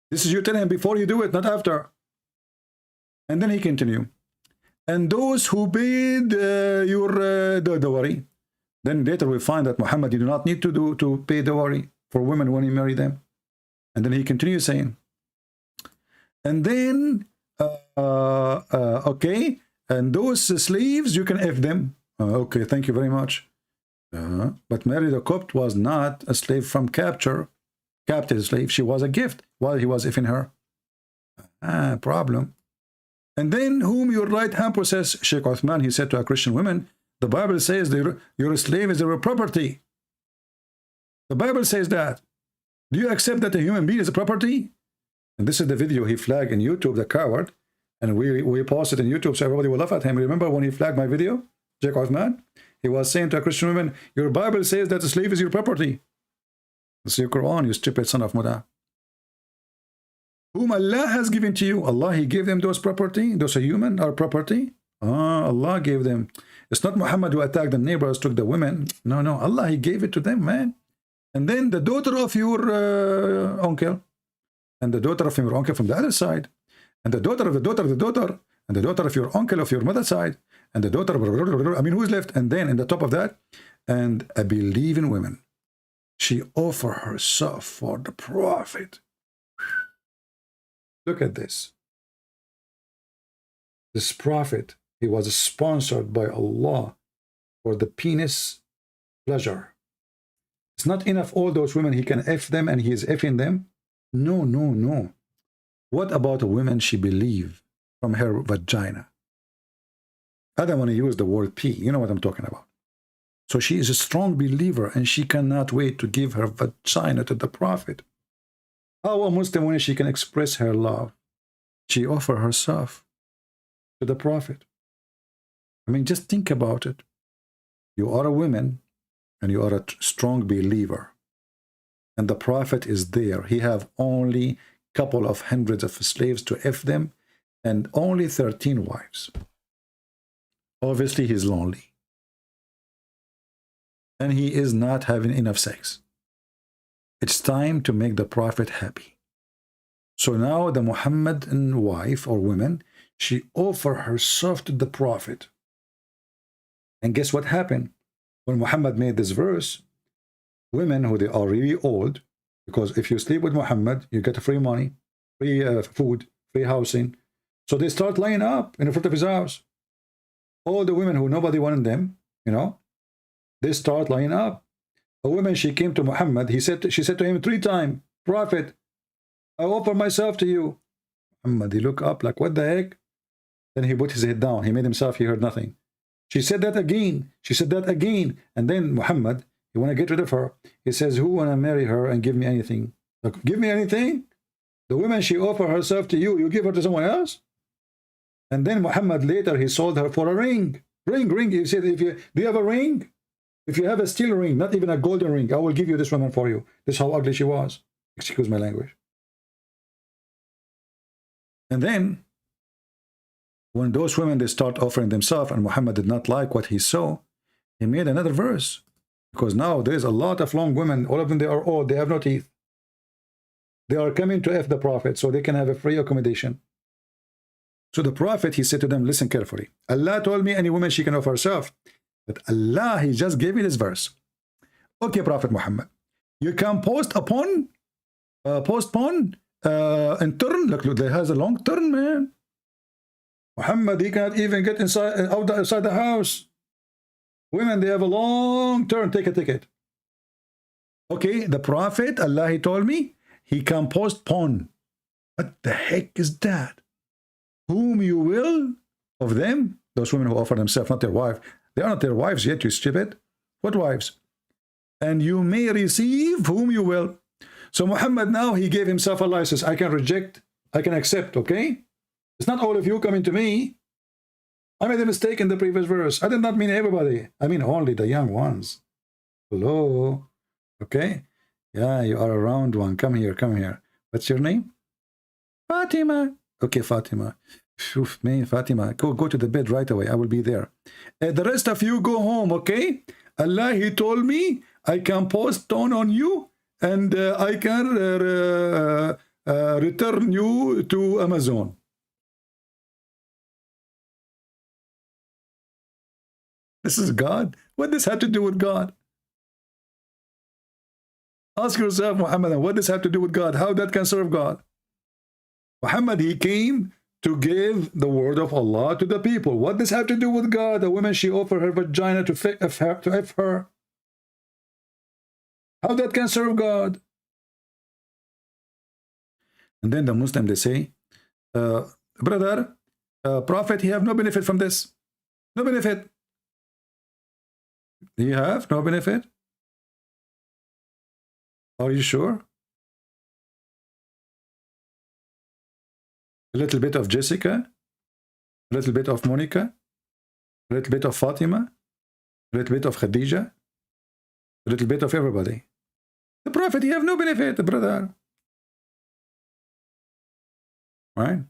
This is you telling him before you do it, not after. And then he continue. And those who paid your dowry. Then later we find that Muhammad, you do not need to pay dowry for women when you marry them. And then he continues saying, and then, okay, and those slaves, you can F them. Okay, thank you very much. But Mary the Copt was not a slave from captive slave. She was a gift while he was effing her. Problem. And then whom your right hand possess, Sheikh Uthman, he said to a Christian woman, the Bible says your slave is your property. The Bible says that. Do you accept that a human being is a property? And this is the video he flagged in YouTube, the coward. And we posted in YouTube so everybody will laugh at him. Remember when he flagged my video, Sheikh Uthman? He was saying to a Christian woman, your Bible says that a slave is your property. It's your Quran, you stupid son of Muda. Whom Allah has given to you. Allah, he gave them those property. Those are human, our property. Allah gave them. It's not Muhammad who attacked the neighbors, took the women. No, no, Allah, he gave it to them, man. And then the daughter of your uncle, and the daughter of your uncle from the other side, and the daughter of the daughter of the daughter, and the daughter of your uncle of your mother's side, and the daughter of, I mean, who's left? And then in the top of that, and a believing woman. She offered herself for the Prophet. Look at this. This Prophet, he was sponsored by Allah for the penis pleasure. It's not enough all those women, he can F them and he is Fing them. No, no, no. What about a woman she believed from her vagina? I don't want to use the word P. You know what I'm talking about. So she is a strong believer and she cannot wait to give her vagina to the Prophet. How a Muslim woman she can express her love? She offered herself to the Prophet. I mean, just think about it. You are a woman and you are a strong believer. And the Prophet is there. He have only couple of hundreds of slaves to F them and only 13 wives. Obviously, he's lonely. And he is not having enough sex. It's time to make the Prophet happy. So now the Muhammadan wife or woman, she offered herself to the Prophet. And guess what happened? When Muhammad made this verse, women who they are really old, because if you sleep with Muhammad, you get free money, free food, free housing. So they start lining up in front of his house. All the women who nobody wanted them, you know, they start lining up. A woman, she came to Muhammad. She said to him 3 times, Prophet, I offer myself to you. Muhammad, he looked up like, what the heck? Then he put his head down. He made himself, he heard nothing. She said that again. She said that again. And then Muhammad, he want to get rid of her. He says, who want to marry her and give me anything? Like, give me anything? The woman, she offered herself to you. You give her to someone else? And then Muhammad later, he sold her for a ring. Ring. He said, do you have a ring? If you have a steel ring, not even a golden ring, I will give you this woman for you. This is how ugly she was. Excuse my language. And then, when those women, they start offering themselves, and Muhammad did not like what he saw, he made another verse. Because now there is a lot of long women, all of them, they are old, they have no teeth. They are coming to F the Prophet so they can have a free accommodation. So the Prophet, he said to them, listen carefully. Allah told me any woman she can offer herself. But Allah, he just gave me this verse. Okay, Prophet Muhammad, you can postpone, and turn. Look, there has a long turn, man. Muhammad, he cannot even get outside the house. Women, they have a long turn. Take a ticket. Okay, the Prophet, Allah, he told me, he can postpone. What the heck is that? Whom you will of them, those women who offer themselves, not their wife. They are not their wives yet, you stupid. What wives? And you may receive whom you will. So Muhammad now, he gave himself a license. I can reject, I can accept, okay? It's not all of you coming to me. I made a mistake in the previous verse. I did not mean everybody. I mean only the young ones. Hello? Okay? Yeah, you are a round one. Come here, come here. What's your name? Fatima. Okay, Fatima. Oof, man, Fatima, go to the bed right away. I will be there. The rest of you go home, okay? Allah, he told me I can postpone on you and I can return you to Amazon. This is God? What does this have to do with God? Ask yourself, Muhammad, what does this have to do with God? How that can serve God? Muhammad, he came to give the word of Allah to the people. What does have to do with God? The woman, she offered her vagina to F her. How that can serve God? And then the Muslim, they say, brother, Prophet, he have no benefit from this. No benefit. Do you have no benefit? Are you sure? A little bit of Jessica, a little bit of Monica, a little bit of Fatima, a little bit of Khadija, a little bit of everybody. The Prophet, he have no benefit, brother. Right?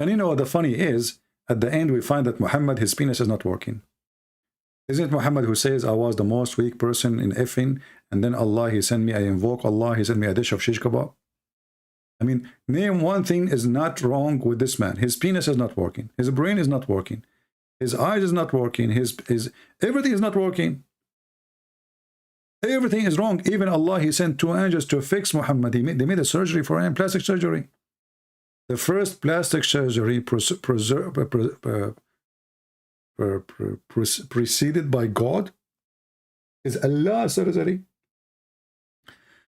And you know, the funny is, at the end we find that Muhammad, his penis is not working. Isn't it Muhammad who says, I was the most weak person in effing, and then Allah, he sent me, I invoke Allah, he sent me a dish of shish kebab? I mean, name one thing is not wrong with this man. His penis is not working. His brain is not working. His eyes is not working. His everything is not working. Everything is wrong. Even Allah, he sent 2 angels to fix Muhammad. They made a surgery for him, plastic surgery. The first plastic surgery preceded by God is Allah surgery.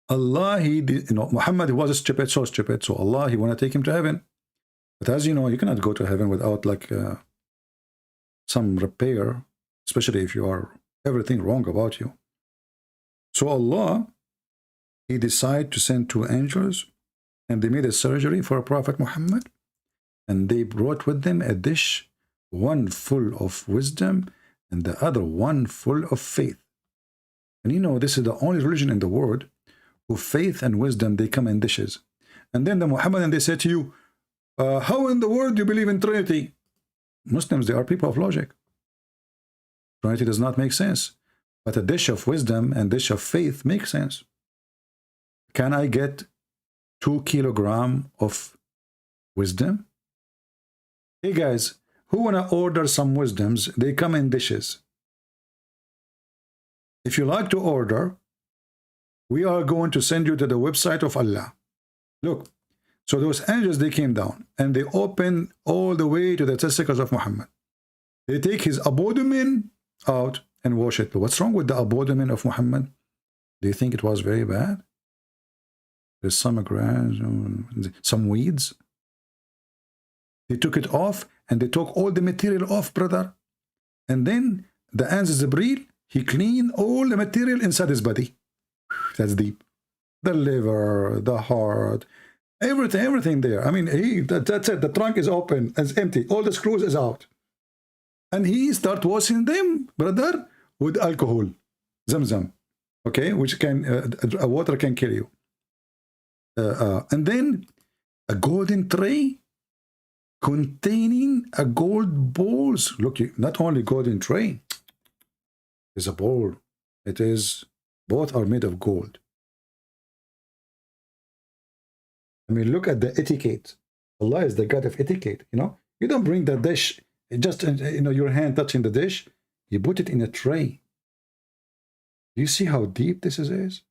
Allah, he did, you know, Muhammad was stupid, so stupid. So Allah, he want to take him to heaven. But as you know, you cannot go to heaven without like some repair, especially if you are everything wrong about you. So Allah, he decided to send 2 angels, and they made a surgery for Prophet Muhammad, and they brought with them a dish, one full of wisdom and the other one full of faith. And you know, this is the only religion in the world who faith and wisdom, they come in dishes. And then the Muhammadan, they say to you, how in the world do you believe in Trinity? Muslims, they are people of logic. Trinity does not make sense. But a dish of wisdom and dish of faith makes sense. Can I get 2 kilograms of wisdom? Hey guys, who want to order some wisdoms? They come in dishes. If you like to order, we are going to send you to the website of Allah. Look, so those angels, they came down and they opened all the way to the testicles of Muhammad. They take his abdomen out and wash it. But what's wrong with the abdomen of Muhammad? Do you think it was very bad? There's some grass, some weeds. They took it off and they took all the material off, brother. And then the angel Jibreel, he cleaned all the material inside his body. That's deep. The liver, the heart, everything there. I mean, that's it. The trunk is open, it's empty. All the screws is out. And he start washing them, brother, with alcohol, Zamzam, okay, which can, water can kill you. And then a golden tray containing a gold balls. Look, not only golden tray, it's a bowl. It is, both are made of gold. I mean, look at the etiquette. Allah is the God of etiquette, you know. You don't bring the dish, just, you know, your hand touching the dish. You put it in a tray. Do you see how deep this is?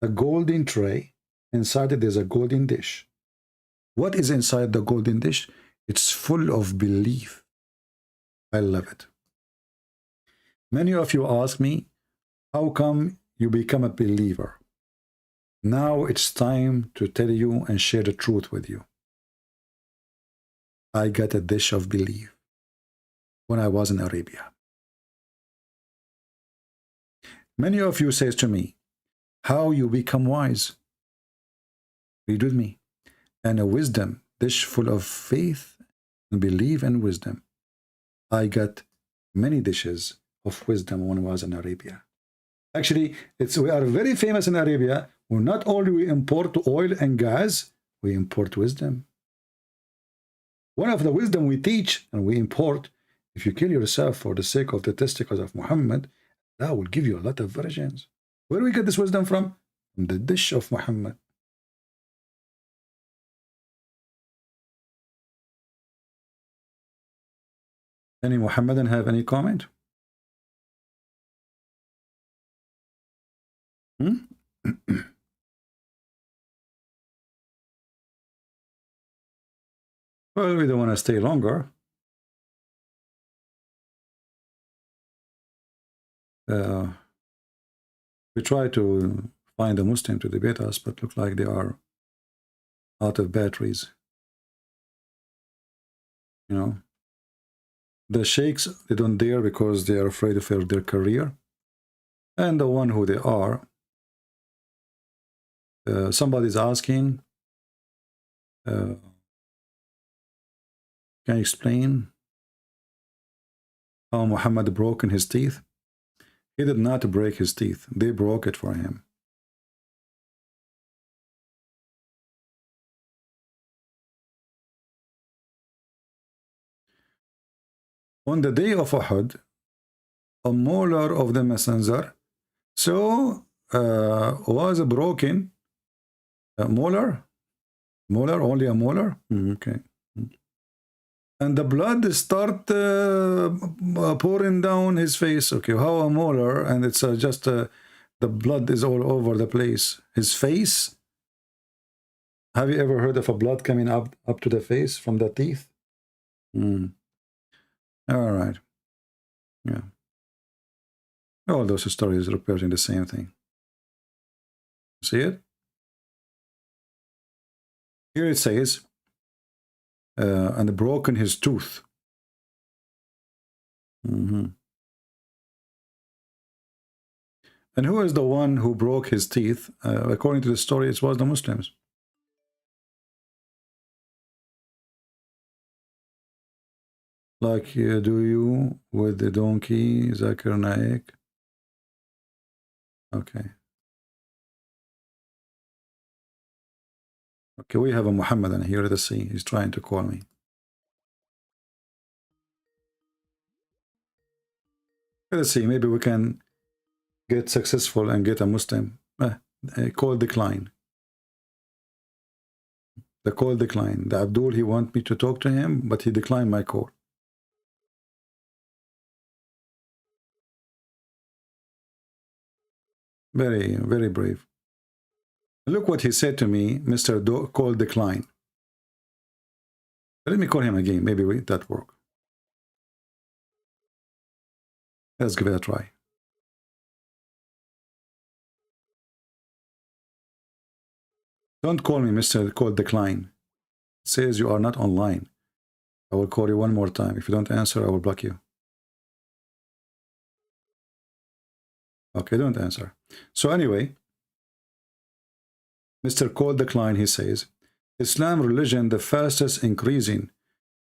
A golden tray. Inside it, there's a golden dish. What is inside the golden dish? It's full of belief. I love it. Many of you ask me, how come you become a believer? Now it's time to tell you and share the truth with you. I got a dish of belief when I was in Arabia. Many of you says to me, how you become wise? Read with me. And a wisdom dish full of faith and belief and wisdom. I got many dishes of wisdom when I was in Arabia. Actually, we are very famous in Arabia. Where not only we import oil and gas, we import wisdom. One of the wisdom we teach and we import, if you kill yourself for the sake of the testicles of Muhammad, that will give you a lot of virgins. Where do we get this wisdom from? From the dish of Muhammad. Any Muhammadan have any comment? Well, we don't want to stay longer. We try to find a Muslim to debate us, but look like they are out of batteries. You know, the sheikhs, they don't dare because they are afraid of their career. And the one who they are, somebody's asking, can you explain how Muhammad broke his teeth? He did not break his teeth. They broke it for him. on the day of Uhud, a molar of the messenger was broken. Molar, only a molar. Okay. And the blood start pouring down his face. Okay, how a molar, and it's just the blood is all over the place. His face. Have you ever heard of a blood coming up to the face from the teeth? All right. Yeah. All those stories representing the same thing. See it? Here it says, and broken his tooth. And who is the one who broke his teeth? According to the story, it was the Muslims. Like do you with the donkey, Zakir Naik? Okay. Okay, we have a Muhammadan here. Let's see. He's trying to call me. Let's see. Maybe we can get successful and get a Muslim. Call decline. The call decline. The Abdul, he want me to talk to him, but he declined my call. Very, very brave. Look what he said to me, Mr. Call decline. Let me call him again. Maybe that work. Let's give it a try. Don't call me Mr. Call decline. It says you are not online. I will call you one more time. If you don't answer, I will block you. Okay, don't answer. So anyway, Mr. Call decline, he says, Islam religion the fastest increasing,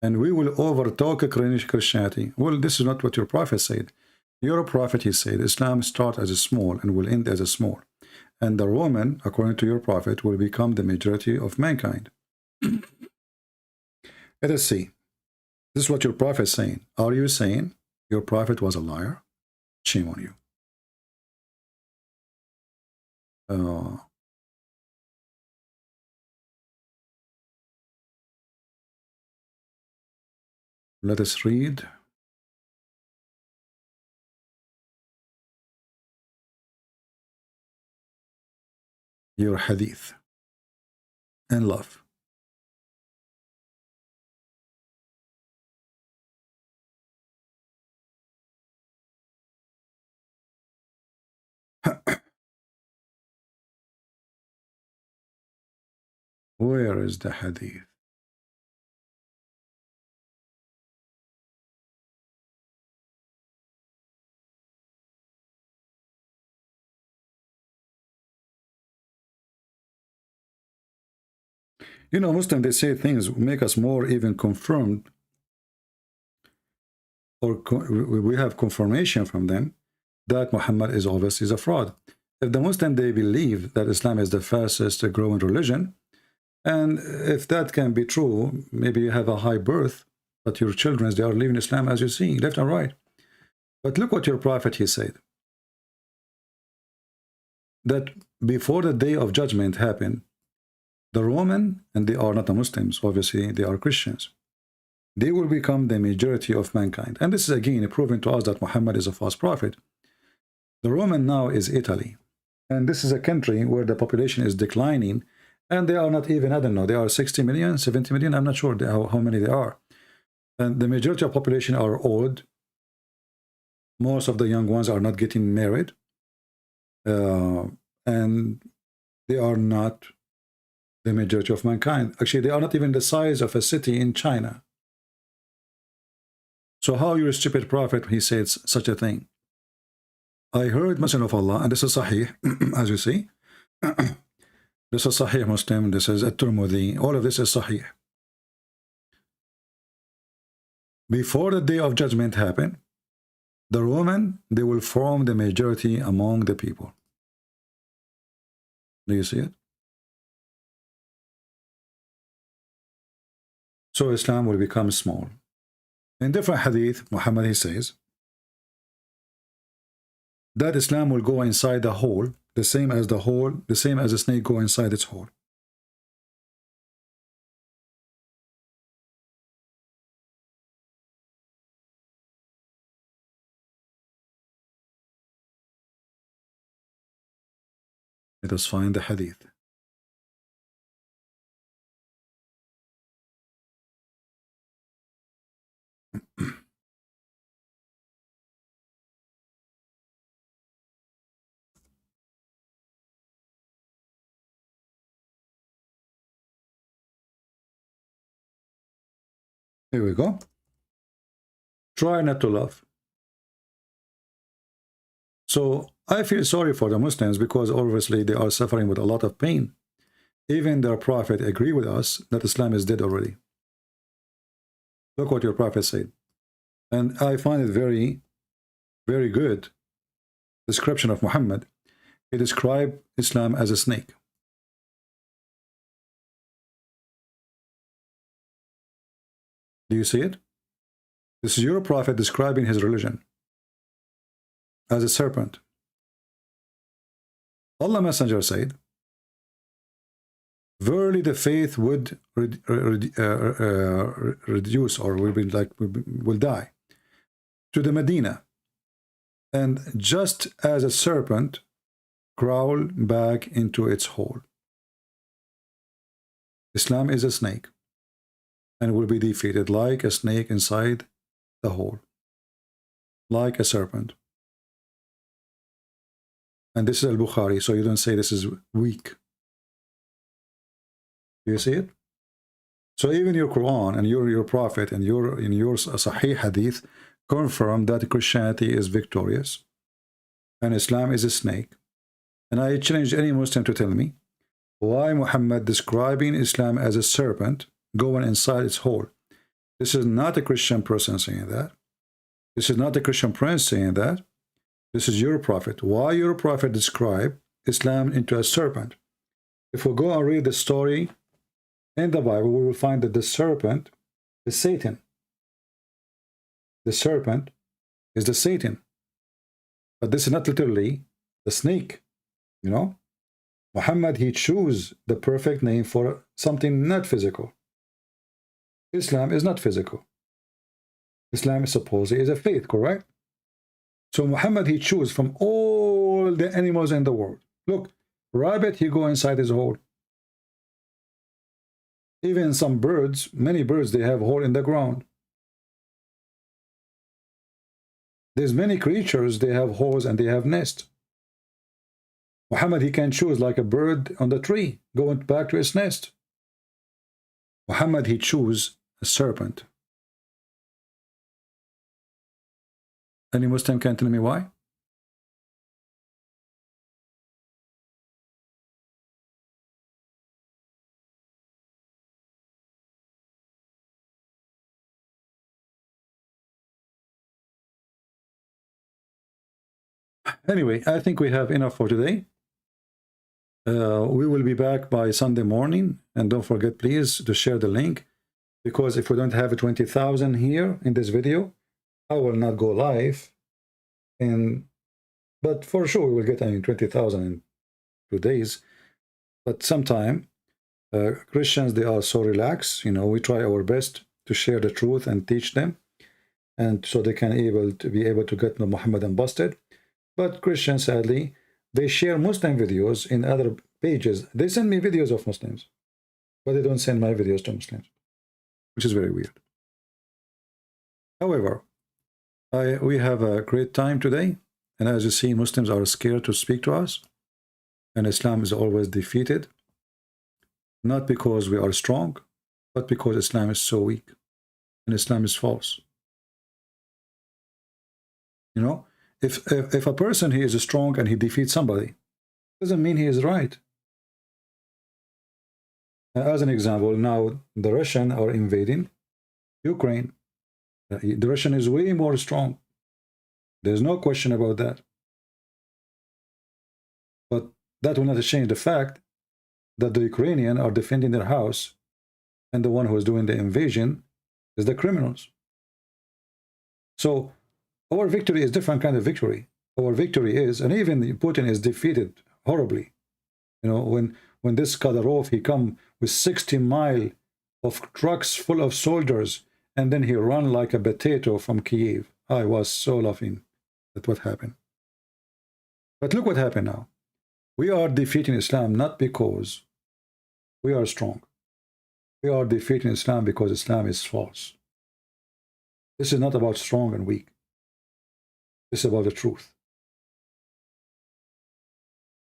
and we will overtake Christianity. Well, this is not what your prophet said. Your prophet, he said, Islam start as a small and will end as a small. And the Roman, according to your prophet, will become the majority of mankind. Let us see. This is what your prophet is saying. Are you saying your prophet was a liar? Shame on you. Let us read. Your hadith and love. Where is the hadith? You know, Muslims, they say things make us more even confirmed, or we have confirmation from them that Muhammad is obviously a fraud. If the Muslim, they believe that Islam is the fastest growing religion, and if that can be true, maybe you have a high birth, but your children, they are leaving Islam, as you see, left and right. But look what your prophet, he said, that before the day of judgment happened, the Roman, and they are not the Muslims, obviously they are Christians, they will become the majority of mankind. And this is again proving to us that Muhammad is a false prophet. The Roman now is Italy, and this is a country where the population is declining, and they are not even, I don't know, they are 60 million, 70 million, I'm not sure how many they are. And the majority of population are old. Most of the young ones are not getting married, and they are not the majority of mankind. Actually, they are not even the size of a city in China. So how your stupid prophet, he said such a thing? I heard Messenger of Allah, and this is Sahih, as you see. This is Sahih Muslim, this is At-Tirmidhi, all of this is Sahih. Before the day of judgment happen, the Roman, they will form the majority among the people. Do you see it? So Islam will become small. In different hadith, Muhammad, he says that Islam will go inside the hole, the same as a snake go inside its hole. Let us find the hadith. Here we go. Try not to laugh. So I feel sorry for the Muslims because obviously they are suffering with a lot of pain. Even their prophet agree with us that Islam is dead already. Look what your prophet said. And I find it very, very good description of Muhammad. He described Islam as a snake. Do you see it? This is your prophet describing his religion as a serpent. Allah Messenger said, verily the faith would reduce or will die to the Medina, and just as a serpent crawl back into its hole. Islam is a snake and will be defeated like a snake inside the hole, like a serpent. And this is Al-Bukhari, so you don't say this is weak. Do you see it? So even your Quran and your prophet and your Sahih Hadith confirm that Christianity is victorious and Islam is a snake. And I challenge any Muslim to tell me why Muhammad describing Islam as a serpent going inside its hole. This is not a Christian person saying that. This is not a Christian prince saying that. This is your prophet. Why your prophet describe Islam into a serpent? If we go and read the story in the Bible, we will find that the serpent is Satan. The serpent is the Satan. But this is not literally the snake. You know? Muhammad, he chose the perfect name for something not physical. Islam is not physical. Islam is supposedly is a faith, correct? So Muhammad, he chose from all the animals in the world. Look, rabbit, he go inside his hole. Even some birds, many birds, they have a hole in the ground. There's many creatures, they have holes and they have nest. Muhammad, he can choose like a bird on the tree, going back to its nest. Muhammad, he chose a serpent. Any Muslim can tell me why? Anyway, I think we have enough for today. We will be back by Sunday morning. And don't forget, please, to share the link. Because if we don't have 20,000 here in this video, I will not go live. But for sure, we will get 20,000 in 2 days. But sometime, Christians, they are so relaxed. You know, we try our best to share the truth and teach them. And so they can be able to get Muhammadan busted. But Christians, sadly, they share Muslim videos in other pages. They send me videos of Muslims, but they don't send my videos to Muslims, which is very weird. However, we have a great time today. And as you see, Muslims are scared to speak to us. And Islam is always defeated. Not because we are strong, but because Islam is so weak. And Islam is false. You know? If a person he is strong and he defeats somebody, doesn't mean he is right. As an example, now the Russians are invading Ukraine. The Russian is way more strong. There's no question about that. But that will not change the fact that the Ukrainians are defending their house, and the one who is doing the invasion is the criminals. So our victory is different kind of victory. Our victory is, and even Putin is defeated horribly. You know, when this Kadyrov, he come with 60 miles of trucks full of soldiers, and then he run like a potato from Kiev. I was so laughing at what happened. But look what happened now. We are defeating Islam not because we are strong. We are defeating Islam because Islam is false. This is not about strong and weak. This is about the truth.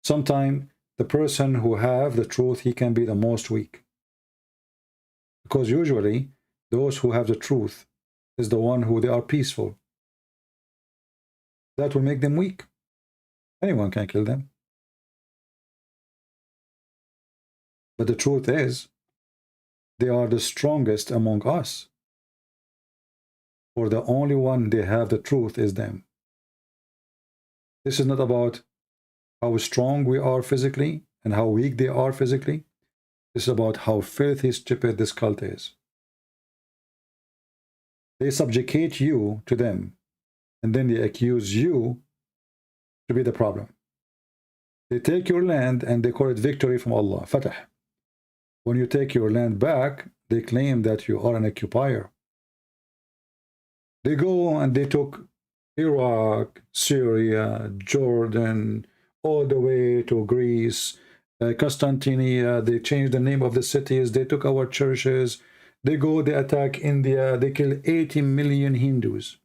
Sometimes the person who have the truth, he can be the most weak. Because usually those who have the truth is the one who they are peaceful. That will make them weak. Anyone can kill them. But the truth is, they are the strongest among us. For the only one they have the truth is them. This is not about how strong we are physically and how weak they are physically. This is about how filthy stupid this cult is. They subjugate you to them, and then they accuse you to be the problem. They take your land and they call it victory from Allah, Fatah. When you take your land back, they claim that you are an occupier. They go and they took Iraq, Syria, Jordan, all the way to Greece, Constantinople. They changed the name of the cities. They took our churches. They go, they attack India. They kill 80 million Hindus.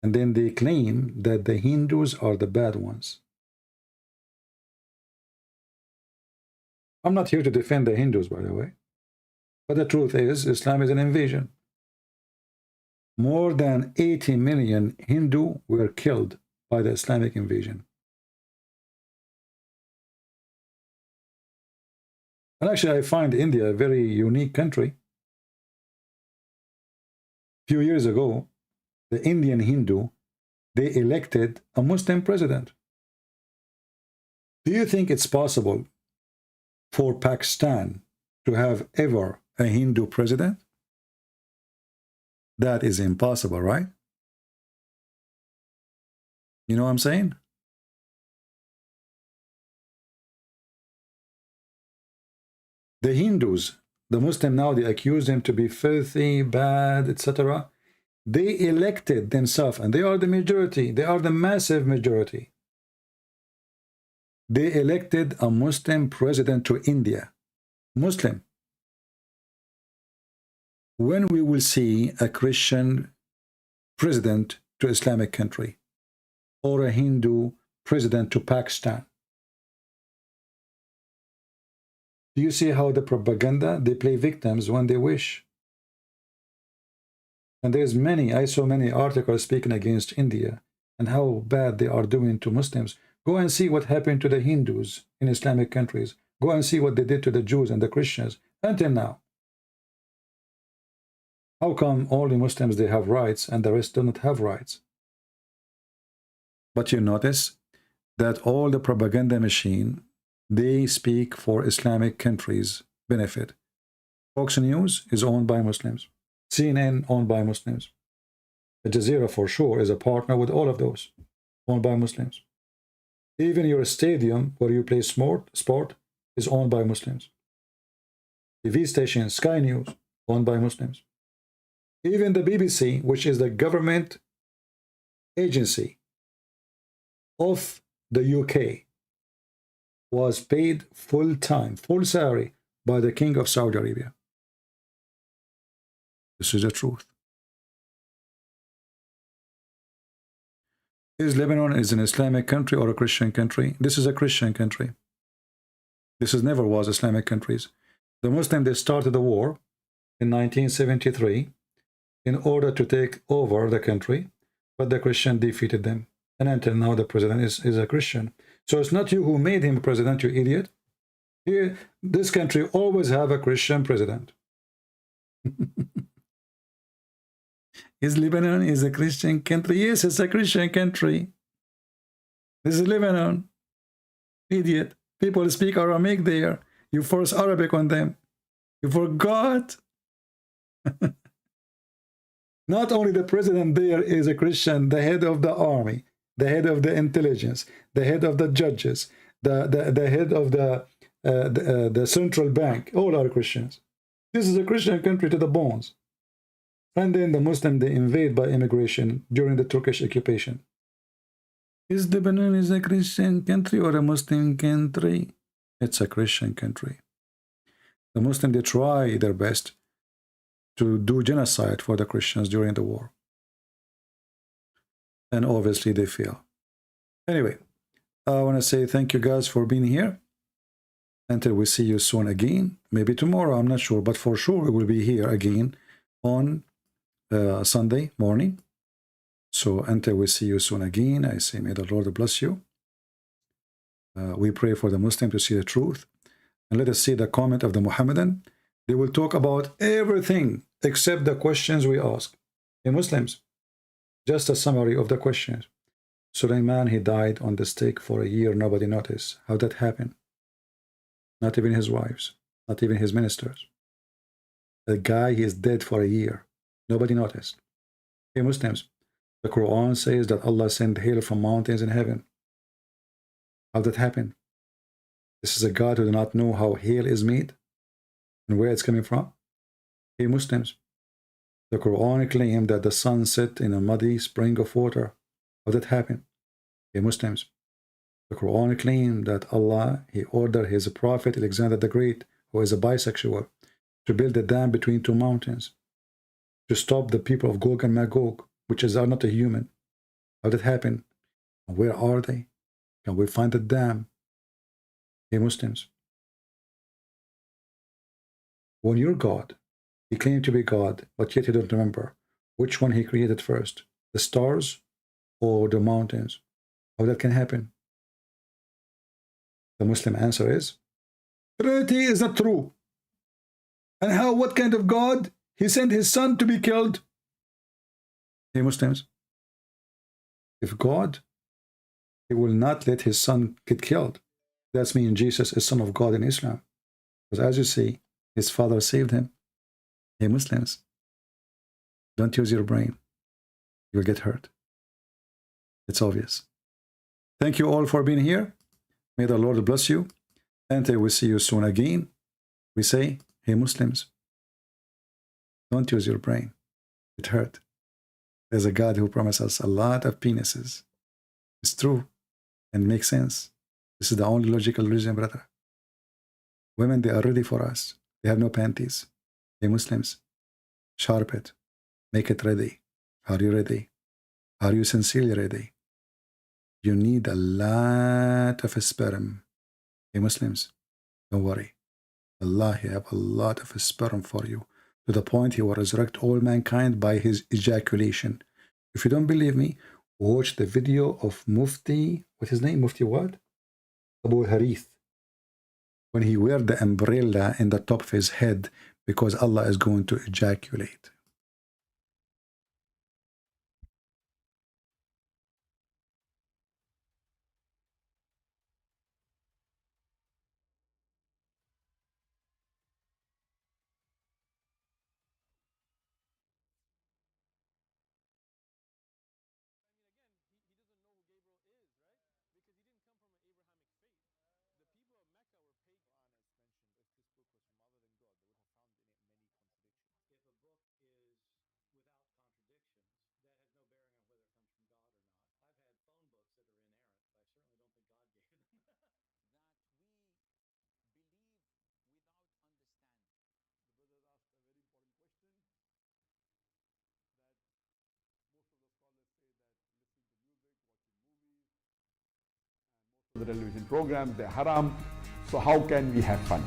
And then they claim that the Hindus are the bad ones. I'm not here to defend the Hindus, by the way. But the truth is, Islam is an invasion. More than 80 million Hindu were killed by the Islamic invasion. And actually, I find India a very unique country. A few years ago, the Indian Hindu, they elected a Muslim president. Do you think it's possible for Pakistan to have ever a Hindu president? That is impossible, right? You know what I'm saying? The Hindus, the Muslim now, they accuse them to be filthy, bad, etc. They elected themselves, and they are the majority. They are the massive majority. They elected a Muslim president to India. Muslim. When we will see a Christian president to Islamic country, or a Hindu president to Pakistan? Do you see how the propaganda, they play victims when they wish? And there's many, I saw many articles speaking against India and how bad they are doing to Muslims. Go and see what happened to the Hindus in Islamic countries. Go and see what they did to the Jews and the Christians until now. How come only Muslims, they have rights and the rest do not have rights? But you notice that all the propaganda machine, they speak for Islamic countries' benefit. Fox News is owned by Muslims. CNN owned by Muslims. Al Jazeera for sure is a partner with all of those, owned by Muslims. Even your stadium where you play sport is owned by Muslims. TV station Sky News, owned by Muslims. Even the BBC, which is the government agency of the UK, was paid full-time, full salary by the King of Saudi Arabia. This is the truth. Is Lebanon an Islamic country or a Christian country? This is a Christian country. This is never was Islamic countries. The Muslims, they started the war in 1973 in order to take over the country, but the Christian defeated them. And until now, the president is a Christian. So it's not you who made him president, you idiot. Here, this country always have a Christian president. Is Lebanon is a Christian country? Yes, it's a Christian country. This is Lebanon. Idiot. People speak Aramaic there. You force Arabic on them. You forgot. Not only the president there is a Christian, the head of the army, the head of the intelligence, the head of the judges, the head of the central bank, all are Christians. This is a Christian country to the bones. And then the Muslim, they invade by immigration during the Turkish occupation. Is Lebanon a Christian country or a Muslim country? It's a Christian country. The Muslims, they try their best to do genocide for the Christians during the war. And obviously they fail. Anyway, I want to say thank you guys for being here. Until we see you soon again. Maybe tomorrow, I'm not sure. But for sure, we will be here again on Sunday morning. So until we see you soon again, I say may the Lord bless you. We pray for the Muslim to see the truth. And let us see the comment of the Muhammadan. They will talk about everything except the questions we ask. Hey Muslims, just a summary of the questions. Sulaiman, he died on the stake for a year. Nobody noticed. How that happened? Not even his wives. Not even his ministers. The guy, he is dead for a year. Nobody noticed. Hey Muslims, the Quran says that Allah sent hail from mountains in heaven. How that happened? This is a God who does not know how hail is made and where it's coming from. Hey Muslims, the Quran claimed that the sun set in a muddy spring of water. How that happened? Hey Muslims, the Quran claimed that Allah, he ordered his prophet Alexander the Great, who is a bisexual, to build a dam between two mountains to stop the people of Gog and Magog, which are not a human. How did that happen? Where are they? Can we find the dam? Hey Muslims, when you're God, he claimed to be God, but yet you don't remember which one he created first, the stars or the mountains. How that can happen? The Muslim answer is, Trinity is not true. And how, what kind of God? He sent his son to be killed. Hey Muslims, if God, he will not let his son get killed. That's mean Jesus is son of God in Islam. Because as you see, his father saved him. Hey Muslims, don't use your brain. You'll get hurt. It's obvious. Thank you all for being here. May the Lord bless you. Until we see you soon again, we say, hey Muslims, don't use your brain. It hurt. There's a God who promised us a lot of penises. It's true and makes sense. This is the only logical reason, brother. Women, they are ready for us. They have no panties. Hey Muslims, sharp it. Make it ready. Are you ready? Are you sincerely ready? You need a lot of sperm. Hey Muslims, don't worry. Allah, he have a lot of sperm for you, to the point he will resurrect all mankind by his ejaculation. If you don't believe me, watch the video of Mufti, what's his name? Mufti what? Abu Harith. When he wear the umbrella in the top of his head because Allah is going to ejaculate. The television programs, they're haram, so how can we have fun?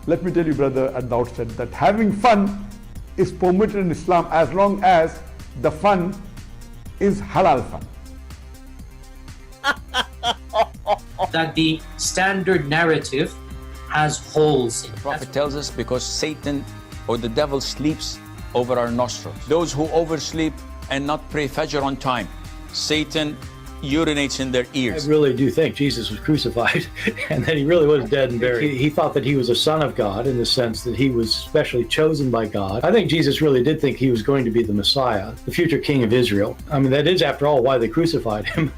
Let me tell you, brother, at the outset that having fun is permitted in Islam as long as the fun is halal fun. That the standard narrative has holes in it. The Prophet tells us because Satan or the devil sleeps over our nostrils. Those who oversleep and not pray Fajr on time, Satan urinates in their ears. I really do think Jesus was crucified and that he really was dead and buried. He thought that he was a son of God in the sense that he was specially chosen by God. I think Jesus really did think he was going to be the Messiah, the future king of Israel. I mean, that is, after all, why they crucified him.